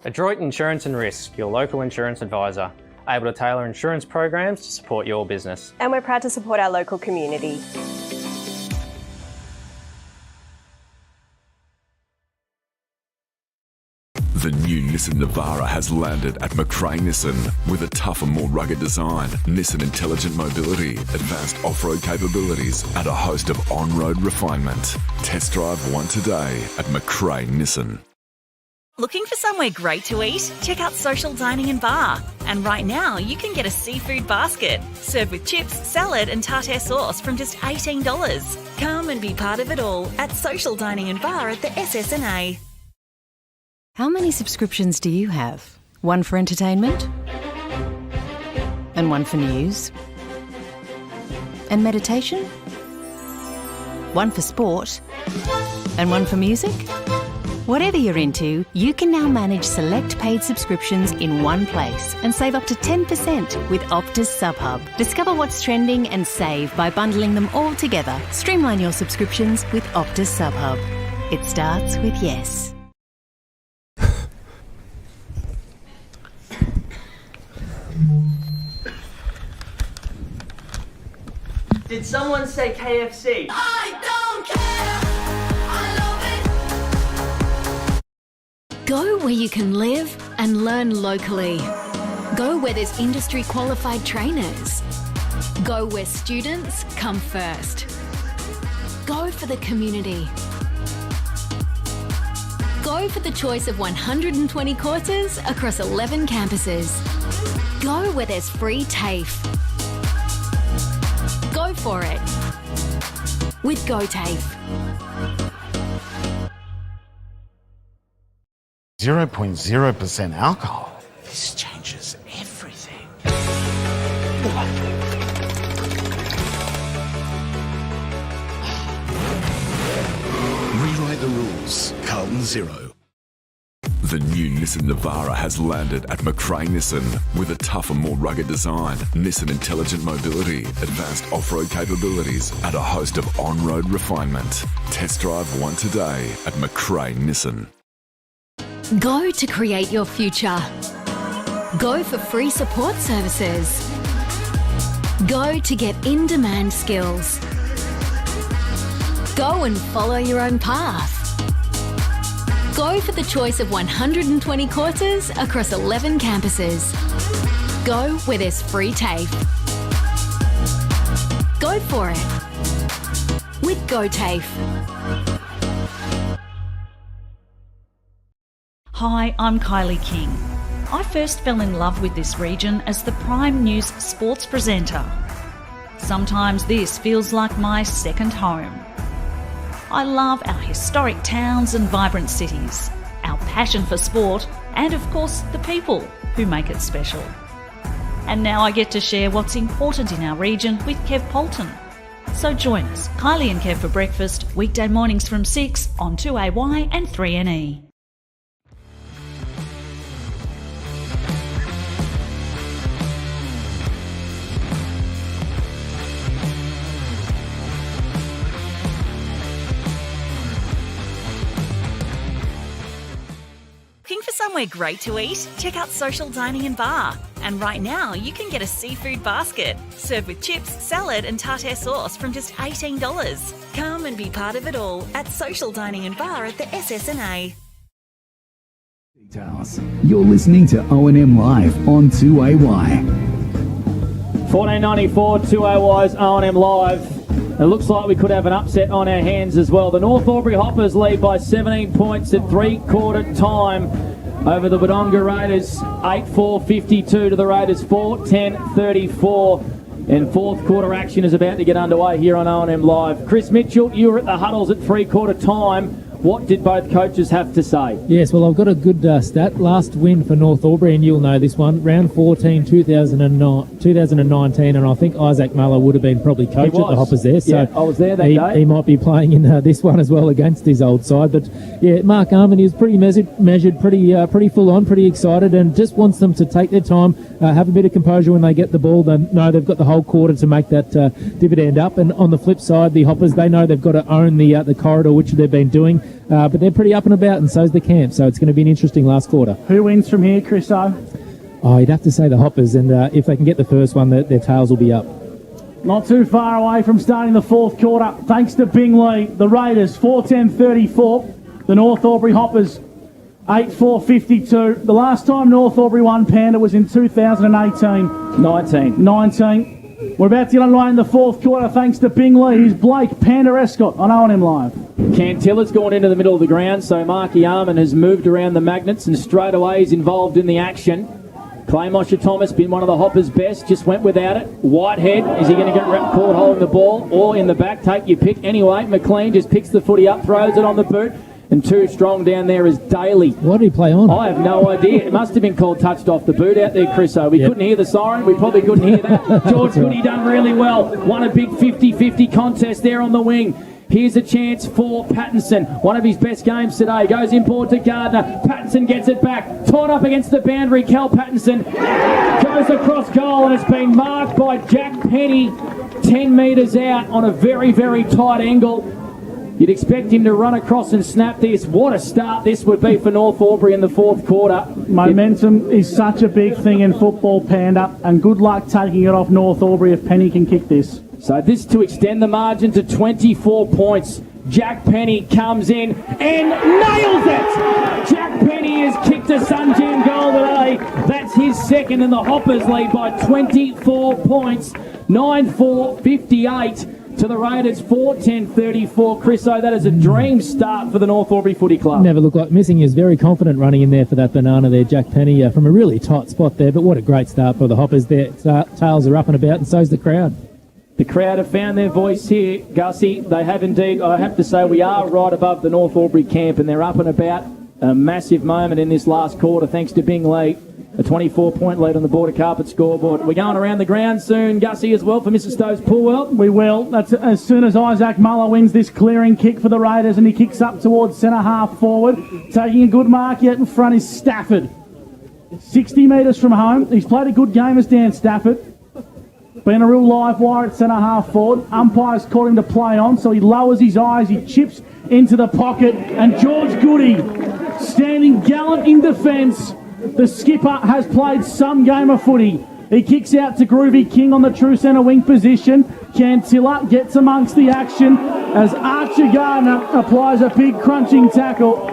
Adroit Insurance and Risk, your local insurance advisor, able to tailor insurance programs to support your business. And we're proud to support our local community. The new Nissan Navara has landed at McRae Nissan with a tougher, more rugged design, Nissan Intelligent Mobility, advanced off-road capabilities, and a host of on-road refinement. Test drive one today at McRae Nissan. Looking for somewhere great to eat? Check out Social Dining and Bar. And right now, you can get a seafood basket, served with chips, salad and tartare sauce from just $18. Come and be part of it all at Social Dining and Bar at the SSNA. How many subscriptions do you have? One for entertainment? And one for news? And meditation? One for sport? And one for music? Whatever you're into, you can now manage select paid subscriptions in one place and save up to 10% with Optus SubHub. Discover what's trending and save by bundling them all together. Streamline your subscriptions with Optus SubHub. It starts with yes. Did someone say KFC? I don't care. Go where you can live and learn locally. Go where there's industry qualified trainers. Go where students come first. Go for the community. Go for the choice of 120 courses across 11 campuses. Go where there's free TAFE. Go for it with GoTAFE. 0.0% alcohol. This changes everything. Rewrite the rules. Carlton 0. The new Nissan Navara has landed at McRae Nissan with a tougher, more rugged design, Nissan Intelligent Mobility, advanced off-road capabilities, and a host of on-road refinement. Test drive one today at McRae Nissan. Go to create your future. Go for free support services. Go to get in-demand skills. Go and follow your own path. Go Go for the choice of 120 courses across 11 campuses. Go where there's free TAFE. Go for it with GoTAFE. Hi, I'm Kylie King. I first fell in love with this region as the Prime News sports presenter. Sometimes this feels like my second home. I love our historic towns and vibrant cities, our passion for sport, and of course the people who make it special. And now I get to share what's important in our region with Kev Polton. So join us, Kylie and Kev for breakfast, weekday mornings from 6 on 2AY and 3NE. Looking for somewhere great to eat? Check out Social Dining and Bar. And right now, you can get a seafood basket, served with chips, salad and tartare sauce from just $18. Come and be part of it all at Social Dining and Bar at the SSNA. You're listening to O&M Live on 2AY. 1494 2AY's O&M Live. It looks like we could have an upset on our hands as well. The North Albury Hoppers lead by 17 points at three-quarter time over the Wodonga Raiders. 8-4-52 to the Raiders, 4-10-34. And fourth quarter action is about to get underway here on O&M Live. Chris Mitchell, you were at the huddles at three-quarter time. What did both coaches have to say? Yes, well, I've got a good stat. Last win for North Albury, and you'll know this one, round 14, 2019, and I think Isaac Muller would have been probably coach at the Hoppers there. So yeah, I was there that day. He might be playing in this one as well against his old side. But, yeah, Mark Armin, he was pretty measured, pretty full on, pretty excited, and just wants them to take their time, have a bit of composure when they get the ball. They know they've got the whole quarter to make that dividend up. And on the flip side, the Hoppers, they know they've got to own the corridor, which they've been doing. But they're pretty up and about, and so's the camp. So it's going to be an interesting last quarter. Who wins from here, Chris O? Oh, you'd have to say the Hoppers, and if they can get the first one, their tails will be up. Not too far away from starting the fourth quarter, thanks to Bingley. The Raiders, 4-10-34. The North Albury Hoppers, 8-4-52. The last time North Albury won Panda was in 2018. 19. We're about to get underway in the fourth quarter thanks to Bingley. Here's Blake Panda Escott on O&M Live. Cantilla's gone into the middle of the ground, so Marky Armin has moved around the magnets and straight away is involved in the action. Clay Mosher Thomas, been one of the Hoppers' best, just went without it. Whitehead, is he going to get caught holding the ball or in the back? Take your pick. Anyway, McLean just picks the footy up, throws it on the boot. And too strong down there is Daly. What did he play on? I have no idea. It must have been called touched off the boot out there, Chriso. We couldn't hear the siren. We probably couldn't hear that. George Goody done really well. Won a big 50-50 contest there on the wing. Here's a chance for Pattinson. One of his best games today. Goes inboard to Gardner. Pattinson gets it back. Torn up against the boundary. Cal Pattinson goes across goal and it's been marked by Jack Penny 10 metres out on a very, very tight angle. You'd expect him to run across and snap this. What a start this would be for North Albury in the fourth quarter. Momentum is such a big thing in football, Panda, and good luck taking it off North Albury if Penny can kick this. So this to extend the margin to 24 points. Jack Penny comes in and nails it! Jack Penny has kicked a Sunjam goal today. That's his second, and the Hoppers lead by 24 points. 9-4-58. To the Raiders, 4-10-34. Chriso, that is a dream start for the North Albury Footy Club. Never looked like missing. He was very confident running in there for that banana there, Jack Penny, from a really tight spot there. But what a great start for the Hoppers. Their tails are up and about, and so's the crowd. The crowd have found their voice here, Gussie. They have indeed. I have to say we are right above the North Albury camp, and they're up and about. A massive moment in this last quarter, thanks to Bingley. A 24-point lead on the border carpet scoreboard. We're going around the ground soon, Gussie, as well, for Mr. Stowe's Poolwell. We will. That's as soon as Isaac Muller wins this clearing kick for the Raiders and he kicks up towards centre-half forward. Taking a good mark yet in front is Stafford. 60 metres from home. He's played a good game as Dan Stafford. Been a real live wire at centre-half forward. Umpire's caught him to play on, so he lowers his eyes. He chips into the pocket. And George Goody, standing gallant in defence. The skipper has played some game of footy. He kicks out to Groovy King on the true centre wing position. Cantilla gets amongst the action as Archer Gardner applies a big crunching tackle.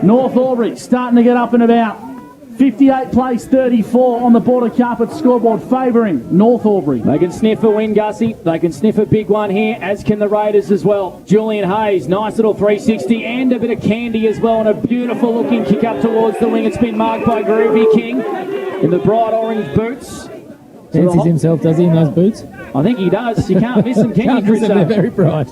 North Albury starting to get up and about. 58 plays 34 on the border carpet scoreboard, favouring North Albury. They can sniff a win, Gussie. They can sniff a big one here, as can the Raiders as well. Julian Hayes, nice little 360 and a bit of candy as well, and a beautiful looking kick up towards the wing. It's been marked by Groovy King in the bright orange boots. Fancies himself, does he, in those boots? I think he does. You can't miss him, can you, Chris? They're very bright.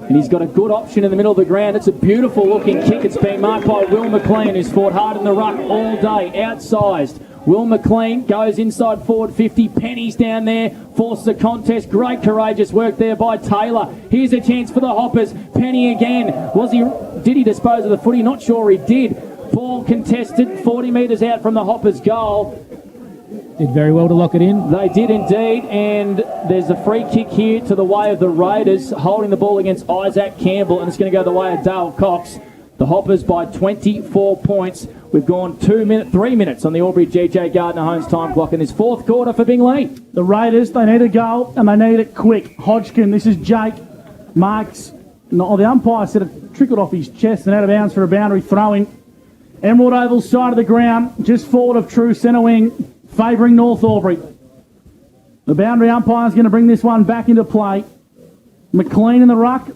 And he's got a good option in the middle of the ground. It's a beautiful looking kick. It's been marked by Will McLean, who's fought hard in the ruck all day, outsized. Will McLean goes inside forward 50. Penny's down there, forces a contest. Great courageous work there by Taylor. Here's a chance for the Hoppers. Penny again. Did he dispose of the footy? Not sure he did. Ball contested 40 metres out from the Hoppers' goal. Did very well to lock it in. They did indeed, and there's a free kick here to the way of the Raiders, holding the ball against Isaac Campbell, and it's going to go the way of Dale Cox. The Hoppers by 24 points. We've gone 3 minutes on the Albury GJ Gardner Homes time clock in this fourth quarter for Bingley. The Raiders, they need a goal, and they need it quick. Hodgkin, this is Jake. Marks, the umpire said it trickled off his chest and out of bounds for a boundary throw-in. Emerald Oval side of the ground, just forward of true centre wing, favouring North Albury. The boundary umpire is going to bring this one back into play. McLean in the ruck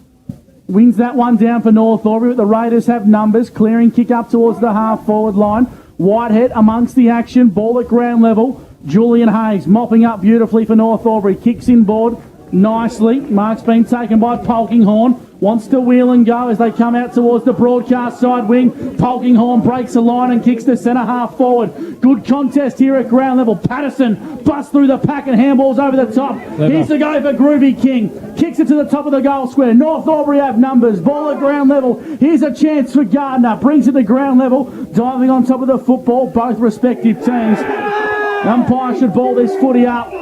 wins that one down for North Albury, but the Raiders have numbers. Clearing kick up towards the half-forward line. Whitehead amongst the action. Ball at ground level. Julian Hayes mopping up beautifully for North Albury. Kicks inboard nicely. Mark's been taken by Polkinghorn. Wants to wheel and go as they come out towards the broadcast side wing. Polkinghorn breaks the line and kicks the centre half forward. Good contest here at ground level. Patterson busts through the pack and handballs over the top. Here's the go for Groovy King. Kicks it to the top of the goal square. North Albury have numbers. Ball at ground level. Here's a chance for Gardner. Brings it to ground level. Diving on top of the football. Both respective teams. Umpire should ball this footy up.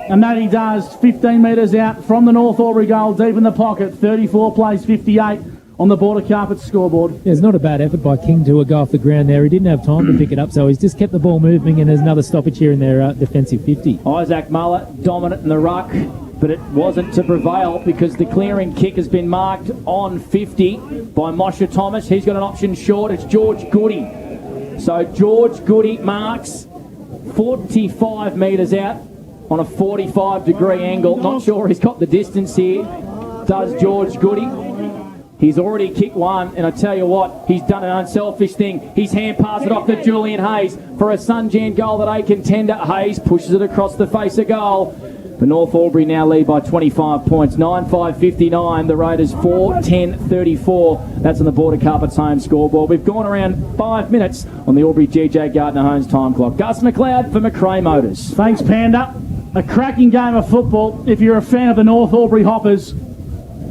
And that he does. 15 metres out from the North Albury goal, deep in the pocket. 34 plays 58 on the border carpet scoreboard. Yeah, it's not a bad effort by King to go off the ground there. He didn't have time to pick it up, so he's just kept the ball moving, and there's another stoppage here in their defensive 50. Isaac Muller dominant in the ruck, but it wasn't to prevail because the clearing kick has been marked on 50 by Moshe Thomas. He's got an option short. It's George Goody. So George Goody marks 45 metres out on a 45-degree angle. Not sure he's got the distance here. Does George Goody. He's already kicked one, and I tell you what, he's done an unselfish thing. He's hand passed it off to Julian Hayes for a Sunjan goal that a contender. Hayes pushes it across the face of goal. But North Albury now lead by 25 points. 9-5-59. The Raiders 4-10-34. That's on the border carpets home scoreboard. We've gone around 5 minutes on the Albury GJ Gardner Homes time clock. Gus McLeod for McRae Motors. Thanks, Panda. A cracking game of football if you're a fan of the North Albury Hoppers.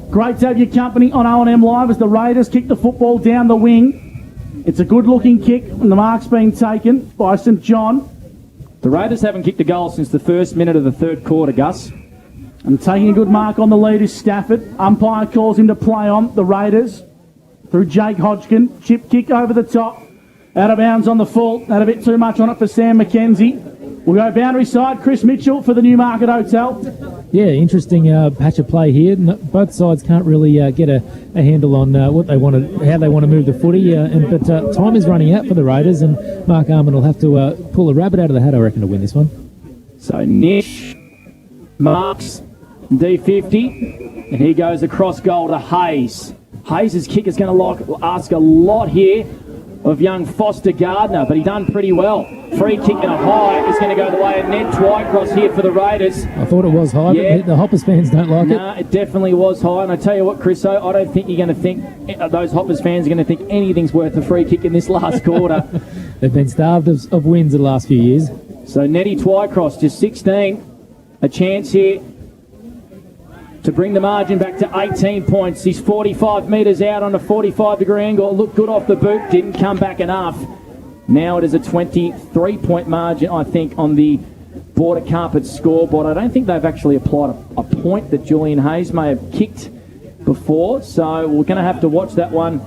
Great to have your company on O&M Live as the Raiders kick the football down the wing. It's a good-looking kick, and the mark's been taken by St John. The Raiders haven't kicked a goal since the first minute of the third quarter, Gus. And taking a good mark on the lead is Stafford. Umpire calls him to play on the Raiders through Jake Hodgkin. Chip kick over the top. Out of bounds on the full. Had a bit too much on it for Sam McKenzie. We'll go boundary side. Chris Mitchell for the Newmarket Hotel. Yeah, interesting patch of play here. Both sides can't really get a handle on what they want to, how they want to move the footy. But time is running out for the Raiders, and Mark Arman will have to pull a rabbit out of the hat, I reckon, to win this one. So Nish marks D50, and he goes across goal to Hayes. Hayes' kick is going to ask a lot here of young Foster Gardner, but he done pretty well. Free kick and a high is going to go the way of Ned Twycross here for the Raiders. I thought it was high, but the Hoppers fans don't like it. No, it definitely was high, and I tell you what, Chris, I don't think you're going to think, those Hoppers fans are going to think anything's worth a free kick in this last quarter. They've been starved of wins the last few years. So Nettie Twycross, just 16, a chance here to bring the margin back to 18 points. He's 45 metres out on a 45-degree angle. It looked good off the boot, didn't come back enough. Now it is a 23-point margin, I think, on the border carpet scoreboard. I don't think they've actually applied a point that Julian Hayes may have kicked before, so we're going to have to watch that one.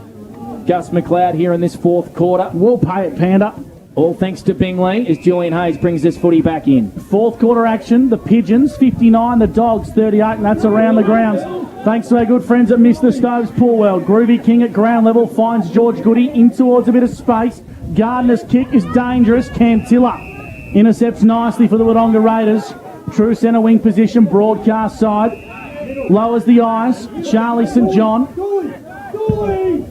Gus McLeod here in this fourth quarter. We'll pay it, Panda. All thanks to Bingley as Julian Hayes brings this footy back in. Fourth quarter action, the Pigeons 59, the Dogs 38, and that's around the grounds. Thanks to our good friends at Mr. Stoves Poolwell. Groovy King at ground level finds George Goody in towards a bit of space. Gardner's kick is dangerous. Cantilla intercepts nicely for the Wodonga Raiders. True centre wing position, broadcast side. Lowers the eyes. Charlie St. John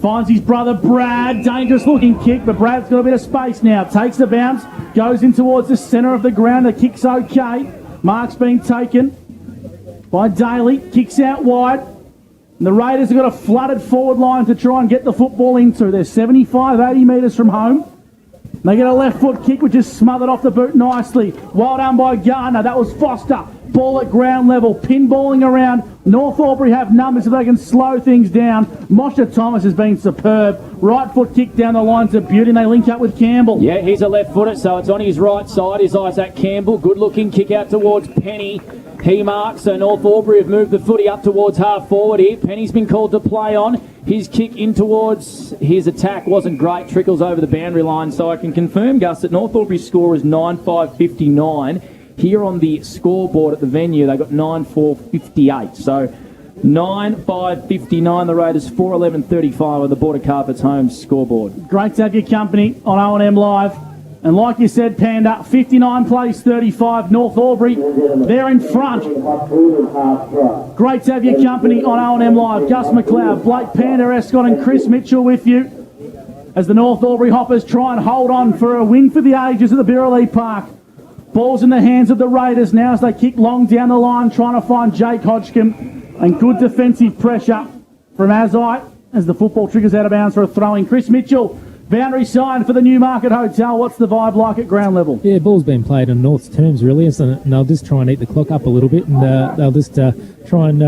finds his brother Brad. Dangerous looking kick, but Brad's got a bit of space now. Takes the bounce, goes in towards the centre of the ground. The kick's okay. Mark's being taken by Daly. Kicks out wide. And the Raiders have got a flooded forward line to try and get the football into. They're 75, 80 metres from home. They get a left foot kick, which is smothered off the boot nicely. Well done by Gardner. That was Foster. Ball at ground level. Pinballing around. North Albury have numbers if they can slow things down. Moshe Thomas has been superb. Right foot kick down the lines of beauty, and they link up with Campbell. Yeah, he's a left footer, so it's on his right side. Is Isaac Campbell. Good looking kick out towards Penny. He marks, so North Albury have moved the footy up towards half forward here. Penny's been called to play on. His kick in towards his attack wasn't great. Trickles over the boundary line, so I can confirm, Gus, that North Albury's score is 9-5-59. Here on the scoreboard at the venue, they got 9-4-58. So 9-5-59, the Raiders 4-11-35 on the Border Carpets home scoreboard. Great to have your company on O&M Live. And like you said, Panda, 59 plays 35, North Albury, they're in front. Great to have your company on O&M Live. Gus McLeod, Blake Panda Escott and Chris Mitchell with you as the North Albury Hoppers try and hold on for a win for the ages at the Birrelea Park. Ball's in the hands of the Raiders now as they kick long down the line, trying to find Jake Hodgkin. And good defensive pressure from Azite as the football triggers out of bounds for a throw-in. Chris Mitchell, boundary sign for the Newmarket Hotel. What's the vibe like at ground level? Yeah, ball's been played on North's terms, really, and they'll just try and eat the clock up a little bit, and they'll just try and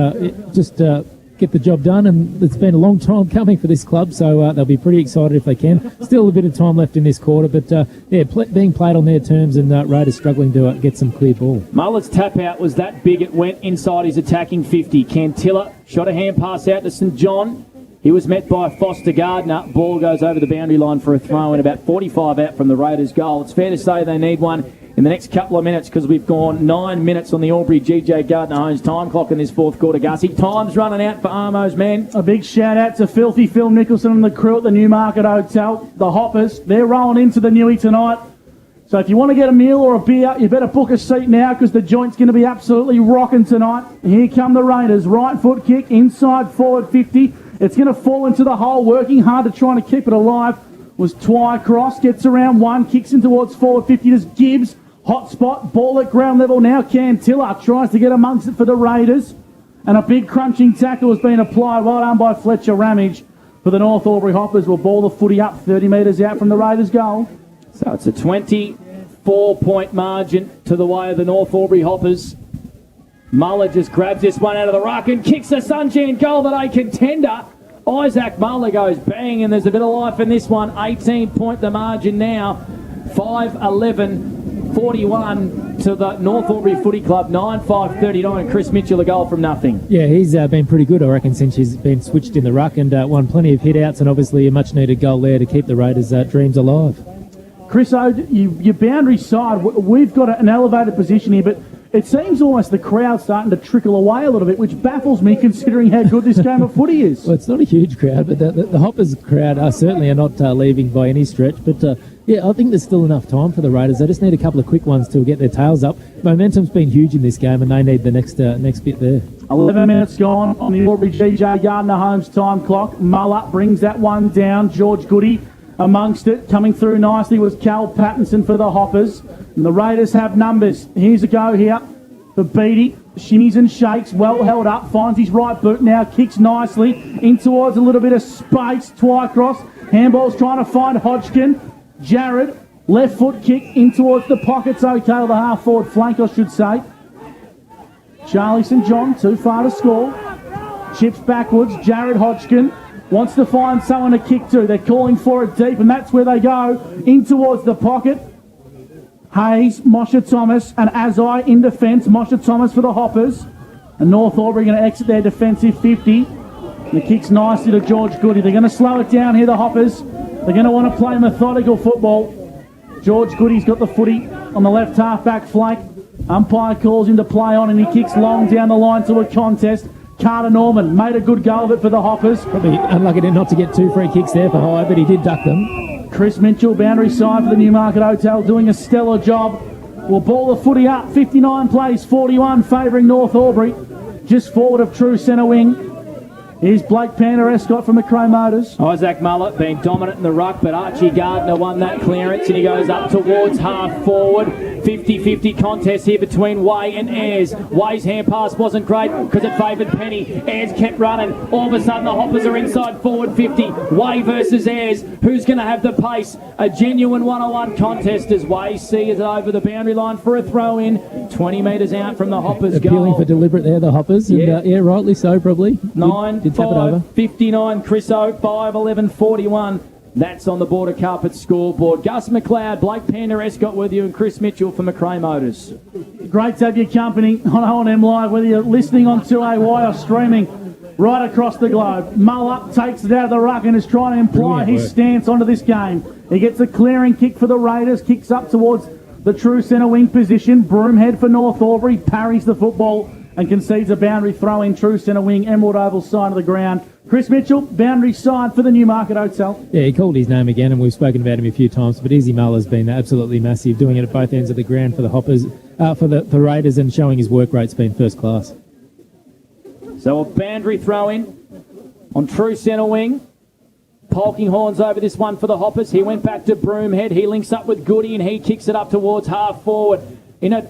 get the job done. And it's been a long time coming for this club, so they'll be pretty excited if they can. Still a bit of time left in this quarter, but being played on their terms, and Raiders struggling to get some clear ball. Mullet's tap out was that big, it went inside his attacking 50. Cantilla shot a hand pass out to St. John. He was met by Foster Gardner. Ball goes over the boundary line for a throw in about 45 out from the Raiders' goal. It's fair to say they need one in the next couple of minutes because we've gone 9 minutes on the Albury GJ Gardner Homes time clock in this fourth quarter, Gussie. Time's running out for Armo's men. A big shout out to Filthy Phil Nicholson and the crew at the Newmarket Hotel. The Hoppers, they're rolling into the Newy tonight. So if you want to get a meal or a beer, you better book a seat now because the joint's going to be absolutely rocking tonight. Here come the Raiders. Right foot kick, inside forward 50. It's going to fall into the hole, working hard to try and keep it alive. Was Twycross, gets around one, kicks in towards forward 50. There's Gibbs, hot spot, ball at ground level now. Cantilla tries to get amongst it for the Raiders. And a big crunching tackle has been applied. Well done by Fletcher Ramage for the North Albury Hoppers. Will ball the footy up 30 metres out from the Raiders' goal. So it's a 24-point margin to the way of the North Albury Hoppers. Muller just grabs this one out of the ruck and kicks the sunshine goal that a contender. Isaac Muller goes bang, and there's a bit of life in this one. 18-point the margin now. 5-11-41 to the North Albury Footy Club. 9-5-39. Chris Mitchell a goal from nothing. Yeah, he's been pretty good, I reckon, since he's been switched in the ruck and won plenty of hit-outs, and obviously a much-needed goal there to keep the Raiders' dreams alive. Chris Ode, your boundary side, we've got an elevated position here, but it seems almost the crowd's starting to trickle away a little bit, which baffles me considering how good this game of footy is. Well, it's not a huge crowd, but the Hoppers crowd certainly are not leaving by any stretch. But, yeah, I think there's still enough time for the Raiders. They just need a couple of quick ones to get their tails up. Momentum's been huge in this game, and they need the next bit there. 11 minutes gone on the Albury GJ Gardner Homes time clock. Muller brings that one down. George Goody amongst it. Coming through nicely was Cal Pattinson for the Hoppers. And the Raiders have numbers. Here's a go here for Beattie. Shimmies and shakes. Well held up. Finds his right boot now. Kicks nicely. In towards a little bit of space. Twycross. Handball's trying to find Hodgkin. Jared. Left foot kick in towards the pockets. Okay, or the half forward flank, I should say. Charlie St. John. Too far to score. Chips backwards. Jared Hodgkin wants to find someone to kick to. They're calling for it deep, and that's where they go. In towards the pocket. Hayes, Moshe Thomas, and Azai in defence. Moshe Thomas for the Hoppers. And North Albury going to exit their defensive 50. And the kick's nicely to George Goody. They're going to slow it down here, the Hoppers. They're going to want to play methodical football. George Goody's got the footy on the left half-back flank. Umpire calls him to play on and he kicks long down the line to a contest. Carter Norman made a good go of it for the Hoppers. Probably unlucky not to get 2 free kicks there for high, but he did duck them. Chris Mitchell, boundary side for the Newmarket Hotel, doing a stellar job. Will ball the footy up, 59 plays, 41, favouring North Albury. Just forward of true centre wing. Here's Blake Pander-Escott from McRae Motors. Isaac Mullett being dominant in the ruck, but Archie Gardner won that clearance and he goes up towards half forward. 50-50 contest here between Way and Ayres. Way's hand pass wasn't great because it favoured Penny. Ayres kept running. All of a sudden the Hoppers are inside forward 50. Way versus Ayres. Who's going to have the pace? A genuine 1-on-1 contest as Way sees it over the boundary line for a throw in. 20 metres out from the Hoppers Appealing goal. for deliberate there, the Hoppers. Yeah. And, rightly so, probably. Did tap it over. 5-59 Chriso, 5-11-41. That's on the Border Carpet scoreboard. Gus McLeod, Blake Pander-Escott with you, and Chris Mitchell for McRae Motors. Great to have your company on O&M Live, whether you're listening on 2AY or streaming right across the globe. Mull up, takes it out of the ruck and is trying to imply his stance onto this game. He gets a clearing kick for the Raiders, kicks up towards the true centre wing position. Broomhead for North Albury, parries the football and concedes a boundary throw in true centre wing, Emerald Oval side of the ground. Chris Mitchell, boundary side for the Newmarket Hotel. Yeah, he called his name again, and we've spoken about him a few times, but Izzy Muller's been absolutely massive, doing it at both ends of the ground for the Hoppers, for the Raiders, and showing his work rate's been first class. So a boundary throw in on true centre wing. Polkinghorn's over this one for the Hoppers. He went back to Broomhead. He links up with Goody and he kicks it up towards half forward. In a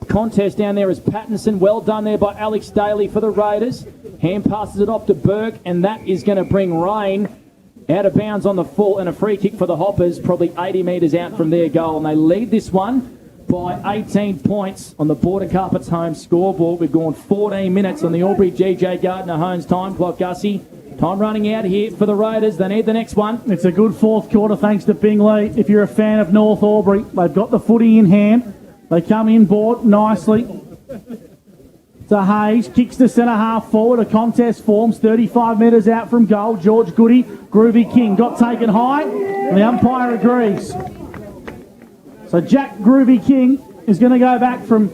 contest down there is Pattinson. Well done there by Alex Daly for the Raiders. Hand passes it off to Burke, and that is going to bring Rain out of bounds on the full, and a free kick for the Hoppers, probably 80 metres out from their goal. And they lead this one by 18 points on the Border Carpets home scoreboard. We've gone 14 minutes on the Albury GJ Gardner Homes time clock, Gussie. Time running out here for the Raiders. They need the next one. It's a good fourth quarter thanks to Bingley. If you're a fan of North Albury, they've got the footy in hand. They come in board nicely. To Hayes, kicks to centre half forward. A contest forms 35 metres out from goal. George Goody, Groovy King got taken high, and the umpire agrees. So Jack Groovy King is going to go back from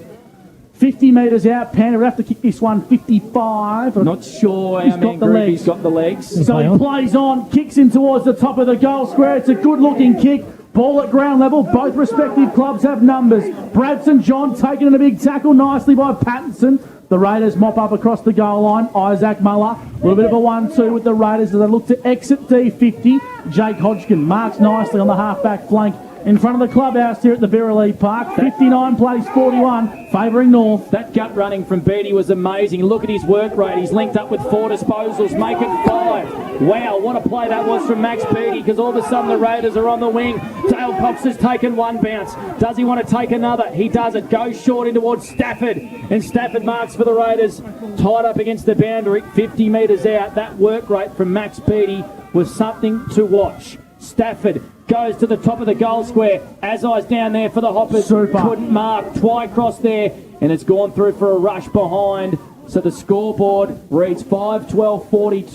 50 metres out. Panda will have to kick this one 55. Not sure how many Groovy's got the legs. So he plays on, kicks in towards the top of the goal square. It's a good-looking kick. Ball at ground level. Both respective clubs have numbers. Bradson John taken in a big tackle nicely by Pattinson. The Raiders mop up across the goal line. Isaac Muller, a little bit of a 1-2 with the Raiders as they look to exit D50. Jake Hodgkin marks nicely on the half-back flank in front of the clubhouse here at the Birrelea Park. 59 plays 41, favouring North. That gut running from Beattie was amazing. Look at his work rate. He's linked up with 4 disposals. Make it 5. Wow, what a play that was from Max Beattie, because all of a sudden the Raiders are on the wing. Dale Cox has taken one bounce. Does he want to take another? He does it. Goes short in towards Stafford. And Stafford marks for the Raiders. Tied up against the boundary, 50 metres out. That work rate from Max Beattie was something to watch. Stafford goes to the top of the goal square. Azai's down there for the Hoppers. Super. Couldn't mark. Twycross there. And it's gone through for a rush behind. So the scoreboard reads 5-12-42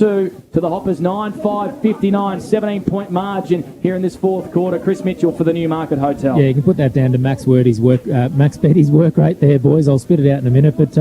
to the Hoppers 9-5-59, 17-point margin here in this fourth quarter. Chris Mitchell for the Newmarket Hotel. Yeah, you can put that down to Max Beatty's work rate there, boys. I'll spit it out in a minute. But,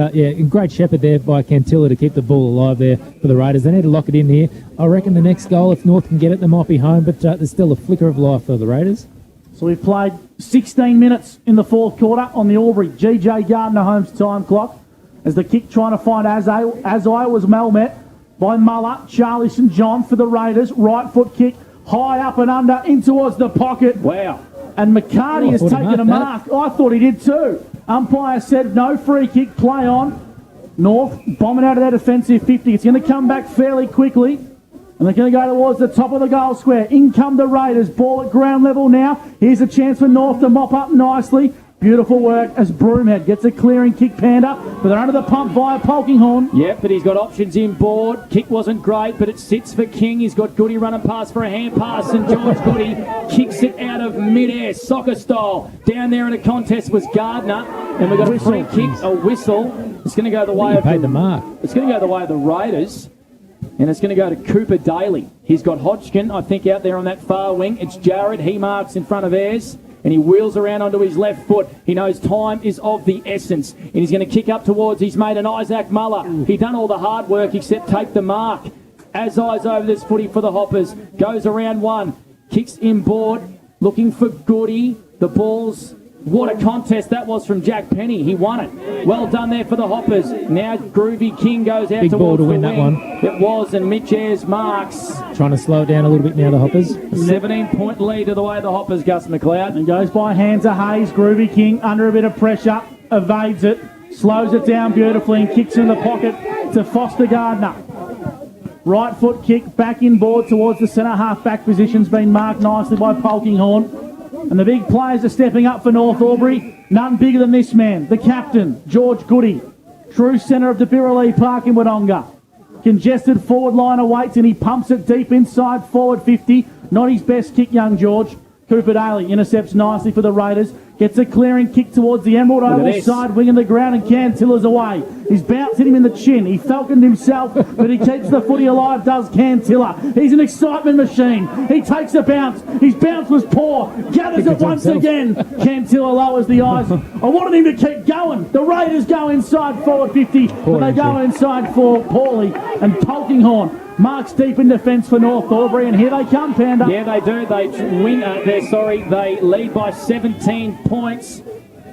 great shepherd there by Cantilla to keep the ball alive there for the Raiders. They need to lock it in here. I reckon the next goal, if North can get it, they might be home. But there's still a flicker of life for the Raiders. So we've played 16 minutes in the fourth quarter on the Albury GJ Gardner Homes time clock. As the kick trying to find Azai was well met by Muller. Charlie St John for the Raiders. Right foot kick, high up and under, in towards the pocket. Wow. And McCarty has taken a mark. I thought he did too. Umpire said no free kick, play on. North bombing out of that defensive 50. It's going to come back fairly quickly. And they're going to go towards the top of the goal square. In come the Raiders. Ball at ground level now. Here's a chance for North to mop up nicely. Beautiful work as Broomhead gets a clearing kick, Panda, but they're under the pump via Polkinghorn. Yep, but he's got options in board. Kick wasn't great, but it sits for King. He's got Goody running past for a hand pass, and George Goody kicks it out of midair, soccer style. Down there in a contest was Gardner, and we've got a free kick, a whistle. It's going to go the way of the mark. It's going to go the way of the Raiders, and it's going to go to Cooper Daly. He's got Hodgkin, I think, out there on that far wing. It's Jared. He marks in front of Ayres. and he wheels around onto his left foot. He knows time is of the essence, and he's going to kick up towards his mate, and Isaac Muller. He done all the hard work except take the mark. As eyes over this footy for the Hoppers. Goes around one, kicks inboard, looking for Goody. The ball's... What a contest that was from Jack Penny. He won it. Well done there for the Hoppers. Now Groovy King goes out Big ball towards to win the that wing. one. It was, and Mitch Ayres marks. Trying to slow it down a little bit now, the Hoppers. 17-point lead to the way the Hoppers, Gus McLeod. And goes by hands of Hayes. Groovy King under a bit of pressure. Evades it. Slows it down beautifully and kicks in the pocket to Foster Gardner. Right foot kick back inboard towards the centre half-back position's been marked nicely by Polkinghorne. And the big players are stepping up for North Albury. None bigger than this man, the captain, George Goody. True centre of the Birralee Park in Wodonga. Congested forward line awaits and he pumps it deep inside forward 50. Not his best kick, young George. Cooper Daly intercepts nicely for the Raiders. Gets a clearing kick towards the Emerald Oval side wing in the ground, and Cantilla's away. His bounce hit him in the chin. He falconed himself, but he keeps the footy alive, does Cantilla. He's an excitement machine. He takes a bounce. His bounce was poor. Gathers it once again. Cantilla lowers the eyes. I wanted him to keep going. The Raiders go inside forward 50, but they go inside for Paulie and Polkinghorne. Marks deep in defence for North Albury, and here they come, Panda. Yeah, they do. They win. They lead by 17 points.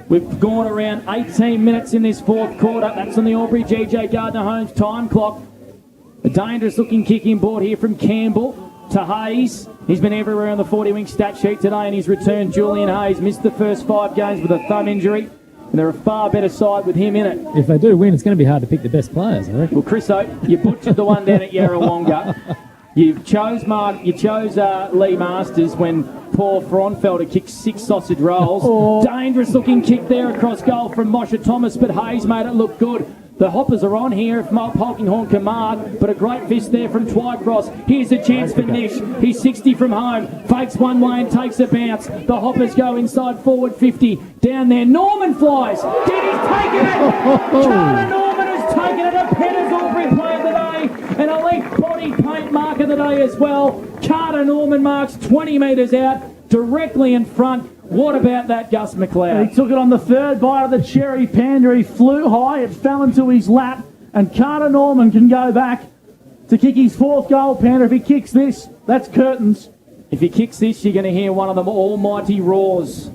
We've gone around 18 minutes in this fourth quarter. That's on the Albury GJ Gardner-Holmes time clock. A dangerous-looking kick inboard here from Campbell to Hayes. He's been everywhere on the 40-wing stat sheet today, and he's returned. Julian Hayes missed the first 5 games with a thumb injury. And they're a far better side with him in it. If they do win, it's going to be hard to pick the best players, I reckon. Well, Chriso, you butchered the one down at Yarrawonga. You chose Lee Masters when Paul Fronfelder kicked 6 sausage rolls. Dangerous-looking kick there across goal from Moshe Thomas, but Hayes made it look good. The Hoppers are on here if Polkinghorne can mark, but a great fist there from Twycross. Here's a chance for Nish. He's 60 from home. Fakes one way and takes a bounce. The Hoppers go inside forward 50. Down there, Norman flies. Diddy's taken it. Carter Norman has taken it. A Penner's Albury player today. An elite body paint marker today as well. Carter Norman marks 20 metres out, directly in front. What about that, Gus McLeod? He took it on the third bite of the cherry Panda. He flew high. It fell into his lap. And Carter Norman can go back to kick his 4th goal, Panda. If he kicks this, that's curtains. If he kicks this, you're going to hear one of them almighty roars.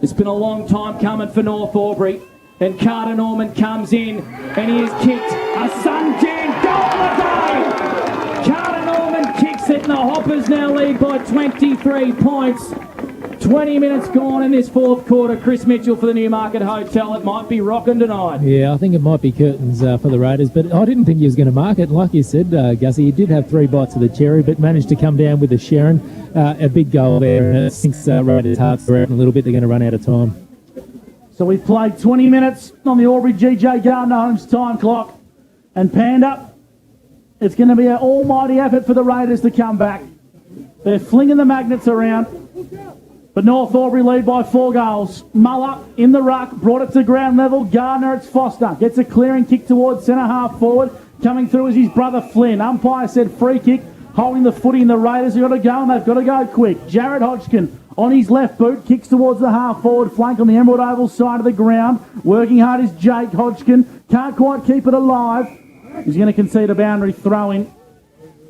It's been a long time coming for North Albury. And Carter Norman comes in and he has kicked a Sun-June goal of the day. Carter Norman kicks it and the Hoppers now lead by 23 points. 20 minutes gone in this fourth quarter. Chris Mitchell for the Newmarket Hotel. It might be rocking tonight. Yeah, I think it might be curtains for the Raiders, but I didn't think he was going to mark it. Like you said, Gussie, he did have 3 bites of the cherry, but managed to come down with a Sharon. A big goal there, and it sinks Raiders' hearts around a little bit. They're going to run out of time. So we've played 20 minutes on the Albury GJ Gardner-Holmes time clock. And Panda, it's going to be an almighty effort for the Raiders to come back. They're flinging the magnets around. But North Albury lead by 4 goals. Muller in the ruck, brought it to ground level. Gardner, it's Foster. Gets a clearing kick towards centre half forward. Coming through is his brother Flynn. Umpire said free kick. Holding the footy, and the Raiders have got to go, and they've got to go quick. Jared Hodgkin on his left boot, kicks towards the half forward flank on the Emerald Oval side of the ground. Working hard is Jake Hodgkin. Can't quite keep it alive. He's going to concede a boundary throw-in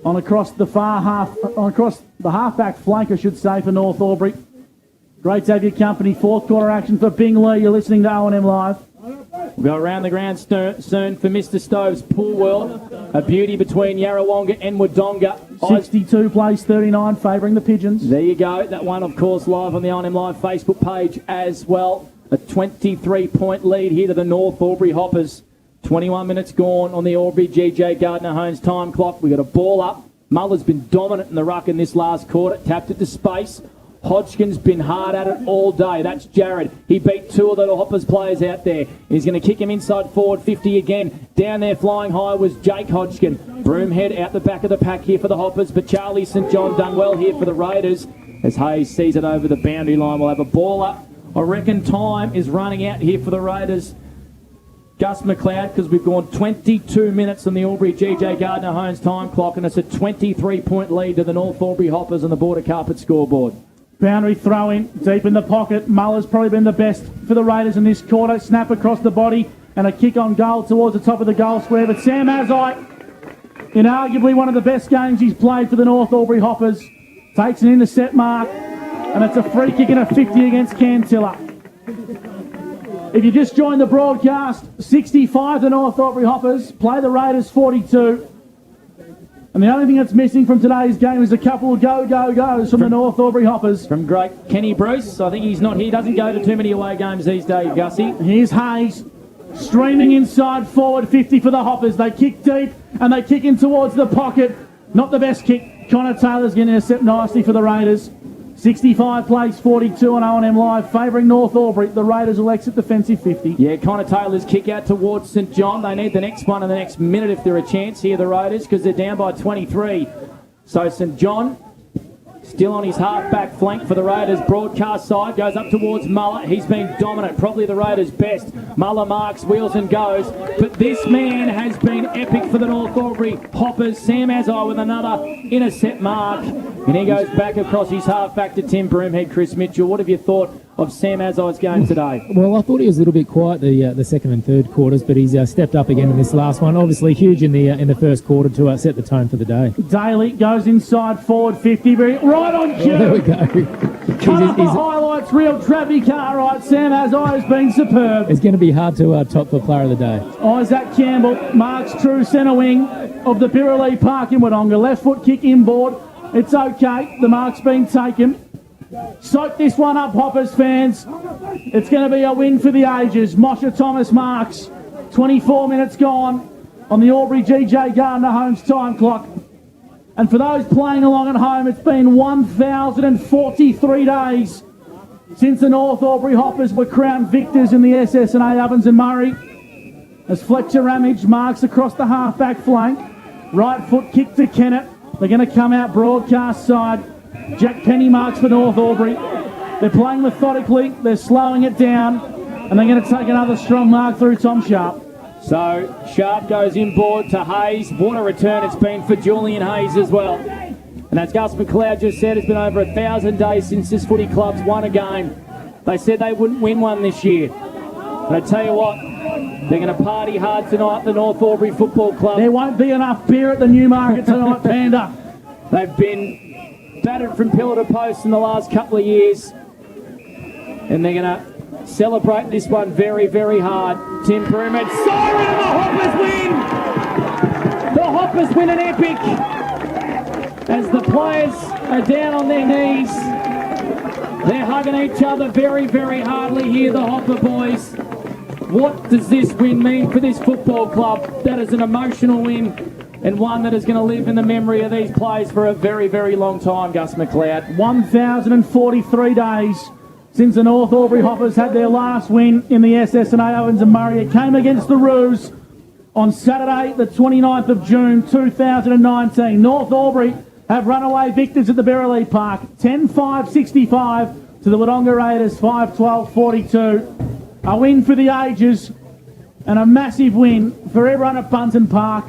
on across the half-back flank, I should say, for North Albury. Great to have your company. Fourth quarter action for Bingley. You're listening to O&M Live. We'll go around the ground soon for Mr. Stove's Pool World. A beauty between Yarrawonga and Wodonga. 62 plays 39, favouring the Pigeons. There you go. That one, of course, live on the O&M Live Facebook page as well. A 23-point lead here to the North Albury Hoppers. 21 minutes gone on the Albury GJ Gardner-Holmes time clock. We've got a ball up. Muller's been dominant in the ruck in this last quarter. Tapped it to space. Hodgkin's been hard at it all day. That's Jared. He beat 2 of the Hoppers players out there. He's going to kick him inside forward 50 again. Down there flying high was Jake Hodgkin. Broomhead out the back of the pack here for the Hoppers, but Charlie St John done well here for the Raiders as Hayes sees it over the boundary line. We'll have a ball up. I reckon time is running out here for the Raiders. Gus McLeod, because we've gone 22 minutes on the Albury GJ Gardner-Holmes time clock, and it's a 23-point lead to the North Albury Hoppers on the Border Carpet scoreboard. Boundary throw in, deep in the pocket. Muller's probably been the best for the Raiders in this quarter. Snap across the body and a kick on goal towards the top of the goal square. But Sam Azai, in arguably one of the best games he's played for the North Albury Hoppers, takes an intercept mark, and it's a free kick and a 50 against Cantilla. If you just joined the broadcast, 65 the North Albury Hoppers, play the Raiders 42. And the only thing that's missing from today's game is a couple of go-go-goes from the North Albury Hoppers. From great Kenny Bruce. I think he's not here. He doesn't go to too many away games these days, Gussie. Here's Hayes, streaming inside forward 50 for the Hoppers. They kick deep and they kick in towards the pocket. Not the best kick. Connor Taylor's going to intercept nicely for the Raiders. 65 plays 42 on O&M Live, favouring North Albury. The Raiders will exit defensive 50. Yeah, Connor Taylor's kick out towards St John. They need the next one in the next minute if they're a chance here, the Raiders, because they're down by 23. So St John still on his half-back flank for the Raiders. Broadcast side goes up towards Muller. He's been dominant, probably the Raiders' best. Muller marks, wheels and goes. But this man has been epic for the North Albury Hoppers. Sam Azai with another intercept mark. And he goes back across his half-back to Tim Broomhead. Chris Mitchell, what have you thought of Sam Azai's game today? Well, I thought he was a little bit quiet the second and third quarters, but he's stepped up again in this last one. Obviously huge in the first quarter to set the tone for the day. Daly goes inside forward 50, right on cue. There we go. Cut for highlights, real traffic car right. Sam Azai has been superb. It's going to be hard to top for player of the day. Isaac Campbell marks true centre wing of the Birrelea Park in Wodonga. Left foot kick inboard. It's okay. The mark's been taken. Soak this one up, Hoppers fans. It's going to be a win for the ages. Moshe Thomas marks. 24 minutes gone on the Albury GJ Gardner Homes time clock. And for those playing along at home, it's been 1,043 days since the North Albury Hoppers were crowned victors in the SSNA Ovens and Murray. As Fletcher Ramage marks across the half-back flank. Right foot kick to Kennett. They're going to come out broadcast side. Jack Penny marks for North Albury. They're playing methodically. They're slowing it down. And they're going to take another strong mark through Tom Sharp. So Sharp goes inboard to Hayes. What a return it's been for Julian Hayes as well. And as Gus McLeod just said, it's been over 1,000 days since this footy club's won a game. They said they wouldn't win one this year. But I tell you what, they're going to party hard tonight, the North Albury Football Club. There won't be enough beer at the Newmarket tonight, Panda. They've been battered from pillar to post in the last couple of years. And they're going to celebrate this one very, very hard. Tim Pyramid, siren, and the Hoppers win! The Hoppers win an epic as the players are down on their knees. They're hugging each other very, very hardly here, the Hopper boys. What does this win mean for this football club? That is an emotional win and one that is going to live in the memory of these players for a very, very long time, Gus McLeod. 1,043 days since the North Albury Hoppers had their last win in the SSNA Ovens and Murray. It came against the Roos on Saturday, the 29th of June, 2019. North Albury have runaway victors at the Birrelea Park, 10-5-65 to the Wodonga Raiders, 5-12-42. A win for the ages and a massive win for everyone at Bunton Park.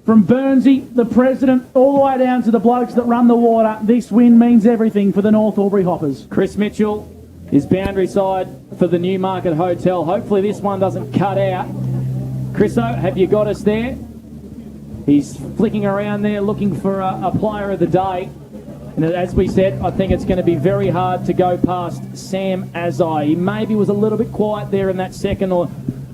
From Burnsy, the president, all the way down to the blokes that run the water, this win means everything for the North Albury Hoppers. Chris Mitchell is boundary side for the Newmarket Hotel. Hopefully this one doesn't cut out. Chriso, have you got us there? He's flicking around there looking for a player of the day. And as we said, I think it's going to be very hard to go past Sam Azai. He maybe was a little bit quiet there in that second or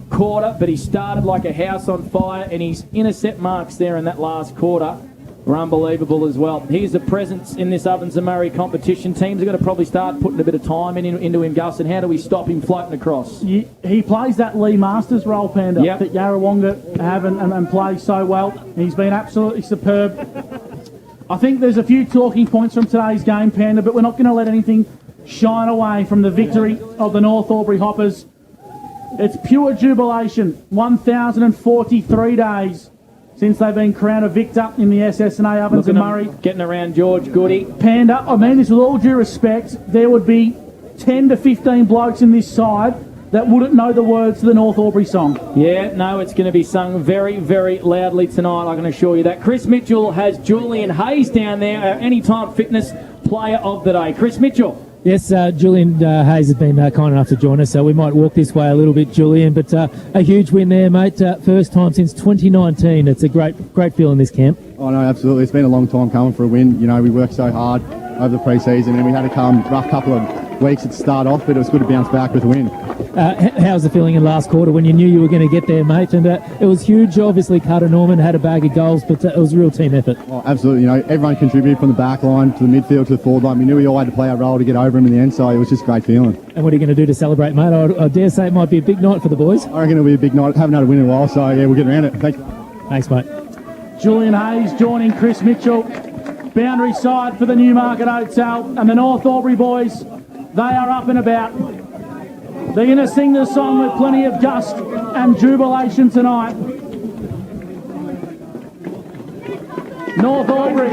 quarter, but he started like a house on fire, and his intercept marks there in that last quarter were unbelievable as well. He's a presence in this Ovens and Murray competition. Teams are going to probably start putting a bit of time into him, Gus, and how do we stop him floating across? He plays that Lee Masters role, Panda, that Yarrawonga have and plays so well. He's been absolutely superb. I think there's a few talking points from today's game, Panda, but we're not going to let anything shine away from the victory of the North Albury Hoppers. It's pure jubilation. 1,043 days since they've been crowned a victor in the SSNA Ovens and Murray. Getting around George Goody. Panda, I mean this with all due respect, there would be 10 to 15 blokes in this side that wouldn't know the words to the North Albury song. Yeah, no, it's going to be sung very, very loudly tonight, I can assure you that. Chris Mitchell has Julian Hayes down there, Anytime Fitness, player of the day. Chris Mitchell. Yes, Julian Hayes has been kind enough to join us, so we might walk this way a little bit, Julian. But a huge win there, mate. First time since 2019. It's a great feeling this camp. Oh, no, absolutely. It's been a long time coming for a win. You know, we worked so hard over the pre-season and we had to come rough couple of weeks to start off, but it was good to bounce back with a win. How's the feeling in last quarter when you knew you were going to get there, mate? And it was huge. Obviously, Carter Norman had a bag of goals, but it was a real team effort. Oh, absolutely. You know, everyone contributed from the back line to the midfield to the forward line. We knew we all had to play our role to get over him in the end, so it was just a great feeling. And what are you going to do to celebrate, mate? I dare say it might be a big night for the boys. I reckon it'll be a big night. Haven't had a win in a while, so yeah, we'll get around it. Thanks, mate. Julian Hayes joining Chris Mitchell. Boundary side for the Newmarket Hotel. And the North Albury boys, they are up and about. They're going to sing the song with plenty of gust and jubilation tonight. North Albury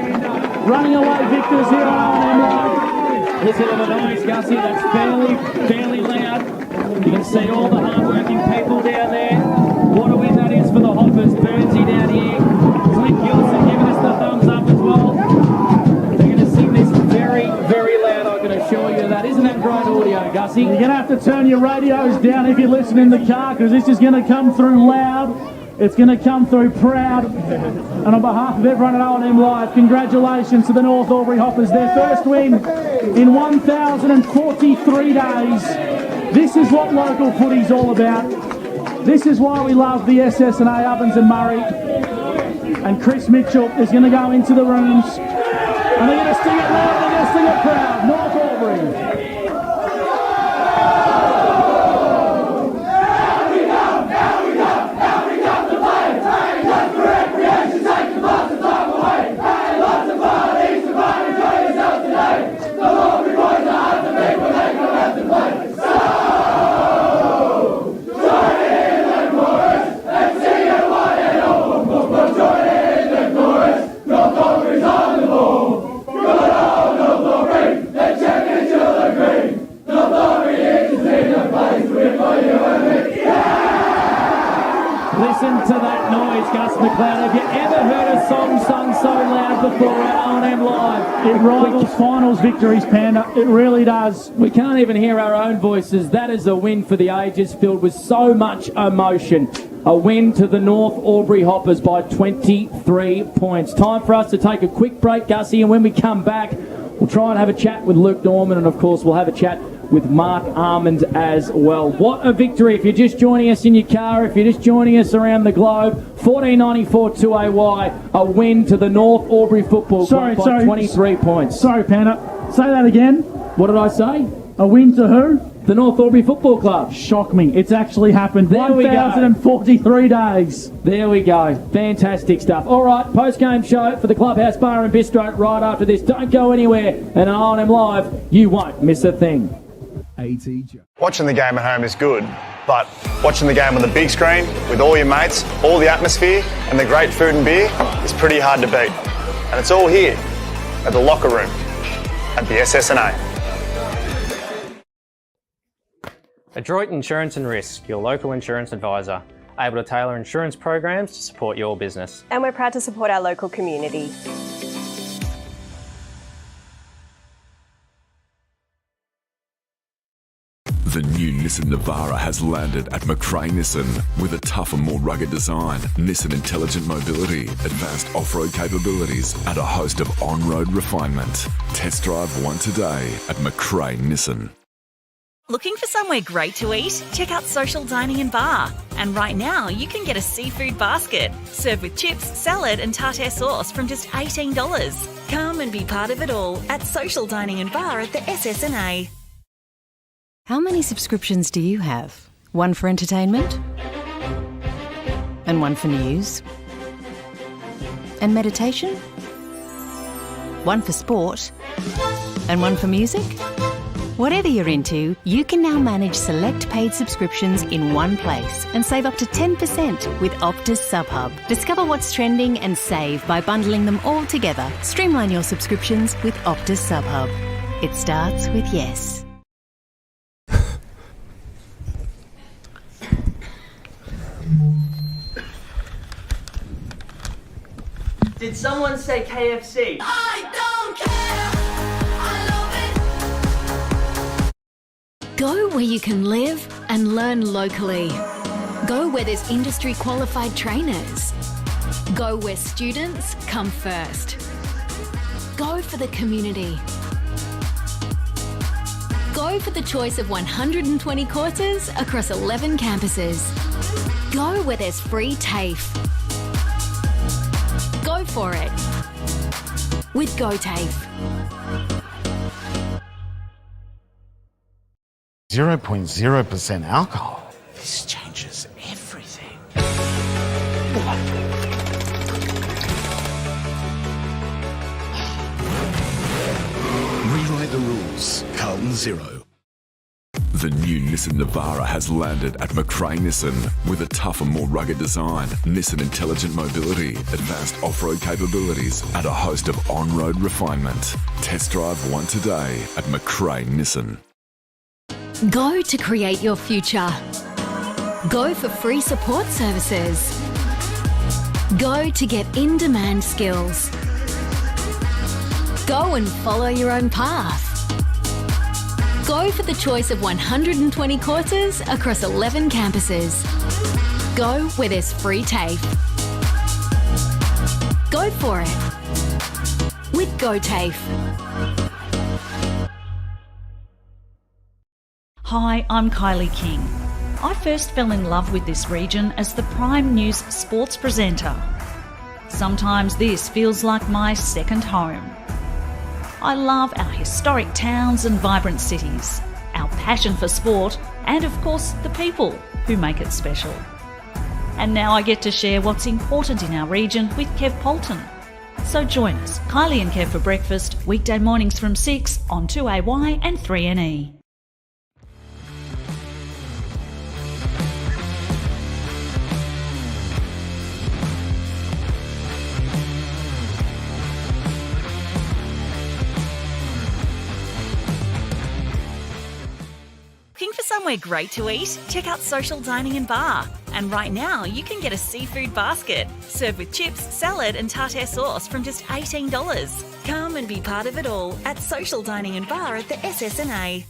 running away victors here on R&M Live. Listen to the noise, Gussie. That's fairly loud. You can see all the hard-working people down there. What a win that is for the Hoppers. Burnsy down here. Clint Gilson giving us the thumbs up as well. They're going to sing this very, very loud, I can assure you that. Isn't that great audio, Gussie? You're going to have to turn your radios down if you listen in the car, because this is going to come through loud. It's going to come through proud. And on behalf of everyone at R&M Live, congratulations to the North Albury Hoppers. Their first win in 1,043 days. This is what local footy's all about. This is why we love the SSNA Ovens and Murray. And Chris Mitchell is going to go into the rooms. And they're going to sing it loud, they're going to sing it proud. North Albury. Listen to that noise, Gus McLeod. Have you ever heard a song sung so loud before on R&M Live? It rivals finals victories, Panda. It really does. We can't even hear our own voices. That is a win for the ages, filled with so much emotion. A win to the North Albury Hoppers by 23 points. Time for us to take a quick break, Gussie, and when we come back, we'll try and have a chat with Luke Norman, and of course we'll have a chat with Mark Armand as well. What a victory. If you're just joining us in your car, if you're just joining us around the globe, 1494 2AY, a win to the North Albury Football Club by 23 points. Sorry, Panda. Say that again. What did I say? A win to who? The North Albury Football Club. Shock me. It's actually happened. There we go. 1,043 days. There we go. Fantastic stuff. All right, post-game show for the Clubhouse Bar and Bistro right after this. Don't go anywhere. And on R&M Live, you won't miss a thing. Watching the game at home is good, but watching the game on the big screen with all your mates, all the atmosphere and the great food and beer is pretty hard to beat. And it's all here at the locker room at the SSNA. Adroit Insurance and Risk, your local insurance advisor, able to tailor insurance programs to support your business. And we're proud to support our local community. The new Nissan Navara has landed at McRae Nissan with a tougher, more rugged design, Nissan Intelligent Mobility, advanced off-road capabilities, and a host of on-road refinement. Test drive one today at McRae Nissan. Looking for somewhere great to eat? Check out Social Dining and Bar. And right now, you can get a seafood basket served with chips, salad and tartare sauce from just $18. Come and be part of it all at Social Dining and Bar at the SSNA. How many subscriptions do you have? One for entertainment? And one for news? And meditation? One for sport? And one for music? Whatever you're into, you can now manage select paid subscriptions in one place and save up to 10% with Optus SubHub. Discover what's trending and save by bundling them all together. Streamline your subscriptions with Optus SubHub. It starts with yes. Did someone say KFC? I don't care. Go where you can live and learn locally. Go where there's industry qualified trainers. Go where students come first. Go for the community. Go for the choice of 120 courses across 11 campuses. Go where there's free TAFE. Go for it with Go TAFE. 0.0% alcohol. This changes everything. Rewrite the rules. Carlton Zero. The new Nissan Navara has landed at McRae Nissan with a tougher, more rugged design, Nissan intelligent mobility, advanced off-road capabilities, and a host of on-road refinement. Test drive one today at McRae Nissan. Go to create your future. Go for free support services. Go to get in-demand skills. Go and follow your own path. Go for the choice of 120 courses across 11 campuses. Go where there's free TAFE. Go for it with Go TAFE. Hi, I'm Kylie King. I first fell in love with this region as the Prime News sports presenter. Sometimes this feels like my second home. I love our historic towns and vibrant cities, our passion for sport, and of course the people who make it special. And now I get to share what's important in our region with Kev Polton. So join us, Kylie and Kev for breakfast, weekday mornings from 6 on 2AY and 3NE. Looking for somewhere great to eat? Check out Social Dining and Bar. And right now, you can get a seafood basket, served with chips, salad and tartare sauce from just $18. Come and be part of it all at Social Dining and Bar at the SSNA.